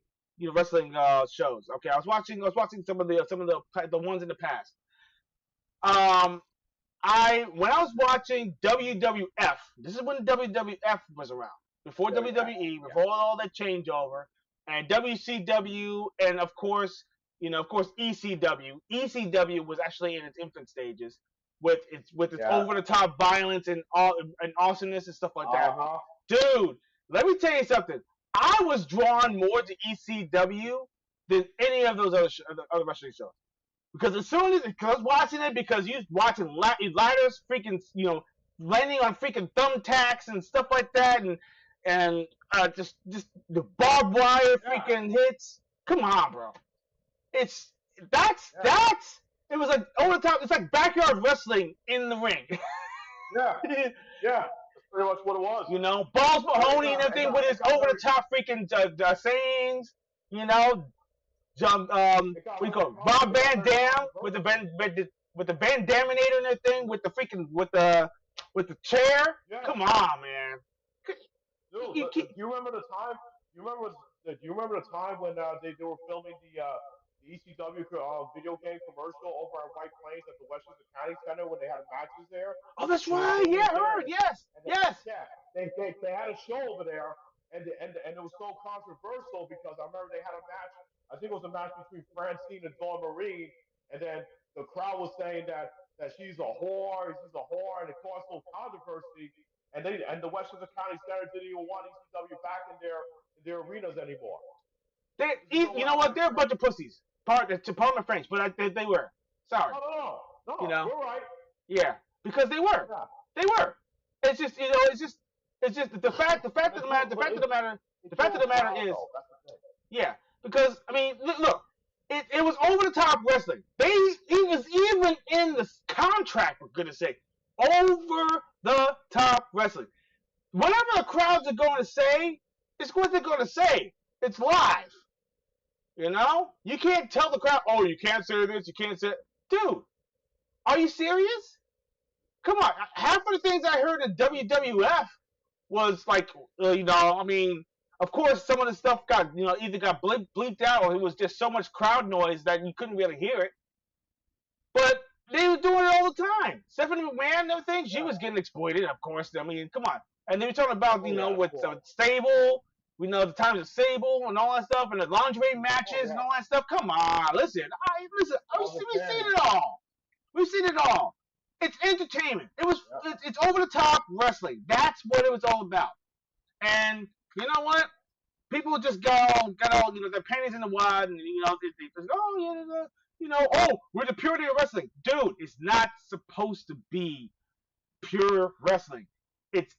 wrestling shows. Okay, I was watching some of the ones in the past. When I was watching WWF, this is when WWF was around, before WWE, before all that changeover, and WCW, and of course ECW. ECW was actually in its infant stages with its over the top violence and awesomeness and stuff like that. Dude, let me tell you something. I was drawn more to ECW than any of those other wrestling shows. Because as soon as I was watching it, because you was watching lighters freaking, landing on freaking thumbtacks and stuff like that, and just the barbed wire freaking hits. Come on, bro. That's it was like over the top. It's like backyard wrestling in the ring. Yeah, that's pretty much what it was. Balls Mahoney and everything with his over the top freaking sayings. What do you call it? Rob Van Dam with the Van Daminator and everything with the freaking with the chair. Yeah. Come on, man. Dude, do you remember the time? Do you remember the time when they were filming the ECW video game commercial over at White Plains at the Westchester County Center when they had matches there? Oh, that's right. Yeah, I heard. Yes. Yeah, they had a show over there, and it was so controversial because I remember they had a match. I think it was a match between Francine and Dawn Marie, and then the crowd was saying that she's a whore, and it caused some controversy. And the Westchester County Center didn't even want ECW back in their arenas anymore. You know what? They're a bunch of pussies. Pardon my French, but they were. Sorry. No. You're right. Yeah, because they were. Yeah. They were. It's just the fact of the matter is. Yeah, because I mean, look, it was over the top wrestling. It was even in the contract, for goodness sake, over the top wrestling. Whatever the crowds are going to say, it's what they're going to say. It's live. You can't tell the crowd, oh, you can't say this, you can't say. Dude, are you serious? Come on, half of the things I heard in WWF was like, I mean, of course, some of the stuff got, either got bleeped out or it was just so much crowd noise that you couldn't really hear it. But they were doing it all the time. Stephanie McMahon and everything, she was getting exploited, of course. I mean, come on. And they were talking about, with Stable, we know the times of Sable and all that stuff, and the lingerie matches and all that stuff. Come on, listen. We've seen it all. We've seen it all. It's entertainment. It's over the top wrestling. That's what it was all about. And you know what? People just got all their panties in the wad, and we're the purity of wrestling. Dude, it's not supposed to be pure wrestling. It's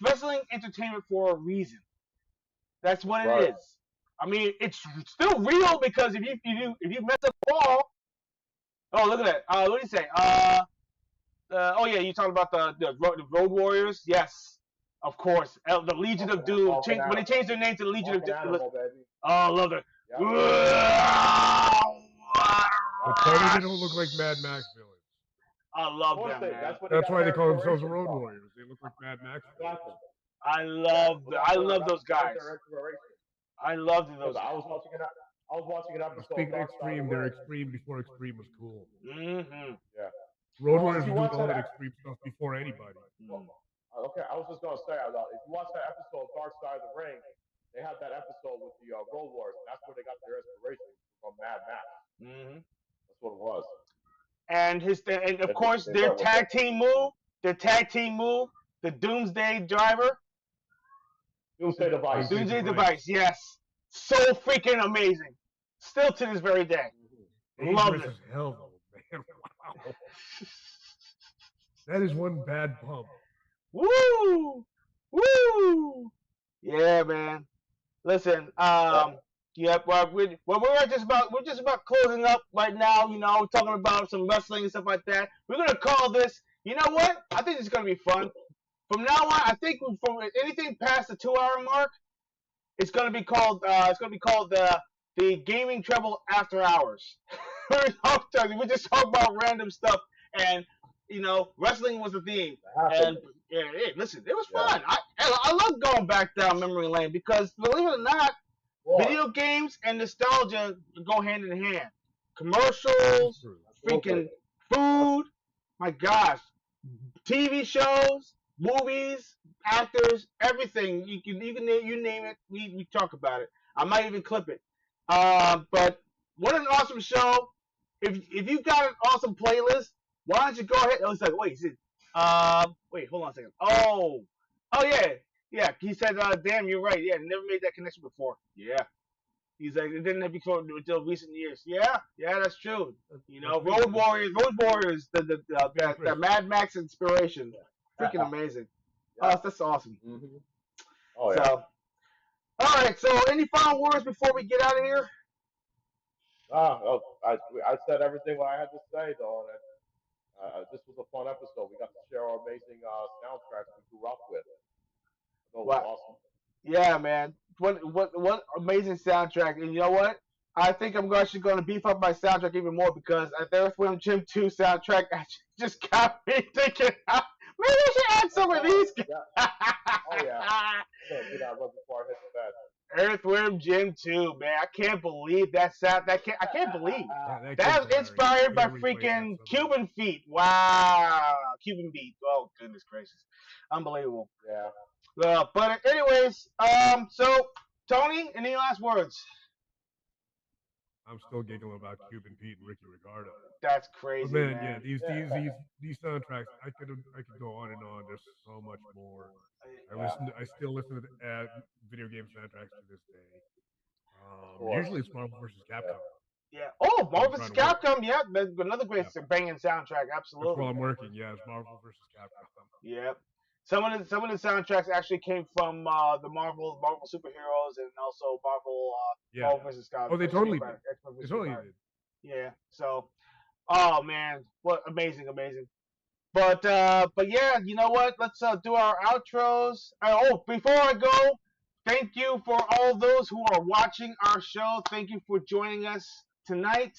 wrestling entertainment for a reason. That's what it is. I mean, it's still real because if you mess up the ball, oh, look at that. What do you say? You talking about the Road Warriors? Yes, of course. The Legion of Doom. When they changed their name to the Legion of Doom. Oh, I love it. But tell me they don't look like Mad Max villains. I love them, man. That's why they call themselves the Road Warriors. They look like Mad Max villains. Exactly. I love those guys. Their inspiration. I loved those. I was watching an Well, episode. speaking of Dark Side Extreme, of they're Ring. Extreme before Extreme was cool. Mm-hmm. Yeah. Road Well, Warriors if you were doing watch all that that Extreme stuff before anybody. Okay, I was just gonna say, if you watch that episode, Dark Side of the Ring, they had that episode with the Road Wars, and that's where they got their inspiration from Mad Max. Mm-hmm. That's what it was. And of course their tag team move, the Doomsday Driver. Doomsday Device. Doomsday Device, yes. So freaking amazing. Still to this very day. Love it. Hell, though, man. Wow. That is one bad pump. Woo! Woo! Yeah, man. Listen, yep. Well, we're just about closing up right now. You know, talking about some wrestling and stuff like that. We're gonna call this. You know what? I think it's gonna be fun. From now on, I think from anything past the 2-hour mark, it's gonna be called the Gaming Treble After Hours. We just talk about random stuff, and you know, wrestling was the theme. And yeah, hey, listen, it was fun. I love going back down memory lane because, believe it or not, video games and nostalgia go hand in hand. Commercials, freaking food, my gosh, TV shows, movies, actors, everything. You name it, we talk about it. I might even clip it. But what an awesome show! If you got an awesome playlist, why don't you go ahead? I was like, wait, hold on a second. Oh yeah. He said, damn, you're right. Yeah, never made that connection before. Yeah. He's like, it didn't have before until recent years. Yeah, that's true. You know, Road Warriors, the Mad Max inspiration, freaking amazing. Oh, that's awesome. Mm-hmm. Oh yeah. So, all right. So, any final words before we get out of here? I said everything what I had to say though, and this was a fun episode. We got to share our amazing soundtracks we grew up with. That was awesome. Yeah, man. What amazing soundtrack. And you know what? I think I'm actually going to beef up my soundtrack even more because the Earthworm Jim 2 soundtrack just got me thinking, maybe I should add some of these. Yeah. Oh, yeah. Do that right before I hit the bed. Earthworm Jim 2, man. I can't believe that sound. I can't believe that was inspired by freaking Cuban Feet. Wow. Cuban Beat. Oh, goodness gracious. Unbelievable. Yeah. But anyways, so Tony, any last words? I'm still giggling about Cuban Pete and Ricky Ricardo. That's crazy, but man. Yeah, these soundtracks, I could go on and on. There's so much more. I still listen to video game soundtracks to this day. Usually it's Marvel vs. Capcom. Yeah. Oh, Marvel vs. Capcom. Yeah, that's another great banging soundtrack. Absolutely. That's while I'm working. Yeah, it's Marvel vs. Capcom. Yep. Some of the soundtracks actually came from the Marvel superheroes and also Marvel vs. Capcom. Oh, they totally did. They totally did. Yeah. So, oh man, what amazing. But yeah, you know what? Let's do our outros. Before I go, thank you for all those who are watching our show. Thank you for joining us tonight.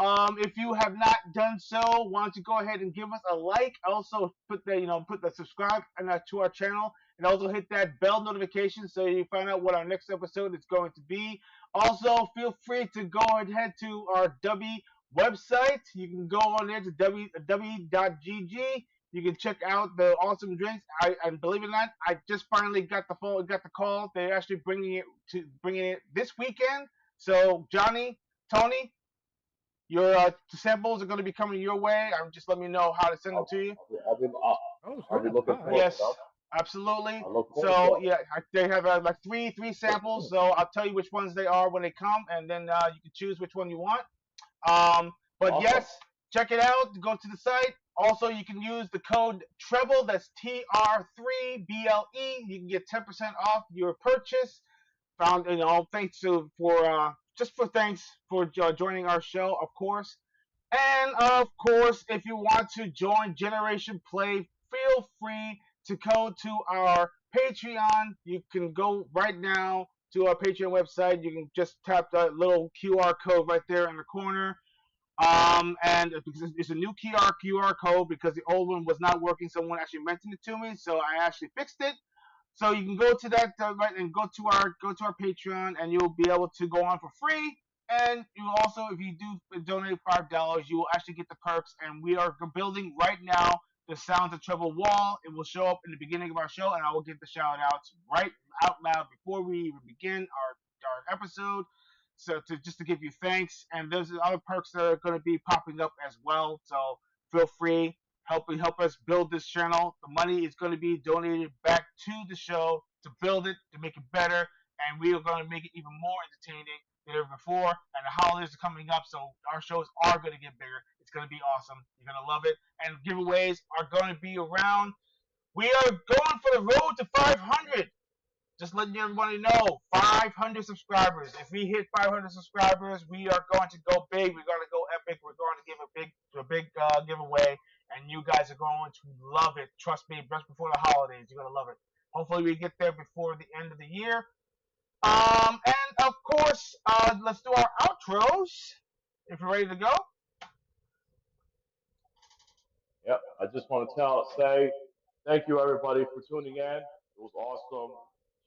If you have not done so, why don't you go ahead and give us a like? Also, put the subscribe to our channel, and also hit that bell notification so you find out what our next episode is going to be. Also, feel free to go ahead to our W website. You can go on there to w.gg. You can check out the awesome drinks. And believe it or not, I just finally got the call. They're actually bringing it this weekend. So Johnny, Tony, your samples are going to be coming your way. Just let me know how to send them to you. I'll be looking for it. Yes, absolutely. So yeah, they have like three samples. So I'll tell you which ones they are when they come, and then you can choose which one you want. But awesome. Yes, check it out. Go to the site. Also, you can use the code Treble. That's TR3BLE. You can get 10% off your purchase. Thanks for joining our show, of course. And of course, if you want to join Generation Play, feel free to go to our Patreon. You can go right now to our Patreon website, you can just tap that little QR code right there in the corner. And because it's a new QR code because the old one was not working, someone actually mentioned it to me, so I actually fixed it. So you can go to that right and go to our Patreon, and you'll be able to go on for free. And you also, if you do donate $5, you will actually get the perks. And we are building right now the Sounds of Treble wall. It will show up in the beginning of our show, and I will get the shout outs right out loud before we even begin our episode. So just to give you thanks, and there's other perks that are going to be popping up as well. So feel free, help us build this channel. The money is going to be donated back to the show to build it, to make it better, and we are going to make it even more entertaining than ever before. And the holidays are coming up, so our shows are going to get bigger. It's going to be awesome. You're going to love it, and giveaways are going to be around. We are going for the road to 500. Just letting everybody know, 500 subscribers. If we hit 500 subscribers, we are going to go big. We're going to go epic. We're going to give a big giveaway, and you guys are going to love it. Trust me, just before the holidays, you're going to love it. Hopefully, we get there before the end of the year. And of course, let's do our outros. If you're ready to go. Yep. I just want to say thank you everybody for tuning in. It was awesome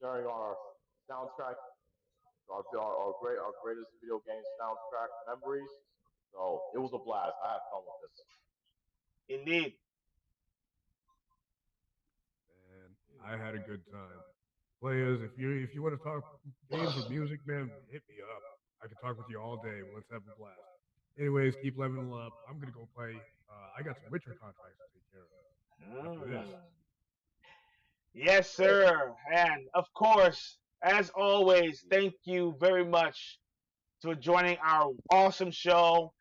sharing our soundtrack, our greatest video game soundtrack memories. So it was a blast. I had fun with this. Indeed. And I had a good time. Players, if you want to talk games or music, man, hit me up. I can talk with you all day. Let's have a blast. Anyways, keep leveling up. I'm gonna go play. I got some Witcher contracts to take care of after this. Yes, sir. And of course, as always, thank you very much for joining our awesome show.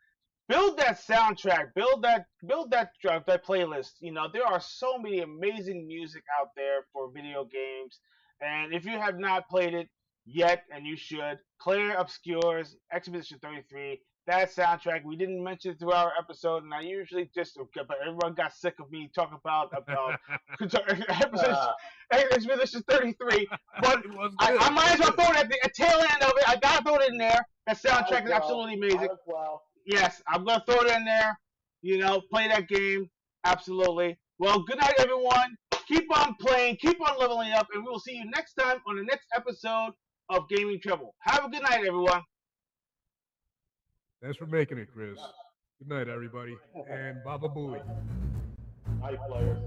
Build that soundtrack, build that playlist. You know, there are so many amazing music out there for video games. And if you have not played it yet, and you should, Claire Obscure's Expedition 33. That soundtrack we didn't mention through our episode, and I usually just, but everyone got sick of me talking about Expedition 33. But I might as well throw it at the tail end of it. I gotta throw it in there. That soundtrack is absolutely amazing. Yes, I'm gonna throw it in there. You know, play that game. Absolutely. Well, good night, everyone. Keep on playing, keep on leveling up, and we will see you next time on the next episode of Gaming Treble. Have a good night, everyone. Thanks for making it, Chris. Good night, everybody, and Baba Booey. Night, players.